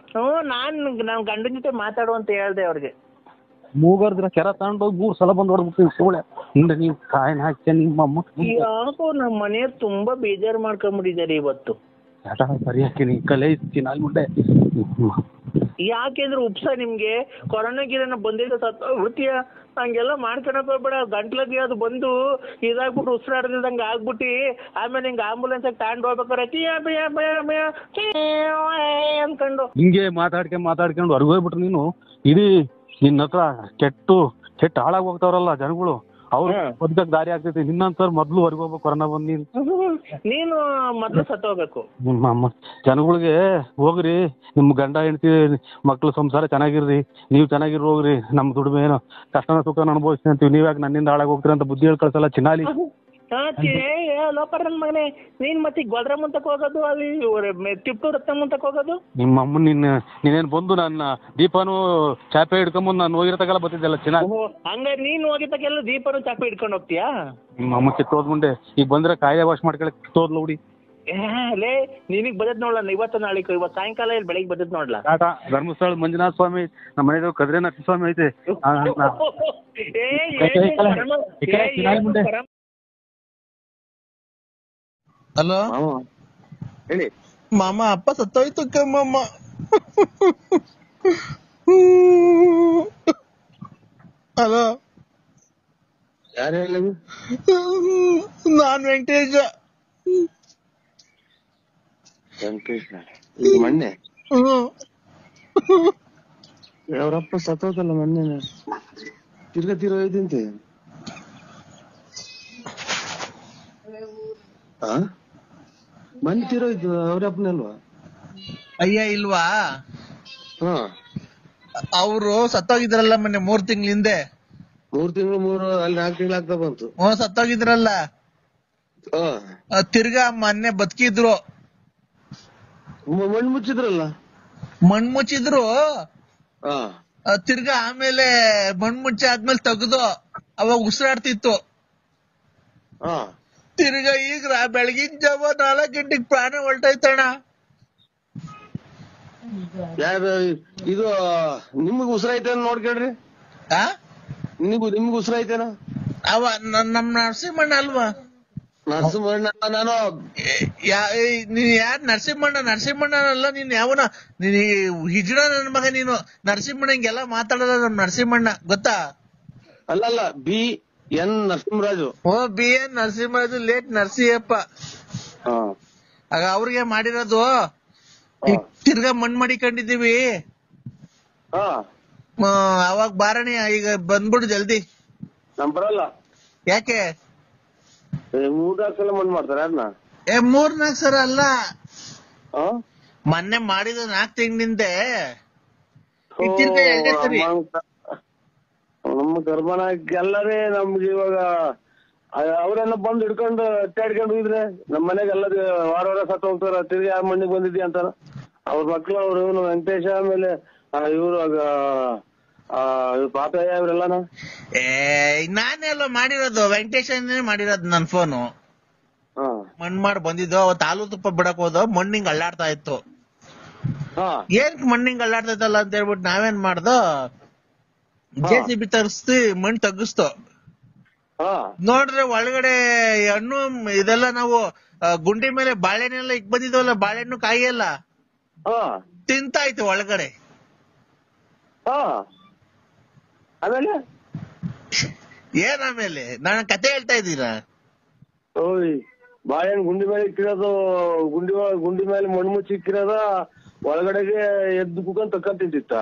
ನಾನ್ ಗಂಡನ ಜೊತೆ ಮಾತಾಡು ಅಂತ ಹೇಳ್ದೆ ಅವ್ರಿಗೆ. ಮೂಗರ್ದ್ರ ಕೆರ ತಗೊಂಡೋಗಿ 3 ಸಲ ಬಂದು ಹೊಡ್ಬಿಡ್ತೀನಿ ಸೋಳೆ ಹಿಂದೆ ನೀವು ಕಾಯಿನ ಹಾಕ್ಯ ನಿಮ್ಮಮ್ಮ. ಯಾಕೋ ನಮ್ಮ ಮನೆಯವ್ರು ತುಂಬಾ ಬೇಜಾರು ಮಾಡ್ಕೊಂಡ್ಬಿಟ್ಟಿದ್ದಾರೆ ಇವತ್ತು. ಸರಿ ಹಾಕಿನಿ ಕಲೆ ಇರ್ತೀನಿ ಅಲ್ಮುಂಡೆ. ಯಾಕೆಂದ್ರೆ ಉಪ್ಸ ನಿಮ್ಗೆ ಕೊರೋನಾ ಗಿರೋನ ಬಂದಿದ್ದ ವೃತ್ತಿಯ ಹಂಗೆಲ್ಲ ಮಾಡ್ಕೊಳಕ್ ಹೋಗ್ಬೇಡ. ಗಂಟ್ಲಗೆ ಅದು ಬಂದು ಇದಾಗ್ಬಿಟ್ಟು ಉಸಿರಾಡ್ದಂಗ ಆಗ್ಬಿಟ್ಟು ಆಮೇಲೆ ಹಿಂಗ ಆಂಬುಲೆನ್ಸ್ ತಗೊಂಡು ಹೋಗ್ಬೇಕಾರೆ ಅನ್ಕೊಂಡು ಹಿಂಗೆ ಮಾತಾಡ್ಕೊಂಡು ಹೊರಗೆ ಹೋಗ್ಬಿಟ್ರು ನೀನು. ಇಡೀ ನಿನ್ನ ಹತ್ರ ಕೆಟ್ಟ ಹಾಳಾಗಿ ಹೋಗ್ತಾವ್ರಲ್ಲ ಜನಗಳು, ಅವ್ರು ಬದುಕಕ್ ದಾರಿ ಆಗ್ತೈತಿ. ನಿನ್ನಂತರ ಮೊದ್ಲು ಹೊರಗೆ ಹೋಗ್ಬೇಕು ಕೊರೋನಾ ಬಂದ್ ನೀನು ಮೊದ್ಲು ಸತ್ತೋಗ್ಬೇಕು. ನಿಮ್ಮ ಜನಗಳಿಗೆ ಹೋಗ್ರಿ, ನಿಮ್ ಗಂಡ ಹೆಂಡತಿ ಮಕ್ಳು ಸಂಸಾರ ಚೆನ್ನಾಗಿರ್ರಿ, ನೀವ್ ಚೆನ್ನಾಗಿರ್ ಹೋಗ್ರಿ, ನಮ್ ದುಡಿಮೆ ಏನು ಕಷ್ಟನ ಸುಖನ ಅನುಭವಿಸ್ತೀನಿ ಅಂತೀವಿ, ನೀವ್ಯಾಕೆ ನನ್ನಿಂದ ಹಾಳಾಗಿ ಹೋಗ್ತೀರ ಅಂತ ಬುದ್ಧಿ ಹೇಳಿ ಕಳ್ಸಲ್ಲ ಚಿನ್ನಾಲಿ. ಲೋಪರ್ ಮಗನೆ ನೀನ್ ಮತ್ತೆ ಗೊಲ್ರ ಮುಂತಕ್ ಹೋಗೋದು, ಅಲ್ಲಿ ತಿಪ್ಪು ರಕ್ತ ಮುಂತಕ್ ಹೋಗೋದು. ನಿಮ್ಮ ಅಮ್ಮನ್ ನೀನೇನ್ ಬಂದು ನನ್ನ ದೀಪನು ಚಾಪೆ ಹಿಡ್ಕೊಂಬಂದು ನಾನು ಹೋಗಿರತಗೆಲ್ಲ ಬರ್ತಿದ್ದೆಲ್ಲ ಚೆನ್ನಾಗಿ. ಹಂಗ ನೀನ್ ಹೋಗಿದ್ದಕ್ಕೆಲ್ಲ ದೀಪನು ಚಾಪೆ ಹಿಡ್ಕೊಂಡು ಹೋಗ್ತೀಯಾ? ನಿಮ್ಮ ಅಮ್ಮ ಕಿತ್ತೋದ್ ಮುಂದೆ ಈಗ ಬಂದ್ರೆ ಕಾಯ ವಾಶ್ ಮಾಡ್ಕೊಳಕ್ ಕಿತ್ತೋದ್ಲ ಹುಡಿ. ಲೇ ನಿನಗ್ ಬದತ್ ನೋಡ್ಲ ಇವತ್ತು ನಾಳೆ ಇವತ್ತು ಸಾಯಂಕಾಲ ಇಲ್ಲಿ ಬೆಳಿಗ್ಗೆ ಬದತ್ ನೋಡ್ಲಾ. ಟಾಟಾ ಧರ್ಮಸ್ಥಳ ಮಂಜುನಾಥ ಸ್ವಾಮಿ, ನಮ್ಮ ಮನೆ ಕದ್ರಿ ನರಸಿಂಹ ಸ್ವಾಮಿ ಐತೆ. ಹಲೋ ಹೇಳಿ ಮಾಮ, ಅಪ್ಪ ಸತ್ತೋಯ್ತು ಕಮ್ಮಮ್ಮ. ಹಲೋ ಯಾರು ಹೇಳಿದ್ರು? ನಾನ್ ವೆಂಕಟೇಶ. ಮೊನ್ನೆ ಅವರಪ್ಪ ಸತ್ತೋದಲ್ಲ ಮೊನ್ನೆ, ತಿರ್ಗಾ ಇದಂತೆ. ಮೊನ್ನೆ ತೀರೋಯ್ತು ಅವ್ರಪ್ಪನಲ್ವಾ? ಅಯ್ಯ ಇಲ್ವಾ, ಅವರು ಸತ್ತೋಗಿದ್ರಲ್ಲ ಮೊನ್ನೆ 3 ತಿಂಗಳ ಹಿಂದೆ. 3 ತಿಂಗಳು ಅಲ್ಲಿ 4 ತಿಂಗಳು ಆಗ್ತಾ ಬಂತು. ಸತ್ತೋಗಿದ್ರಲ್ಲ, ತಿರ್ಗಾ ಮೊನ್ನೆ ಬದುಕಿದ್ರು. ಮಣ್ಣು ಮುಚ್ಚಿದ್ರಲ್ಲ, ಮಣ್ಣು ಮುಚ್ಚಿದ್ರು. ತಿರ್ಗಾ ಆಮೇಲೆ ಮಣ್ಣು ಮುಚ್ಚಿ ಆದ್ಮೇಲೆ ತೆಗ್ದು ಅವಾಗ ಉಸಿರಾಡ್ತಿತ್ತು. ತಿರ್ಗಾ ಈಗ ಬೆಳಗಿನ ಜಾವ 4 ಗಂಟೆಗೆ ಪ್ರಾಣ ಹೊರಟೈತಣ್ಣ. ಇದು ನಿಮ್ಗೆ ಉಸಿರಾಯ್ತೇನ ನೋಡ್ಕೇಳ್ರಿ. ನಿಮ್ಗೆ ಉಸಿರಾಯ್ತೇನ? ಅವ ನಮ್ ನರಸಿಂಹಣ್ಣ ಅಲ್ವಾ? ನರಸಿಂಹಣ್ಣ ನಾನು ನೀನ್ ಯಾರ್? ನರಸಿಂಹಣ್ಣ ಅಲ್ಲ ನೀನ್. ಯಾವನ ನೀನ್ ಹಿಜಡ ನನ್ ಮಗ ನೀನು. ನರಸಿಂಹಣ್ಣ ಹಿಂಗೆಲ್ಲ ಮಾತಾಡಲ್ಲ ನಮ್ ನರಸಿಂಹಣ್ಣ, ಗೊತ್ತಾ? ಅಲ್ಲಲ್ಲ, BN Narasimharaju. BN Narasimharaju, late Narasimhappa. ಆಗ ಅವ್ರಿಗೆ ಮಾಡಿರೋದು. ತಿರ್ಗಾ ಮಣ್ಣು ಮಾಡಿಕೊಂಡಿದೀವಿ. ಅವಾಗ ಬಾರಣಿ ಈಗ ಬಂದ್ಬಿಡು ಜಲ್ದಿ. ನಮ್ ಬರಲ್ಲ. ಯಾಕೆ? 3-4 ಸಲ ಮಣ್ಣು ಮಾಡ್ತಾರೆ ಅದನ್ನ. 3-4 ಸಲ ಅಲ್ಲ, ಮೊನ್ನೆ ಮಾಡಿದ 4 ತಿಂಗಳಿಂದೆ. ನಮ್ಮ ಗರ್ಭಣ ಎಲ್ಲರೇ ನಮ್ಗೆ ಇವಾಗ ಅವ್ರೆಲ್ಲ ಬಂದು ಹಿಡ್ಕೊಂಡು ಅಟ್ಟಾಡ್ಕೊಂಡು ಹೋಗಿದ್ರೆ ನಮ್ ಮನೆಗೆ ಎಲ್ಲ ವಾರ ಸತ್ತ ಹೋಗ್ತಾರ. ತಿರ್ಗಿ ಯಾವ ಮಣ್ಣಿಗೆ ಬಂದಿದ್ದಿ ಅಂತಾರ ಅವ್ರ ಮಕ್ಳು. ಅವ್ರು ಇವನು ವೆಂಕಟೇಶ, ಆಮೇಲೆ ಇವ್ರು ಪಾಪಯ್ಯ, ಇವ್ರೆಲ್ಲನ. ನಾನೆಲ್ಲ ಮಾಡಿರೋದು ವೆಂಕಟೇಶನೇ ಮಾಡಿರೋದು ನನ್ ಫೋನು. ಮಣ್ಣು ಮಾಡಿ ಬಂದಿದ್ದು. ಅವತ್ತು ಹಾಲು ತುಪ್ಪ ಬಿಡಕ್ ಹೋದ, ಮಣ್ಣಿಂಗ್ ಅಳ್ಳಾಡ್ತಾ ಇತ್ತು. ಏನ್ ಮಣ್ಣಿಂಗ್ ಅಳ್ಳಾಡ್ತೈತಲ್ಲ ಅಂತ ಹೇಳ್ಬಿಟ್ಟು ನಾವೇನ್ ಮಾಡ್ದೋ, JCB ತರಿಸ್ತಿ ಮಣ್ಣು ತಗ್ಗಿಸ್ತು. ನೋಡ್ರೆ ಒಳಗಡೆ ಹಣ್ಣು ಇದೆಲ್ಲ ನಾವು ಗುಂಡಿ ಮೇಲೆ ಬಾಳೆಹಣ್ಣೆಲ್ಲ ಇಕ್ ಬಂದಿದ್ವಲ್ಲ, ಬಾಳೆಹಣ್ಣು ಕಾಯಿ ಎಲ್ಲ ತಿಂತಾಯ್ತು ಒಳಗಡೆ. ಆಮೇಲೆ ಏನ್ ಆಮೇಲೆ? ನಾನು ಕತೆ ಹೇಳ್ತಾ ಇದ್ದೀರಾ? ಬಾಳೆಹಣ್ಣು ಗುಂಡಿ ಮೇಲೆ ಇಕ್ಕಿರೋದು, ಗುಂಡಿ ಮೇಲೆ ಮಣ್ಣು ಮುಚ್ಚಿ ಇಕ್ಕಿರೋದ, ಒಳಗಡೆಗೆ ಎದ್ದು ಕುತ್ಕೊಂಡ್ ತಕ್ಕಂತ ತಿಂತಿತ್ತ.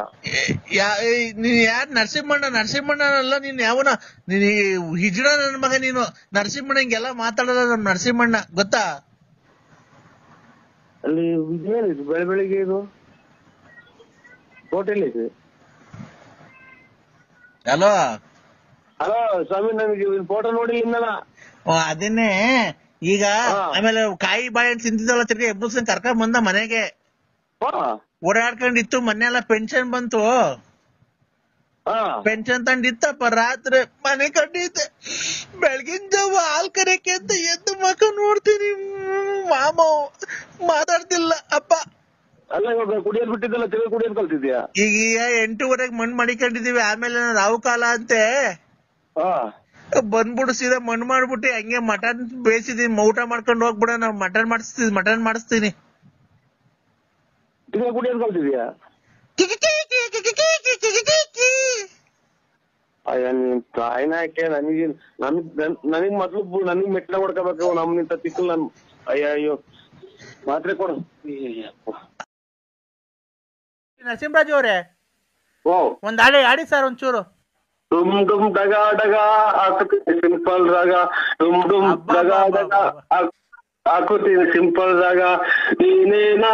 ನೀನ್ ಯಾರ್? ನರಸಿಂಹಣ್ಣ ಅಲ್ಲ ನೀನ್. ಯಾವನ ನೀನ್ ಹಿಜಡ ನನ್ ಮಗ ನೀನು. ನರಸಿಂಹಣ್ಣ ಹಿಂಗೆಲ್ಲ ಮಾತಾಡಲ್ಲ ನಮ್ ನರಸಿಂಹಣ್ಣ, ಗೊತ್ತಾ? ಅಲ್ಲಿ ಏನಿದು ಬೆಳಿಗ್ಗೆ ಇದು ಹೋಟೆಲ್ ಇದೆ. ಹಲೋ ಸ್ವಾಮಿ, ನನಗೆ ಫೋಟೋ ನೋಡಿಲ್ಲ. ಅದನ್ನೇ ಈಗ. ಆಮೇಲೆ ಕಾಯಿ ಬಾಳೆಹಣ್ಣು ತಿಂತಿದ್ದಲ್ಲ, ತಿರ್ಗಿ ಎಬ್ಬರ್ಸ್ಕೊಂಡ್ ಕರ್ಕೊಂಡ್ ಬಂದ ಮನೆಗೆ. ಓಡಾಡ್ಕೊಂಡಿತ್ತು, ಮೊನ್ನೆ ಎಲ್ಲ ಪೆನ್ಷನ್ ಬಂತು, ಪೆನ್ಷನ್ ತಂದಿತ್ತಪ್ಪ. ರಾತ್ರಿ ಮನೆ ಕಟ್ಟಿದ್ದೆ, ಬೆಳಗಿನ ಜಾವ ಹಾಲ್ ಕರೆಯಕ್ಕೆ ಅಂತ ಎದ್ದು ಮಕ್ಕ ನೋಡ್ತೀನಿ, ಮಾಮ ಮಾತಾಡ್ತಿಲ್ಲ ಅಪ್ಪ. ಅಲ್ಲ ಇವಾಗ ಕುಡಿಯೋದ್ ಬಿಟ್ಟಿದ್ದಲ್ಲ, ತಿರುಗಿ ಕುಡಿಯೋದ್ ಕಲ್ತಿದ್ಯಾ? ಈಗ 8:30 ಮಣ್ಣು ಮಡಿಕೊಂಡಿದೀವಿ, ಆಮೇಲೆ ರಾವು ಕಾಲ ಅಂತೆ ಬಂದ್ಬಿಡು, ಸೀದಾ ಮಣ್ಣು ಮಾಡ್ಬಿಟ್ಟು ಹಂಗೆ ಮಟನ್ ಬೇಯಿಸಿದೀನಿ, ಊಟ ಮಾಡ್ಕೊಂಡು ಹೋಗ್ಬಿಡ. ನಾವು ಮಟನ್ ಮಾಡಿಸ್ತೀನಿ. ತಿರುಗಿ ಕುಡಿಯೋದ್ ಕಲ್ತಿದ್ಯಾ? ಅಯ್ಯ ನಿನ್ ತಾಯಿನಾಕೆ ನನಗ್ ಮೊದ್ಲು ನನಗ್ ಮೆಟ್ಲ ಹೊಡ್ಕೋಬೇಕು, ನಮ್ನಿಂತ ತಿಕ್ಕಲ್ ನನ್. ಅಯ್ಯೋ ಮಾತ್ರೆ ಕೊಡು. ನರಸಿಂಹರಾಜು ಅವರೇ, ಒಂದ್ ಆಡಿ ಸರ್ ಒಂಚೂರು. ಡುಮ್ ಡುಮ್ ಡಗ ಡಗ ಹಾಕುತ್ತೀನಿ ಸಿಂಪಲ್ ರಾಗ, ಡುಮ್ ಡುಮ್ ಡಗ ಡಗ ಹಾಕುತ್ತೀನಿ ಸಿಂಪಲ್ ರಾಗ, ನೀನೇನಾ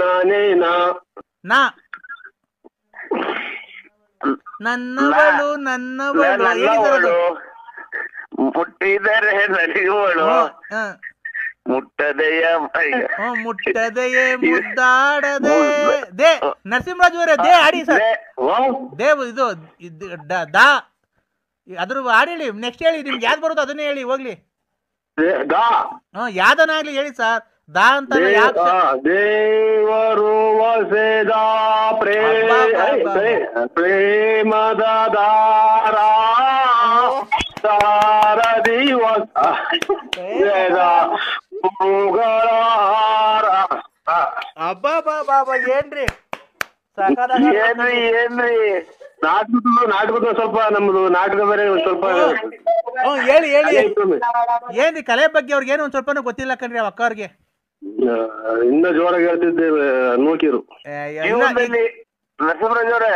ನಾನೇನಾ ನನ್ನವಳು ಮುಟ್ಟಿದರೆ ನಲಿವಳು ಮುಟ್ಟದೆಯ ಮುಟ್ಟದೆಯೇ ಮುದ್ದಾಡದೆ. ದೇ ನರಸಿಂಹರಾಜು ಅವರೇ, ದೇ ಆಡಿ ಸರ್. ದೇವ್ ಇದು ದಾ ಅದ್ರ ಹಾಡು ಹೇಳಿ, ನೆಕ್ಸ್ಟ್ ಹೇಳಿ, ನಿಮ್ಗೆ ಯಾವ್ದು ಬರುತ್ತೋ ಅದನ್ನೇ ಹೇಳಿ ಹೋಗ್ಲಿ. ಯಾವ್ದನ ಆಗ್ಲಿ ಹೇಳಿ ಸರ್. ದಾ ಅಂತ ದೇವರು ವಸೆದ ಪ್ರೇಮದ ದಾರ ತಾರ ದಿವಸ ಅಬ್ಬಾ ಏನ್ರಿ ಏನ್ರಿ ನಾಟಕದ ಸ್ವಲ್ಪ ನಮ್ದು ನಾಟಕ ಬೇರೆ ಸ್ವಲ್ಪ ಹೇಳಿ ಏನ್ರಿ ಕಲೆ ಬಗ್ಗೆ ಅವ್ರಿಗೆ ಏನು ಒಂದ್ ಸ್ವಲ್ಪನೂ ಗೊತ್ತಿಲ್ಲ ಕಣ್ರಿ ಅಕ್ಕ ಅವ್ರಿಗೆ. ಇನ್ನ ಜೋರಾಗಿ ಹೇಳ್ತಿದ್ದೇವೆ ನೂಕಿರು. ನರಸಿಂಹರಾಜ್ ಅವರೇ,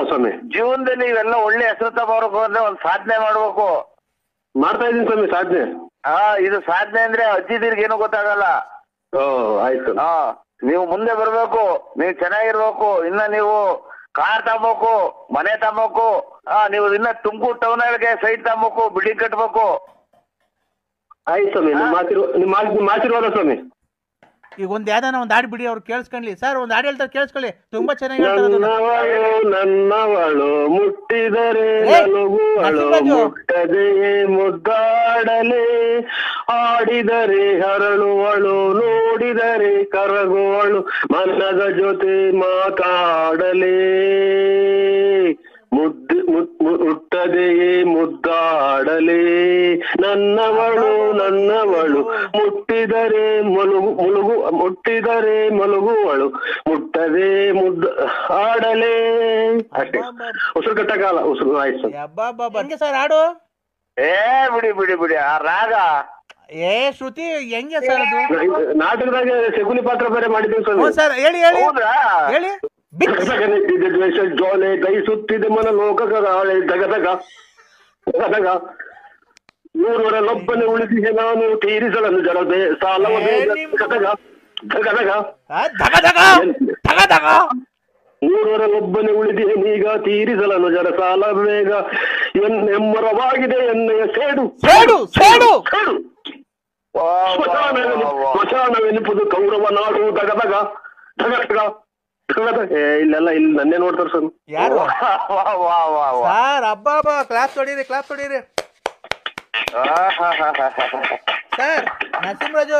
ಸ್ವಾಮಿ ಜೀವನದಲ್ಲಿ ಇವೆಲ್ಲ ಒಳ್ಳೆ ಹೆಸರು ತಗೋಬೇಕು ಅಂದ್ರೆ ಒಂದ್ ಸಾಧನೆ ಮಾಡ್ಬೇಕು. ಮಾಡ್ತಾ ಇದೀನಿ ಸ್ವಾಮಿ ಸಾಧನೆ. ಇದು ಸಾಧನೆ ಅಂದ್ರೆ ಅಜ್ಜಿದಿರ್ಗೇನು ಗೊತ್ತಾಗಲ್ಲ. ಆಯ್ತು. ನೀವು ಮುಂದೆ ಬರ್ಬೇಕು, ನೀವು ಚೆನ್ನಾಗಿರ್ಬೇಕು, ಇನ್ನ ನೀವು ಕಾರ್ ತಗೋಬೇಕು, ಮನೆ ತಗೋಬೇಕು, ನೀವು ಇನ್ನ ತುಮಕೂರು ಟೌನ್ ಒಳಗೆ ಸೈಟ್ ತಗೋಬೇಕು, ಬಿಲ್ಡಿಂಗ್ ಕಟ್ಬೇಕು. ಆಯ್ತು ಸ್ವಾಮಿ, ನಿಮ್ಮ ಆಶೀರ್ವಾದ ಸ್ವಾಮಿ. ಈಗ ಒಂದ್ ಯಾವ್ದಾನ ಒಂದ್ ಹಾಡು ಬಿಡಿ, ಅವ್ರು ಕೇಳಿಸ್ಕೊಳ್ಳಿ ಸರ್. ಒಂದ್ ಹಾಡು ಹೇಳ್ತಾರೆ ಕೇಳಿಸ್ಕೊಳ್ಳಿ, ತುಂಬಾ ಚೆನ್ನಾಗಿ ಹೇಳ್ತಾರೆ. ನನ್ನವಳು ಮುಟ್ಟಿದರೆ ಮುಟ್ಟದೆಯೇ ಮುದ್ದಾಡಲೆ, ಆಡಿದರೆ ಹರಳುವಳು, ನೋಡಿದರೆ ಕರಗುವಳು, ಮನದ ಜೊತೆ ಮಾತಾಡಲೇ, ಮುಟ್ಟದೆಯೇ ಮುದ್ದಾಡಲೇ, ನನ್ನವಳು ಮುಟ್ಟಿದರೆ ಮುಟ್ಟಿದರೆ ಮಲಗುವಳು, ಮುಟ್ಟದೆ ಆಡಲೇ. ಅಷ್ಟೇ, ಉಸಿರು ಕಟ್ಟಕಾಲ ಉಸಿರು. ಆಯ್ತು ಸರ್ ಹಾಡು. ಬಿಡಿ ಆ ರಾಗ ಶ್ರುತಿ ಹೆಂಗೆ ಸರ್ ಅದು? ನಾಟಕದಾಗ ಶಕುನಿ ಪಾತ್ರ ಬೇರೆ ಮಾಡಿದ್ದೀವಿ ಸರ್. ಹೇಳಿ ದ್ವೇಷ ಜೋಲೆ ದಯಿಸುತ್ತಿದೆ ಮನ ಲೋಕಗಾಳೆ, ದಗದಗ ದಗದಗ 100 ಉಳಿಸಿದೆ ನಾನು ತೀರಿಸಲನ್ನು ಜಲದೆ ಸಾಲವ ದಗದಗ ದಗದಗ 100 ಉಳಿದಿದೆ ನೀಗ ತೀರಿಸಲನ್ನು ಜಡ ಸಾಲ ಬೇಗ, ಎಮ್ಮರವಾಗಿದೆ ಎಣ್ಣೆಯ ಸೇಡು ಸ್ಮಶಾನವೆನಿಪುದು ಕೌರವ ನಾಡು, ದಗದಗ ದಗದಗ. ಇಲ್ಲೆಲ್ಲ ಇಲ್ಲಿ ನನ್ನೇ ನೋಡ್ತಾರ ಸರ್. ಯಾರು ಸರ್? ಹಬ್ಬ ಕ್ಲಾಸ್ ಹೊಡೀರಿ ಸರ್. ನರಸಿಂಹರಾಜು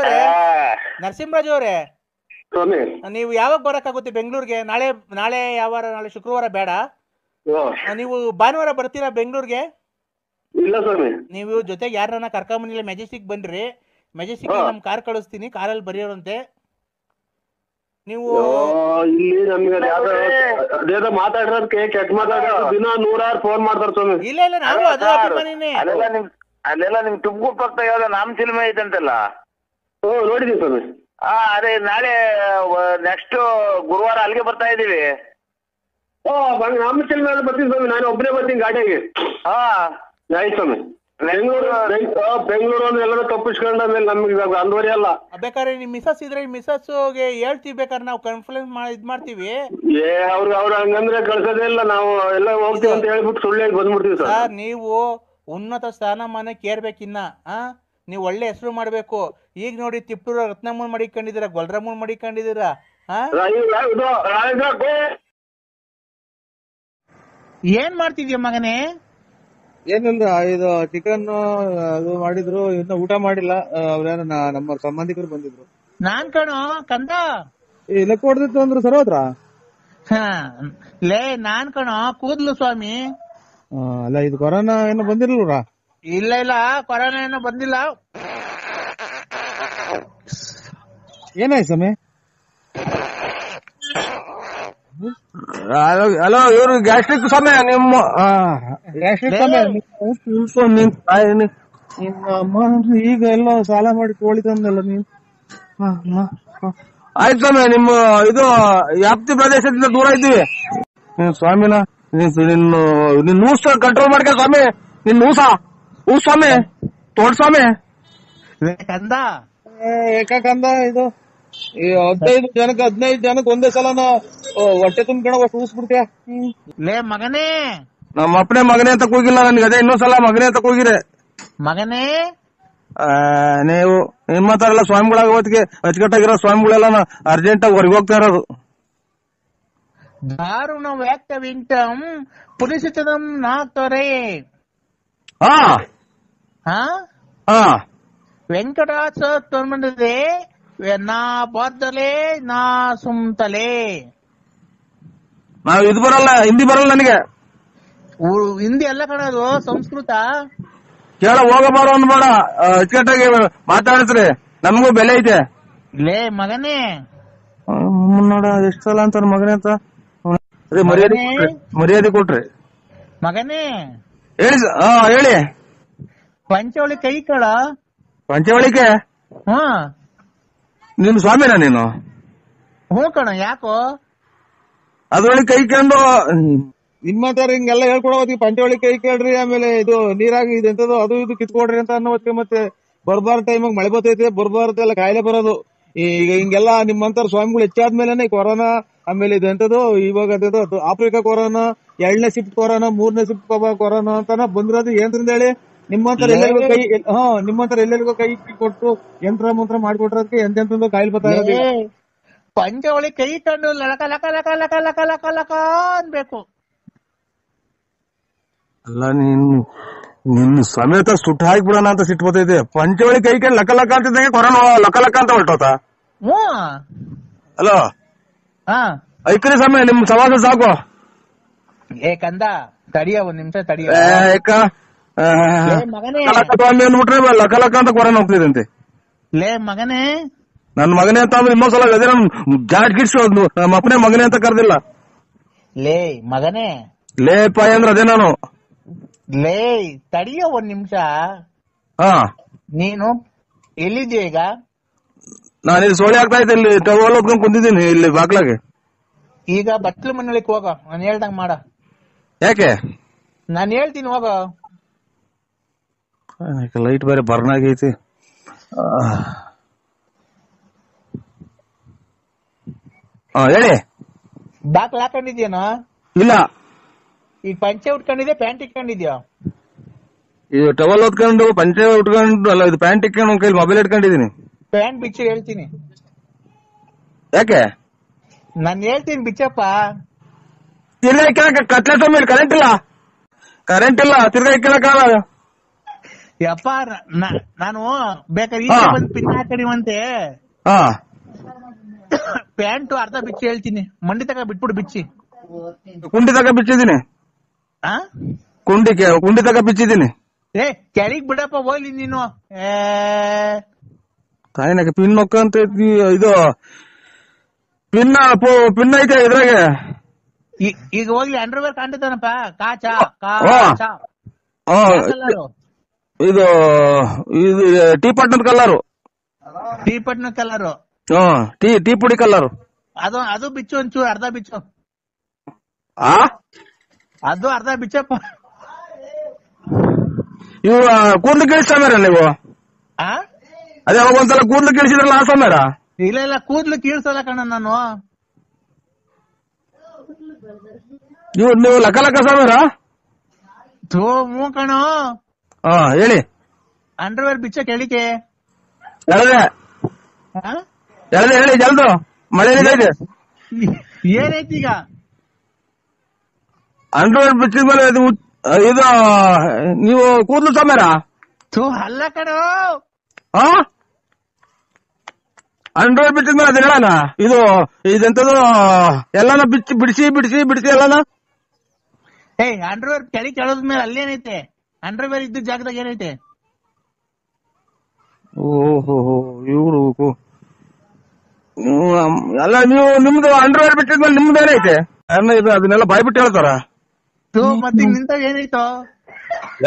ಅವರೇ, ನೀವು ಯಾವಾಗ ಬರಕ್ಕಾಗುತ್ತೆ ಬೆಂಗಳೂರಿಗೆ? ನಾಳೆ ಯಾವ ವಾರ? ನಾಳೆ ಶುಕ್ರವಾರ ಬೇಡ, ನೀವು ಭಾನುವಾರ ಬರ್ತೀರಾ ಬೆಂಗಳೂರಿಗೆ? ಇಲ್ಲ ಸ್ವಾಮಿ. ನೀವು ಜೊತೆಗೆ ಯಾರನ್ನ ಕರ್ಕೊಂಬಂದಿಲ್ಲ, ಮೆಜೆಸ್ಟಿಕ್ ಬನ್ರಿ. ಮೆಜೆಸ್ಟಿಕ್ ನಮ್ ಕಾರ್ ಕಳಿಸ್ತೀನಿ, ಕಾರಲ್ಲಿ ಬರೆಯೋರಂತೆ ನೀವು. ಇಲ್ಲಿ ನಮ್ಗೆ ಅದೇನೋ ಮಾತಾಡ್ರದಕ್ಕೆ ಕೆಟ್ಟ ಮಾತಾಡೋದು ದಿನ 100 ಫೋನ್ ಮಾಡ್ತಾರ ಸ್ವಾಮಿ. ಇಲ್ಲ ನಾವು ಅದು ಅಭಿಮಾನಿನೇ. ಅಲ್ಲೆಲ್ಲ ನಿಮ್ ತುಮಕೂರು ಪಕ್ಕ ಯಾವ್ದೋ ನಾಮ ಸಿನಿಮಾ ಐತಂತಲ್ಲ? ನೋಡಿದೀವಿ ಸ್ವಾಮಿ. ಅದೇ ನಾಳೆ ನೆಕ್ಸ್ಟ್ ಗುರುವಾರ ಅಲ್ಲಿಗೆ ಬರ್ತಾ ಇದೀವಿ. ನಾಮ ಸಿನಿಮಾ ಬರ್ತೀನಿ ಸ್ವಾಮಿ, ನಾನು ಒಬ್ಬನೇ ಬರ್ತೀನಿ ಗಾಡಿಯಾಗೆ. ಆಯ್ತು ಸ್ವಾಮಿ. ಬೆಂಗಳೂರು ಅಂದ್ರೆ ಎಲ್ಲರೂ ತಪ್ಪಿಸ್ಕೊಂಡ ಮೇಲೆ ನಮ್ಗೆ ಅಂದ್ವರಿ ಅಲ್ಲ. ಬೇಕಾದ್ರೆ ನಿಮ್ ಮಿಸಸ್ ಇದ್ರೆ ಮಿಸಸ್ಗೆ ಹೇಳ್ತೀವಿ, ಬೇಕಾದ್ರೆ ನಾವು ಕನ್ಫರೆನ್ಸ್ ಇದ್ ಮಾಡ್ತೀವಿ. ಅವ್ರು ಹಂಗಂದ್ರೆ ಕಳ್ಸೋದೇ ಇಲ್ಲ, ನಾವು ಎಲ್ಲ ಹೋಗ್ತೀವಿ ಅಂತ ಹೇಳ್ಬಿಟ್ಟು ಸುಳ್ಳು ಬಂದ್ಬಿಡ್ತೀವಿ ಸರ್. ನೀವು ಉನ್ನತ ಸ್ಥಾನಮಾನಕ್ಕೆ ಏರ್ಬೇಕಿನ್ನ, ನೀವು ಒಳ್ಳೆ ಹೆಸರು ಮಾಡ್ಬೇಕು. ಈಗ ನೋಡಿ ತಿಪ್ಪೂರ ರತ್ನಮ್ಮನ್ ಮಡಿಕೊಂಡಿದ್ದೀರಾ, ಗೊಲ್ರಮ್ಮನ್ ಮಡಿಕೊಂಡಿದ್ದೀರಾ, ಏನ್ ಮಾಡ್ತಿದ್ಯ ಮಗನೇ? ಏನಿಲ್ಲ, ಇದು ಚಿಕನ್ ಅದು ಮಾಡಿದ್ರು, ಇನ್ನ ಊಟ ಮಾಡಿಲ್ಲ. ಅವ್ರ್ಯಾರ ನಮ್ಮ ಸಂಬಂಧಿಕರು ಬಂದಿದ್ರು. ನಾನ್ ಕಣೋ ಕಂದ. ಲೆಕ್ಕ ಹೊಡೆದಿತ್ತು ಅಂದ್ರು ಸರ್ ಹೋದ್ರ? ಲೇ ನಾನ್ ಕಣೋ ಕೂದ್ಲು ಸ್ವಾಮಿ. ಅಲ್ಲ, ಇದು ಕೊರೋನಾ ಏನು ಬಂದಿರ್ಲ್ರ? ಇಲ್ಲ ಇಲ್ಲ, ಕೊರೋನಾ ಏನೋ ಬಂದಿಲ್ಲ. ಏನಾಯ್ತು ಸ್ವಾಮಿ? ಹಲೋ, ಇವ್ರು ಗ್ಯಾಸ್ಟ್ರಿಕ್ ಸ್ವಾಮಿ. ನಿಮ್ಮ ಗ್ಯಾಸ್ಟ್ರಿಕ್ ಸ್ವಾಮಿ ಈಗ ಎಲ್ಲ ಸಾಲ ಮಾಡಿ ಕೋಳಿ ತಂದಲ್ಲ ನೀವು. ಆಯ್ತು ಸ್ವಾಮಿ, ನಿಮ್ಮ ಇದು ವ್ಯಾಪ್ತಿ ಪ್ರದೇಶದಿಂದ ದೂರ ಇದ್ದೀವಿ ಸ್ವಾಮಿನ. ನಿನ್ನ ಊಸ ಕಂಟ್ರೋಲ್ ಮಾಡ್ಕ ಸ್ವಾಮಿ. ನಿನ್ನ ಊಸ ಸ್ವಾಮಿ, ತೋಡ್ ಸ್ವಾಮಿ. ಕಂದ ಏಕಂದ ಇದು 15 ಜನಕ್ಕೆ ಒಂದೇ ಸಲನ ಹೊಟ್ಟೆ ತುಂಬ್ಕೊಂಡ ಅಷ್ಟು ಊಸ್ಬಿಡ್ತೀಯ. ಲೇ ಮಗನೇ, ನಮ್ಮ ಅಪ್ಪನೇ ಮಗನೇ ಅಂತ ಕೂಗಿಲ್ಲ ನನ್ಗೆ. ಅದೇ ಇನ್ನೊಂದ್ಸಲ ಮಗನೇ ಅಂತ ಕೂಗಿರೆ. ಮಗನೇ ನೀವು ನಿಮ್ಮ ತರ ಎಲ್ಲ ಸ್ವಾಮಿಗಳಾಗ ಹೊತ್ತಿಗೆ ಅಚ್ಚುಕಟ್ಟಾಗಿರೋ ಸ್ವಾಮಿಗಳೆಲ್ಲ ಅರ್ಜೆಂಟ್ ಆಗಿ ಹೊರಗೆ ಹೋಗ್ತಾ ಇರೋದು. ದಾರುಣ ವ್ಯಾಕ್ತವಿಂಟಂ ಪುಲಿಸಿತದಂ ನಾಕ್ತರೆ. ವೆಂಕಟಾಚ ತೊಂಬಂದಿದೆ ನಾ ಬಾರ್ದಲೆ ನಾ ಸುಮ್ತಲೆ. ನಾವು ಇದು ಬರಲ್ಲ, ಹಿಂದಿ ಬರಲ್ಲ ನನಗೆ. ಹಿಂದಿ ಎಲ್ಲ ಕಣದು, ಸಂಸ್ಕೃತ. ಕೇಳ ಹೋಗಬಾರ ಅನ್ಬೇಡ, ಅಚ್ಚುಕಟ್ಟಾಗಿ ಮಾತಾಡಿಸ್ರಿ, ನಮಗೂ ಬೆಲೆ ಐತೆ. ಲೇ ಮಗನೇ, ನೋಡ ಎಷ್ಟ್ ಸಲ ಅಂತಾರ ಮಗನೇ ಅಂತ. ಮರ್ಯಾದೆ ಕೊಟ್ರಿ ಮಗನೇ. ಹೇಳಿ ಹೇಳಿ. ಪಂಚವಳಿ ಕೈ ಕಳ. ಪಂಚವಳಿಕೆ? ಹಾ, ನಿನ್ ಸ್ವಾಮಿನ ನೀನು? ಹ್ಞೂ ಕಣ. ಯಾಕೋ? ಅದ್ರೊಳಗೆ ಕೈ ಕಂಡು ನಿಮ್ಮಂತಾರ ಹಿಂಗೆಲ್ಲ ಹೇಳ್ಕೊಡೋತಿ. ಪಂಚವಳಿ ಕೈ ಕೇಳ್ರಿ, ಆಮೇಲೆ ಇದು ನೀರಾಗಿ ಇದೆಂತದೋ ಅದು ಇದು ಕಿತ್ಕೊಡ್ರಿ ಅಂತ ಅನ್ನೋದಕ್ಕೆ ಮತ್ತೆ ಬರ್ಬಾರ ಟೈಮಾಗ ಮಳೆ ಬರ್ತೈತೆ, ಬರ್ಬಾರ್ದೆಲ್ಲ ಕಾಯಿಲೆ ಬರೋದು. ಈಗ ಹಿಂಗೆಲ್ಲ ನಿಮ್ಮಂತಾರ ಸ್ವಾಮಿಗಳು ಹೆಚ್ಚಾದ್ಮೇಲೆ ಕೊರೋನಾ, ಆಮೇಲೆ ಇದೆಂತದು ಇವಾಗ ಆಫ್ರಿಕಾ ಕೊರೋನಾ, 2ನೇ ಶಿಫ್ಟ್ ಕೊರೋನಾ, 3ನೇ ಶಿಫ್ಟ್ ಕೊರೋನಾ ಅಂತಾನ ಬಂದಿರೋದು. ಏನ್ರಿಂದ ಹೇಳಿ? ನಿಮ್ಮಂತರ ಎಲ್ಲರಿಗೂ ಕೈ ನಿಮ್ಮಂತರ ಎಲ್ಲರಿಗೂ ಕೈ ಕೊಟ್ಟು ಯಂತ್ರ ಮಂತ್ರ ಮಾಡಿಕೊಟ್ರದಕ್ಕೆ ಎಂತೆಂತಂದು ಕಾಯಿಲೆ ಬರ್ತಾ ಇರೋದು. ಪಂಚವಳಿ ಕೈ ಕಂಡು ಲಕ ಲಕ ಲಕ ಲಕ ಲಕ ಲಕ ಲಕ ಅನ್ಬೇಕು. ಅಲ್ಲ, ನಿನ್ ಸಮೇತ ಸುಟ್ಟು ಹಾಕ್ಬಿಡೋಣ ಅಂತ ಸಿಟ್ಟು ಬರ್ತೈತೆ. ಪಂಚವಳಿ ಕೈ ಕಂಡು ಲಕ ಲಕ ಅಂತಿದ್ದಂಗೆ ಕೊರೋನಾ ಲಕ ಲಕ ಅಂತ ಹೊರಟೋತ. ಹಲೋ, ಐಕ್ರಿ ಸಮಯ ನಿಮ್ ಸವಾಸ ಸಾಕು. ಏ ಕಂದ ತಡಿಯ, ಒಂದ್ ನಿಮಿಷ ತಡಿಯ. ಸ್ವಾಮಿ ಅಂದ್ಬಿಟ್ರೆ ಲಕ ಲಕ ಅಂತ ಕೊರೋನಾ ಹೋಗ್ತಿದಂತೆ. ಲೇ ಮಗನೇ, ನನ್ ಮಗನೇ ಅಂತ ಅಂದ್ರೆ ಇನ್ನೊಂದ್ಸಲ ಅದೇ ನಮ್ ಜಾಟ್ ಗಿಡ್ಸು ನಮ್ಮ ಅಪ್ಪನೇ ಮಗನೇ ಅಂತ ಕರ್ದಿಲ್ಲ. ಲೇ ಮಗನೇ, ಲೇ ಪಾಯ ಅಂದ್ರೆ ಅದೇ ನಾನು. ಲೇ ತಡಿಯ ಒಂದ್ ನಿಮಿಷ. ನೀನು ಎಲ್ಲಿದ್ಯಾ ಈಗ? ನಾನು ಇಲ್ಲಿ ಸೋಳಿ ಆಗ್ತಾ ಇದ್ದೆ, ಇಲ್ಲಿ ಟವಲ್ ಹೊತ್ಕೊಂಡ್ ಕುಂತಿದ್ದೀನಿ ಇಲ್ಲಿ ಬಾಗ್ಲಾಗೆ. ಈಗ ಬಟ್ಲು ಮನೆಯೊಳಕ್ ಹೋಗ, ನಾನು ಹೇಳ್ದಂಗ್ ಮಾಡ. ಯಾಕೆ? ನಾನು ಹೇಳ್ತೀನಿ ಹೋಗ. ಲೈಟ್ ಬೇರೆ ಬರ್ನ್ ಆಗೈತಿ. ಹೇಳಿ. ಬಾಕ್ಲ ಹಾಕೊಂಡಿದ್ಯೇನೋ? ಇಲ್ಲ. ಈಗ ಪಂಚೆ ಉಟ್ಕೊಂಡಿದ್ಯಾ, ಪ್ಯಾಂಟ್ ಇಟ್ಕೊಂಡಿದ್ಯಾ? ಇದು ಟವಲ್ ಹೊತ್ಕೊಂಡು ಪಂಚೆ ಉಟ್ಕೊಂಡು ಅಲ್ಲ, ಇದು ಪ್ಯಾಂಟ್ ಇಟ್ಕೊಂಡು ಒಂದ್ ಕೈಲಿ ಮೊಬೈಲ್ ಇಟ್ಕೊಂಡಿದೀನಿ. ಪ್ಯಾಂಟ್ ಬಿಚ್ಚಿ ಹೇಳ್ತೀನಿ. ಯಾಕೆ? ನಾನು ಹೇಳ್ತೀನಿ ಬಿಚ್ಚಪ್ಪ. ತಿರ್ಗಾ ಇಕ್ಕಳಕ ಕತ್ಲೆ ಮೇಲೆ ಕರೆಂಟ್ ಇಲ್ಲ, ತಿರ್ಗಾ ಇಕ್ಕಳಕ್ಕಾಗಲ್ಲ. ಯಪ್ಪ ನಾನು ಬೇಕಾದ್ರೆ ಈಚೆ ಬಂದು ಪಿನ್ ಹಾಕಡಿವಂತೆ. ಪ್ಯಾಂಟು ಅರ್ಧ ಬಿಚ್ಚಿ ಹೇಳ್ತೀನಿ. ಮಂಡಿ ತಗ ಬಿಟ್ಬಿಡು ಬಿಚ್ಚಿ. ಕುಂಡಿ ತಗ ಬಿಚ್ಚಿದೀನಿ. ಕುಂಡಿ ತಗ ಬಿಚ್ಚಿದೀನಿ. ಏ ಕೆಳಗ್ ಬಿಡಪ್ಪ ಹೋಗ್ಲಿ ನೀನು. ತಾಯಿನಾಗ ಪಿನ್ ನೊಕ್ಕಂತ ಇದು ಪಿನ್ ಐತೆ ಇದ್ರಾಗೆ. ಈಗ ಹೋಗ್ಲಿ ಅಂಡರ್ವೇರ್ ಕಾಣ್ತಾನಪ್ಪ. ಕಾಚಾ ಇದು ಟೀ ಪಟ್ನದ ಕಲರು. ಟೀ ಪಟ್ನ ಕಲರು. ಟೀ ಪುಡಿ ಕಲರು. ಅದು ಬಿಚ್ಚು ಒಂಚೂರು, ಅರ್ಧ ಬಿಚ್ಚು. ಅದು ಅರ್ಧ ಬಿಚ್ಚಪ್ಪ. ಇವು ಕೂದ್ಲು ಕೇಳಿಸ್ತಾರ ನೀವು? ಅದೇ ಅವಾಗ ಒಂದ್ಸಲ ಕೂದ್ಲು ಕೇಳಿಸಿದ್ರಲ್ಲ ಆ ಸಮಯ? ಇಲ್ಲ ಕೂದ್ಲು ಕೀಳ್ಸಲ್ಲ ಕಣ ನಾನು. ನೀವು ಲಕ ಲಕ ಸಮೀರ? ಹ್ಞೂ ಕಣೋ. ಹೇಳಿ. ಅಂಡರ್ವೇರ್ ಬಿಚ್ಚ ಕೆಳಿಕೆ ಹೇಳಿ ಜಲ್ದು. ಮಳೆ ಹೇಗಿದೆ? ಏನೈತಿ ಈಗ? ಅಂಡರ್ವೇರ್ ಬಿಚ್ಚಿದ ಮೇಲೆ ಇದು ನೀವು ಕೂದಲು ಸಮರ ಅಲ್ಲ ಕಣೋ, ಅಂಡರ್ವೇರ್ ಬಿಚ್ಚಿದ ಮೇಲೆ ಅದು ಹೇಳಣ ಇದು ಇದೆಂತದು ಎಲ್ಲಾನ ಬಿಡಿಸಿ ಎಲ್ಲಾನ. ಅಂಡರ್ವೇರ್ ಕೆಳಗೆ ಕೆಳದ್ಮೇಲೆ ಅಲ್ಲೇನೈತೆ? ಅಂಡರ್ವೇರ್ ಇದ್ದ ಜಾಗದಾಗ ಏನೈತೆ? ಓಹೋ ಇವ್ರು ಅಲ್ಲ, ನೀವು ನಿಮ್ದು ಅಂಡರ್ವೇರ್ ಬಿಟ್ಟಿದ್ಮೇಲೆ ನಿಮ್ದು ಏನೈತೆ? ಇದು ಅದನ್ನೆಲ್ಲ ಬಾಯ್ಬಿಟ್ಟು ಹೇಳ್ತಾರ. ಮತ್ತೆ ನಿಂತಾಗ ಏನೈತೋ?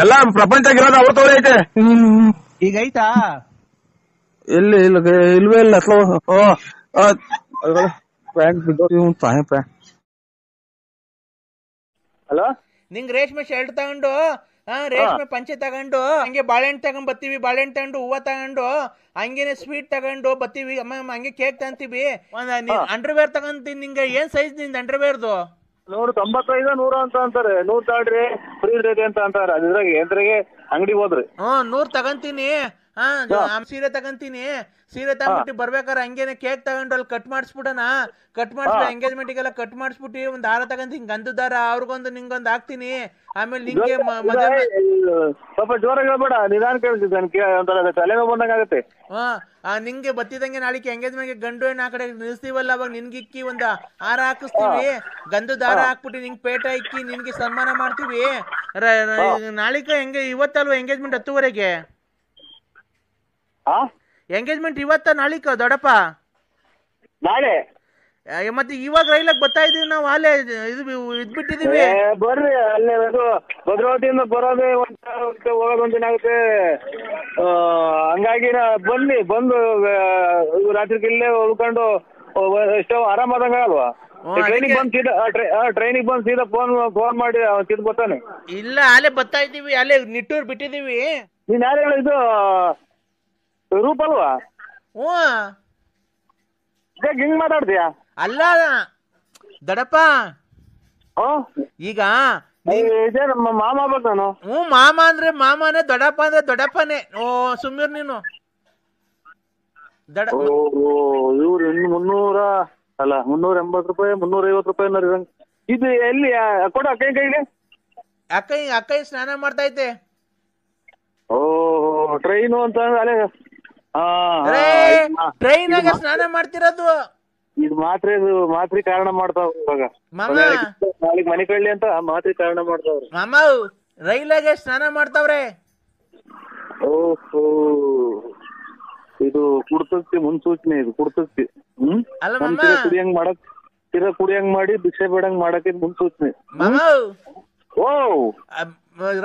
ಎಲ್ಲ ಪ್ರಪಂಚಗಿರೋದು ಅವ್ರ ತೋಳೆ ಐತೆ. ಈಗ ಐತಾ? ಇಲ್ವೇ ಇಲ್ಲ. ಹಲೋ, ನಿಂಗ್ ರೇಷ್ಮೆ ಶರ್ಟ್ ತಗೊಂಡು ರೇಷ್ಮೆ ಪಂಚೆ ತಗೊಂಡು ಹಂಗೆ ಬಾಳೆಹಣ್ಣು ತಗೊಂಡ್ ಬತ್ತೀವಿ, ಬಾಳೆಹಣ್ಣು ತಗೊಂಡು ಹೂವ ತಗೊಂಡು ಹಂಗೇನೆ ಸ್ವೀಟ್ ತಗೊಂಡು ಬತ್ತೀವಿ. ಹಂಗೆ ಕೇಕ್ ತಗೊಂತೀವಿ. ಅಂಡರ್ವೇರ್ ತಗೊಂತೀನಿ. ನಿಂಗೆ ಏನ್ ಸೈಜ್ ನಿಂದ ಅಂಡರ್ವೇರ್ದು? 195 100 ಅಂತ ಅಂತಾರೆ. 100 ತಗೊಳ್ರಿ ಫ್ರೀ ರೇಟ್ ಅಂತ ಅಂತಾರೆ. ಅದ್ರಾಗ ಎಂದ್ರಿಗೆ ಅಂಗಡಿಗೆ ಹೋದ್ರಿ 100 ತಗೊಂತೀನಿ. ಸೀರೆ ತಗೊಂತೀನಿ. ಸೀರೆ ತಗೊಂಡ್ಬಿಟ್ಟು ಬರ್ಬೇಕಾರೆ ಹಂಗೇನೆ ಕೇಕ್ ತಗೊಂಡು ಅಲ್ಲಿ ಕಟ್ ಮಾಡಿಸ್ಬಿಡೋಣ. ಕಟ್ ಮಾಡಿಸ್ಬಿಟ್ಟು ಎಂಗೇಜ್ಮೆಂಟಿಗೆಲ್ಲ ಕಟ್ ಮಾಡಿಸ್ಬಿಟ್ಟು ಒಂದ್ ದಾರ ತಗೊಂತೀನಿ, ಗಂಧದ ದಾರ. ಅವ್ರಿಗೊಂದು ನಿಂಗೊಂದು ಹಾಕ್ತೀನಿ. ಆಮೇಲೆ ನಿಂಗೆ ಸ್ವಲ್ಪ ಜೋರಾಗಿ ಹೇಳ್ಬೇಡ, ನಿಧಾನ ಕೇಳ್ತಿದ್ದೆ, ತಲೆನೋ ಬಂದಂಗ ಆಗತ್ತೆ. ನಿಂಗೆ ಬತ್ತಿದಂಗೆ ನಾಳಿಕೆ ಎಂಗೇಜ್ಮೆಂಟ್ಗೆ ಗಂಡು ಹೆಣ್ಣು ಆ ಕಡೆ ನಿಲ್ಸ್ತೀವಲ್ಲ, ಅವಾಗ ನಿನ್ಗಿಕ್ಕಿ ಒಂದ್ ಹಾರ ಹಾಕಿಸ್ತೀವಿ. ಗಂಧದ ದಾರ ಹಾಕ್ಬಿಟ್ಟು ನಿಂಗೆ ಪೇಟ ಇಕ್ಕಿ ನಿನ್ಗೆ ಸನ್ಮಾನ ಮಾಡ್ತೀವಿ. ನಾಳಿಕ ಹೆಂಗೆ ಇವತ್ತಲ್ವ ಎಂಗೇಜ್ಮೆಂಟ್ 10:30ಗೆ? ಎಂಗೇಜ್ಮೆಂಟ್ ಇವತ್ತ ನಾಳಿಕ ದೊಡ್ಡಪ್ಪ? ನಾಳೆ. ಮತ್ತೆ ಇವಾಗ ರೈಲಾಗ ಬರ್ತಾ ಇದೀವಿ ನಾವು. ಅಲ್ಲೇ ಇದ್ಬಿಟ್ಟಿದೀವಿ. ಬರ್ರಿ, ಅಲ್ಲೇ ಭದ್ರಾವತಿಯಿಂದ ಬರೋದೇ ಹೋಗೋದು ಒಂದಿನ ಆಗುತ್ತೆ. ಹಂಗಾಗಿ ಬಂದು ರಾತ್ರಿ ಇಲ್ಲೇ ಉಳ್ಕೊಂಡು ಎಷ್ಟೋ ಆರಾಮಾದಂಗ ಅಲ್ವಾ? ಟ್ರೈನಿಗೆ ಬಂದು ಸೀದಾ ಫೋನ್ ಮಾಡಿ ತಿದ್ ಬರ್ತಾನೆ. ಇಲ್ಲ, ಅಲ್ಲೇ ಬರ್ತಾ ಇದೀವಿ. ಅಲ್ಲೇ ನಿಟ್ಟೂರ್ ಬಿಟ್ಟಿದೀವಿ. ನೀನ್ ಯಾರು ಇದು ರೂಪ ಅಲ್ವಾ? ಹಿಂಗ್ ಮಾತಾಡ್ತೀಯಾ? ಅಲ್ಲ ದೊಡ್ಡಪ್ಪ, ಈಗ ನಮ್ಮ ಮಾಮ ಆಗ್ಬೇಕು ನಾನು. ಮಾಮ ಅಂದ್ರೆ ಮಾಮನೇ, ದೊಡ್ಡಪ್ಪ ಅಂದ್ರೆ ದೊಡ್ಡಪ್ಪನೇ. ಸುಮ್ಮೀರ್ ನೀನು. ಇವ್ರು 300 ಅಲ್ಲ 380 ರೂಪಾಯಿ 350 ರೂಪಾಯಿ. ಇದು ಎಲ್ಲಿ ಕೊಡ ಅಕ್ಕ ಕೈಗೆ? ಅಕ್ಕ ಸ್ನಾನ ಮಾಡ್ತಾ ಐತೆ. ಟ್ರೈನು ಅಂತ ಅಲ್ಲೇ ಟ್ರೈನಾಗ ಸ್ನಾನ ಮಾಡ್ತಿರೋದು. ಇದು ಮಾತ್ರಿ ಕಾರಣ ಮಾಡ್ತಾವ ಇವಾಗ. ನಾಳೆಗ್ ಮನೆ ಕಳ್ಳಿ ಅಂತ ಮಾತ್ರಿ ಕಾರಣ ಮಾಡ್ತಾವ್ರಿ. ಮಾಮ ರೈಲಾಗೆ ಸ್ನಾನ ಮಾಡ್ತಾವ್ರೆ. ಓಹೋ, ಇದು ಕುಡ್ತಕ್ತಿ ಮುನ್ಸೂಚನೆ. ಇದು ಕುಡ್ತಕ್ತಿ. ಕುಡಿಯಂಗ್ ಮಾಡಿ ಭಿಕ್ಷೆ ಬೇಡಂಗ್ ಮಾಡಕ್ಕೆ ಮುನ್ಸೂಚನೆ. ಮಾಮ ಓ,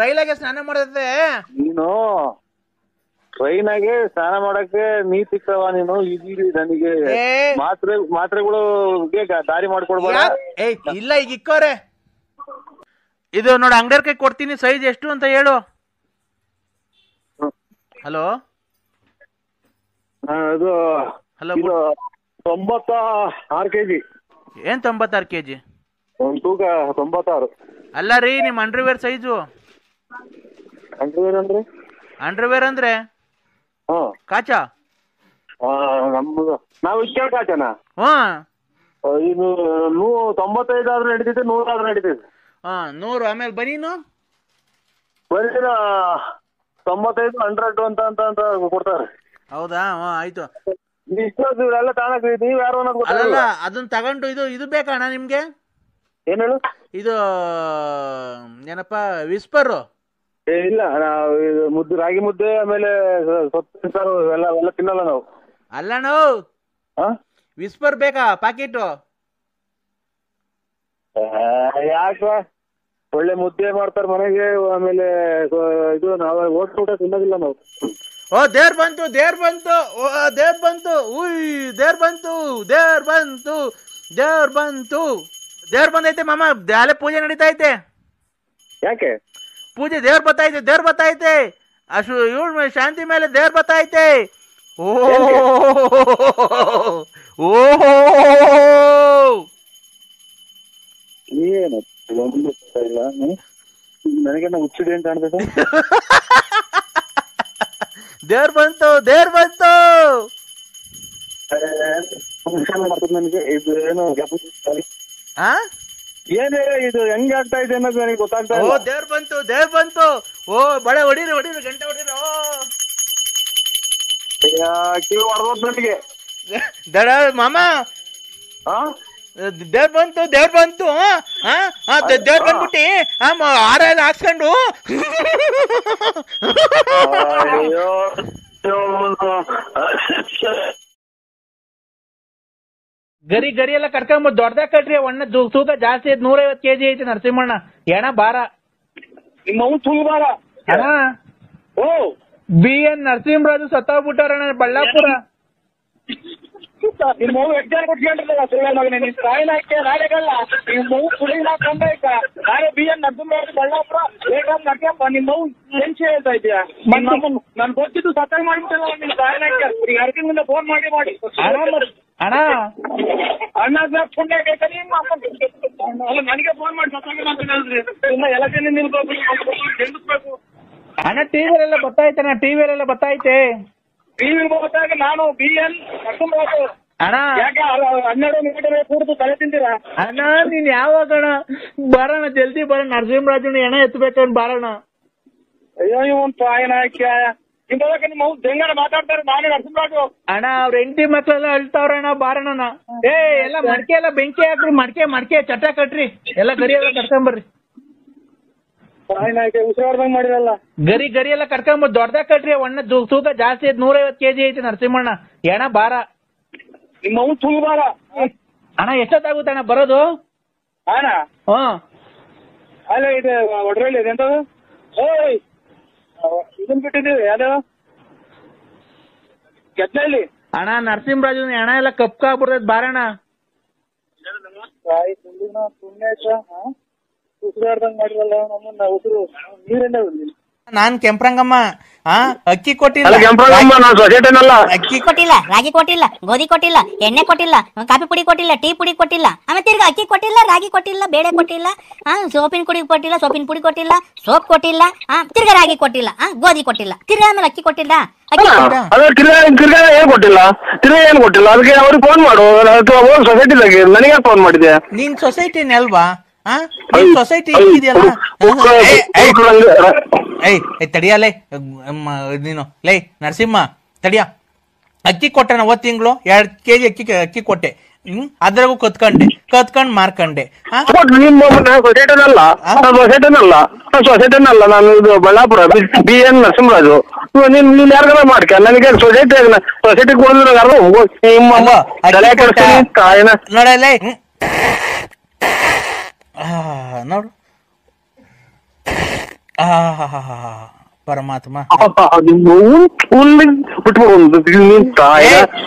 ರೈಲಾಗೆ ಸ್ನಾನ ಮಾಡತ್ತೆ. ನೀನು ಟ್ರೈನಾಗೆ ಸ್ನಾನ ಮಾಡಕ್ಕೆ ನೀ ಸಿಕ್ಕವ ನೀನು. ಇದೀರಿ ನನಗೆ ಮಾತ್ರೆಗಳು ದಾರಿ ಮಾಡ್ಕೊಡ್ಬೇಡ. ಇಲ್ಲ, ಈಗ ಇಕ್ಕೋರೆ. ಇದು ನೋಡಿ, ಅಂಗಡಿಯರ್ ಕೈ ಕೊಡ್ತೀನಿ. ಸೈಜ್ ಎಷ್ಟು ಅಂತ ಹೇಳು. ಹಲೋ, ಅದು ಹಲೋ. 96 kg. ಏನ್ 96 kg? ಒಂದ್ ತೂಕ 96. ಅಲ್ಲ ರೀ, ನಿಮ್ ಅಂಡರ್ವೇರ್ ಸೈಜು. ಅಂಡರ್ವೇರ್ ಅಂದ್ರೆ ಕಾಚಾ? ನಮ್ದು ನಾವು ಇಷ್ಟೇ ಕಾಚನ. ಇದು 95 ಆದ್ರೂ ನಡೀತೈತೆ, 100 ಆದ್ರೂ ನಡೀತೈತೆ. 100. ಆಮೇಲೆ ಬನೀನು 95 100 ಅಂತ ಕೊಡ್ತಾರೆ. ಹೌದಾ? ಆಯ್ತು. ಎಲ್ಲ ತಾಣಕ್ ನೀವ್ ಯಾರು ಅನ್ನೋದು ಅಲ್ಲ, ಅದನ್ನ ತಗೊಂಡು ಇದು ಬೇಕಣ್ಣ ನಿಮ್ಗೆ? ಏನ್ ಹೇಳು? ಇದು ಏನಪ್ಪ, ವಿಸ್ಪರ್? ಇಲ್ಲ, ಮುದ್ದೆ, ರಾಗಿ ಮುದ್ದೆ, ಆಮೇಲೆ ಸೊಪ್ಪು ಎಲ್ಲ ತಿನ್ನಲ್ಲ ನಾವು. ಅಲ್ಲ, ನಾವು ವಿಸ್ಪರ್ ಬೇಕಾ ಪ್ಯಾಕೆಟ್? ಯಾಕ? ಒಳ್ಳೆ ಮುದ್ದೆ ಮಾಡ್ತಾರ ಮನೆಗೆ. ಆಮೇಲೆ ಇದು ನಾವು ಹೋಟ್ಲು ಊಟ ತಿನ್ನೋದಿಲ್ಲ ನಾವು. ದೇವ್ರ ಬಂತು, ದೇವ್ರ ಬಂತು, ದೇವ್ರ ಬಂತು. ದೇವ್ರ ಬಂತು, ದೇವ್ರ ಬಂತು, ದೇವ್ರ ಬಂತು. ದೇವ್ರ ಬಂದೈತೆ ಮಾಮ. ಅಲ್ಲೇ ಪೂಜೆ ನಡೀತಾ ಐತೆ. ಯಾಕೆ ಪೂಜೆ? ದೇವ್ರ ಬತ್ತೈತೆ, ದೇವ್ರ ಬತ್ತೈತೆ. ಅಷ್ಟು ಇವಳು ಶಾಂತಿ ಮೇಲೆ ದೇವ್ರ ಬತ್ತೈತೆ. ಏನು ನನಗೆ ಹುಚ್ಚಿದೆ ಅಂತ ಕಾಣ್ತದೆ. ದೇವ್ರ ಬಂತು, ದೇವ್ರ ಬಂತು. ನನಗೆ ಇದು ಏನು ಆ ಏನೇ ಇದು ಹೆಂಗ್ ಆಗ್ತಾ ಇದೆ ಅನ್ನೋದು ನನಗೆ ಗೊತ್ತಾಗ್ತಾ ಓ ಇಲ್ಲ. ದೇವ್ರ ಬಂತು ಓ ಬಳೆ ಹೊಡೀರಿ ಗಂಟೆ ಹೊಡೀರಿ. ಓ ಕಿವಿ ಹೊಡೆದ್ ನನಗೆ. ದಡ ಮಾಮ ಹಾ ದೇವ್ರ ಬಂತು ದೇವ್ರ ಬಂದ್ಬಿಟ್ಟಿ ಹಾರ ಎಲ್ಲ ಹಾಕ್ಸ್ಕೊಂಡು ಅಯ್ಯೋ ಗರಿ ಎಲ್ಲ ಕಟ್ಕೊಂಡ್ಬಿಟ್ಟು ದೊಡ್ಡದಾಗ ಕಟ್ರಿ ಒಣ್ಣ ತೂಕ ಜಾಸ್ತಿ ಐತಿ 150 kg ಐತಿ ನರಸಿಂಹಣ್ಣ ಎಣ ಬಾರ ನಿಮ್ಮ ಅವ್ನು ತುಳು ಬಾರ ಅಣ್ಣ ಓ BN ನರಸಿಂಹರಾಜು ಸತ್ತೋಗ್ಬಿಟ್ಟಾರಣ್ಣ ಬಳ್ಳಾಪುರ. ನಿಮ್ಮ ಅವ್ನು ಎಕ್ಸಾಮ್ ಕೊಟ್ಕೊಂಡ್ರಲ್ಲ ಸುಳ್ಳ ಮಗನೇ ನಿನ್ ತಾಯಿನ ಹಾಕಿ ನಾಳೆಗಲ್ಲ ನಿಮ್ಮ ಅವ್ನು ಸುಳಿನ ಕಂಡಾಯ್ತ ನಾಳೆ BN ನರಸಿಂಹರಾಜು ಬಳ್ಳಾಪುರ ಬೇಕಂದ್ ನಡ್ಕೊಂಬ ನಿಮ್ಮ ಅವ್ನು ಟೆನ್ಷನ್ ಹೇಳ್ತಾ ಇದೀಯ. ನನ್ ಗೊತ್ತಿದ್ದು ಸತ್ತಾಗಿ ಮಾಡ್ಬಿಟ್ಟಲ್ಲ ನಿನ್ ತಾಯಿನ ಹಾಕಿ ಈಗ ಅರ್ಕಿನ ಮುಂದೆ ಫೋನ್ ಮಾಡಿ ಅಣ್ಣ ಅಣ್ಣ ಪುಣ್ಯ ಬೇಕಾ ನಿಮ್ಮ ಅಲ್ಲ ನನಗೆ ಫೋನ್ ಮಾಡಿ ಸತ್ತಾಗಿ ಮಾತಾಡಿದ್ರಿ ಇನ್ನ ಎಲೆಕ್ಷನ್ ನಿಲ್ಬೇಕು. ಅಣ್ಣ ಟಿವಿಯಲ್ಲೆಲ್ಲ ಬತ್ತಾಯ್ತೆ ಟಿವಿ ಹೋದಾಗ ನಾನು BN ನರಸಿಂಹರಾಜು ಅಣ್ಣ ಯಾಕೆ 12 ಮೀಟರ್ ಕೂಡ್ದು ತಲೆ ತಿಂತೀರಾ? ಅಣ್ಣ ನೀನ್ ಯಾವಾಗಣ ಬರೋಣ ಜಲ್ದಿ ಬರೋಣ ನರಸಿಂಹರಾಜು ಎಣ ಎತ್ತಬೇಕಂತ ಬಾರಣ. ಅಯ್ಯೋ ಇವನ್ ತಾಯಿನ ಹಾಕ್ಯ ಇಂದಾಗ ನಿಮ್ಮ ಅವ್ನು ಹೆಂಗಾರ ಮಾತಾಡ್ತಾರೆ ನಾನೇ ನರಸಿಂಹರಾಜು. ಅಣ್ಣ ಅವ್ರ ಹೆಂಡತಿ ಮಕ್ಳೆಲ್ಲ ಅಳ್ತಾವ್ರಣ್ಣ ಬಾರಣ್ಣ. ಎಲ್ಲ ಮಡ್ಕೆ ಎಲ್ಲ ಬೆಂಕಿ ಹಾಕ್ರಿ ಮಡ್ಕೆ ಚಟ ಕಟ್ರಿ ಎಲ್ಲ ಗರಿ ಎಲ್ಲ ಕಟ್ಕೊಂಬರ್ರಿ. ತಾಯಿನ ಹಾಕಿ ಉಸಿರಾಡ್ದಂಗ್ ಮಾಡಿರಲ್ಲ. ಗರಿ ಎಲ್ಲ ಕಟ್ಕೊಂಬರ್ರಿ ದೊಡ್ಡದಾಗ ಕಟ್ರಿ ಒಣ್ಣ ತೂಕ ಜಾಸ್ತಿ ಐತಿ 150 kg ಐತಿ ನರಸಿಂಹಣ್ಣ ಎಣ ಬಾರ. ನಿಮ್ಮ ಅವ್ನು ತುಳು ಬಾರ ಅಣ್ಣ ಎಷ್ಟೊತ್ತಾಗುತ್ತೆ ಅಣ್ಣ ಬರೋದು? ಅಣ್ಣ ಅಲ್ಲ ಇದು ಒಡ್ರಲ್ಲಿ ಇದೆ ಎಂತದು ಓಯ್ ಇದನ್ ಬಿಟ್ಟಿದ್ದೀವಿ ಯಾವ್ದು ಗೆದ್ದಲ್ಲಿ ಅಣ್ಣ ನರಸಿಂಹರಾಜು ಎಣ ಎಲ್ಲ ಕಪ್ಕಾಗ್ಬಿಡ್ತೈತ್ ಬಾರಣ್ಣ. ಉಸಿರಾಡ್ದಂಗ್ ಮಾಡಿರಲ್ಲ ನಮ್ಮನ್ನ ಉಸಿರು ನೀರನ್ನೇ ಬಂದಿಲ್ಲ. ನಾನ್ ಕೆಂಪ್ರಂಗಮ್ಮ ಅಕ್ಕಿ ಕೊಟ್ಟಿಲ್ಲ ಅಕ್ಕಿ ಕೊಟ್ಟಿಲ್ಲ, ರಾಗಿ ಕೊಟ್ಟಿಲ್ಲ, ಗೋಧಿ ಕೊಟ್ಟಿಲ್ಲ, ಎಣ್ಣೆ ಕೊಟ್ಟಿಲ್ಲ, ಕಾಫಿ ಪುಡಿ ಕೊಟ್ಟಿಲ್ಲ, ಟೀ ಪುಡಿ ಕೊಟ್ಟಿಲ್ಲ, ಆಮೇಲೆ ತಿರ್ಗಾ ಅಕ್ಕಿ ಕೊಟ್ಟಿಲ್ಲ, ರಾಗಿ ಕೊಟ್ಟಿಲ್ಲ, ಬೇಳೆ ಕೊಟ್ಟಿಲ್ಲ, ಸೋಪಿನ ಪುಡಿ ಕೊಟ್ಟಿಲ್ಲ, ಸೋಪಿನ ಪುಡಿ ಕೊಟ್ಟಿಲ್ಲ, ಸೋಪ್ ಕೊಟ್ಟಿಲ್ಲ, ತಿರ್ಗಾ ರಾಗಿ ಕೊಟ್ಟಿಲ್ಲ, ಗೋಧಿ ಕೊಟ್ಟಿಲ್ಲ, ತಿರ್ಗಾ ಆಮೇಲೆ ಅಕ್ಕಿ ಕೊಟ್ಟಿಲ್ಲ. ತಿರ್ಗಾ ಏನ್ ಕೊಟ್ಟಿಲ್ಲ ಅದಕ್ಕೆ ಅವ್ರಿಗೆ ಫೋನ್ ಮಾಡು ಸೊಸೈಟಿದಾಗೆ ನನಗೆ ಫೋನ್ ಮಾಡಿದೆ. ನಿನ್ ಸೊಸೈಟಿನೇ ಅಲ್ವಾ? ಸೊಸೈಟಿ ಇದೆಯಲ್ಲ ತಡಿಯಲೇ ನೀನು ಲೈ ನರಸಿಂಹ ತಡಿಯ. ಅಕ್ಕಿ ಕೊಟ್ಟೆ ನಾ ತಿಂಗಳು 2 kg ಅಕ್ಕಿ ಕೊಟ್ಟೆ. ಅದ್ರಾಗೂ ಕತ್ಕೊಂಡ್ ಮಾರ್ಕಂಡೆ. ಸೊಸೈಟಿನಲ್ಲ ನಾನು ಇದು ಬಳ್ಳಾಪುರ BN ನರಸಿಂಹರಾಜು. ನೀನ್ ಯಾರಿಗಾರ ಮಾಡ್ಕ ನನಗೆ ಸೊಸೈಟಿ ನೋಡಲ್ಲ ನೋಡು ಪರಮಾತ್ಮ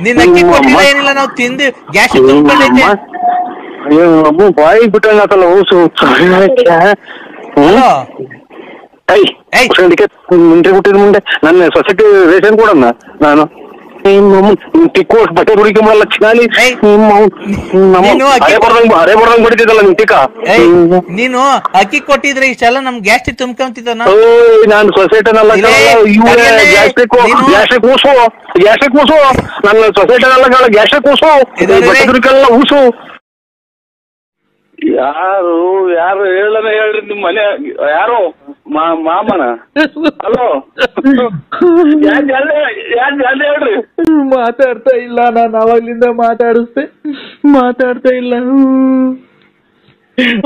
ನಿನ್ನ ಅಕ್ಕಿ ಕೊಟ್ಟಿಲ್ಲ ಏನಿಲ್ಲ ನಾವು ತಿಂದು ಗ್ಯಾಸ್ ತುಂಬಿಕೊಂಡೈತೆ. ಬಾಯಿ ಬಿಟ್ಟಂಗತ್ತಲ್ಲ ಊಸು ಮುಂದೆ ಬಿಟ್ಟಿದ ಮುಂದೆ ನನ್ನ ಸೊಸೈಟಿ ರೇಷನ್ ಕೊಡಣ್ಣ ನಾನು ಟಿಕ್ಕೋಸ್ ಬಟ್ಟೆ ಹುಡುಕೊಂಬಲ್ಲ ಚಿನಾಲಿ ಅರೆ ಬರ್ದಂಗ್ ಬಿಡ್ತಿದ್ದಲ್ಲ ನಿಮ್ ಟಿಕ್ಕ. ನೀನು ಅಕ್ಕಿ ಕೊಟ್ಟಿದ್ರೆ ಇಷ್ಟೆಲ್ಲ ನಮ್ ಗ್ಯಾಸ್ಟ್ರಿಕ್ ತುಂಬ್ಕೊಂತಿದ್ದ. ನಾನು ಸೊಸೈಟಿನಲ್ಲ ಗ್ಯಾಸ್ಟ್ರಿಕ್ ಊಸು ನನ್ನ ಸೊಸೈಟಿನಲ್ಲ ಗ್ಯಾಸ್ಟ್ರಿಕ್ ಊಸು ಹುಡುಕೆಲ್ಲ ಊಸು. ಯಾರು ಹೇಳನ ಹೇಳ್ರಿ ನಿಮ್ ಮನೆ ಯಾರು ಮಾಮನ ಹಲೋ ಯಾಕೆ ಹೇಳ್ರಿ. ಮಾತಾಡ್ತಾ ಇಲ್ಲ ನಾನು ಅವಾಗ್ಲಿಂದ ಮಾತಾಡ್ತಾ ಇಲ್ಲ.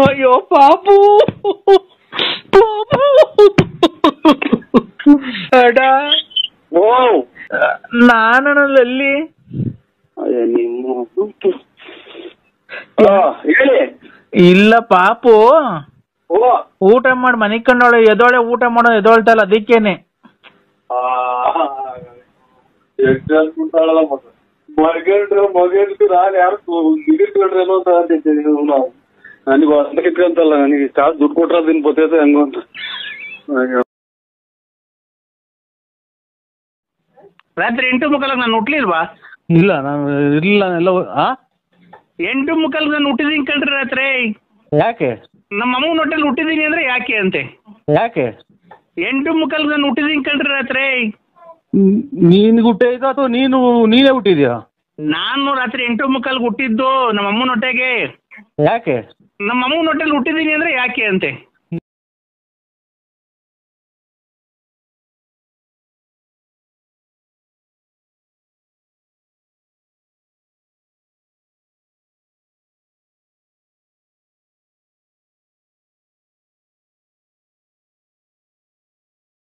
ಅಯ್ಯೋ ಪಾಪು ಅಡ ಓ ನಾನಲ್ಲಿ ನಿಮ್ಮ ಹೇಳಿ. ಇಲ್ಲ ಪಾಪು ಊಟ ಮಾಡಿ ಮನೆಗ್ ಕಂಡೋಳೆ ಎದೋಳೆ ಊಟ ಮಾಡೋ ಎದೋಳ್ತಲ್ಲ ಅದಕ್ಕೇನೆ ಮಗೇನು ನಾನು ಯಾರು ಇಟ್ಕೊಂಡ್ರೇನೋ ಅಂತ ಅಂತಿದ್ದೀನಿ. ನನಗೆ ಹೊಸ ಇಟ್ಕೊಂತಲ್ಲ ನನಗೆ ಚಾರ್ಜ್ ದುಡ್ಡು ಕೊಟ್ರ ದಿನ ಗೊತ್ತೈತೆ ಹಂಗ ಅಂತ. ರಾತ್ರಿ 8:45 ನಾನು ಹುಟ್ಲಿಲ್ವಾ? ಇಲ್ಲ ನಾನು ಇಲ್ಲ ಎಲ್ಲ 8:45 ನಾನು ಹುಟ್ಟಿದೀನಿ ಕಣ್ರಿ ರಾತ್ರಿ. ಯಾಕೆ? ನಮ್ಮ ಅಮ್ಮನ ಹೊಟ್ಟೆಲಿ ಹುಟ್ಟಿದೀನಿ ಅಂದ್ರೆ ಯಾಕೆ ಅಂತೆ. ಯಾಕೆ? 8:45 ನಾನು ಹುಟ್ಟಿದೀನಿ ಕಣ್ರಿ ರಾತ್ರಿ. ನೀನ್ ಹುಟ್ಟಿದ ಅಥವಾ ನೀನೇ ಹುಟ್ಟಿದ್ಯಾ? ನಾನು ರಾತ್ರಿ 8:45 ಹುಟ್ಟಿದ್ದು ನಮ್ಮ ಅಮ್ಮನ ಹೊಟ್ಟೆಗೆ. ಯಾಕೆ? ನಮ್ಮ ಅಮ್ಮನ ಹೊಟ್ಟೆಲಿ ಹುಟ್ಟಿದೀನಿ ಅಂದ್ರೆ ಯಾಕೆ ಅಂತೆ.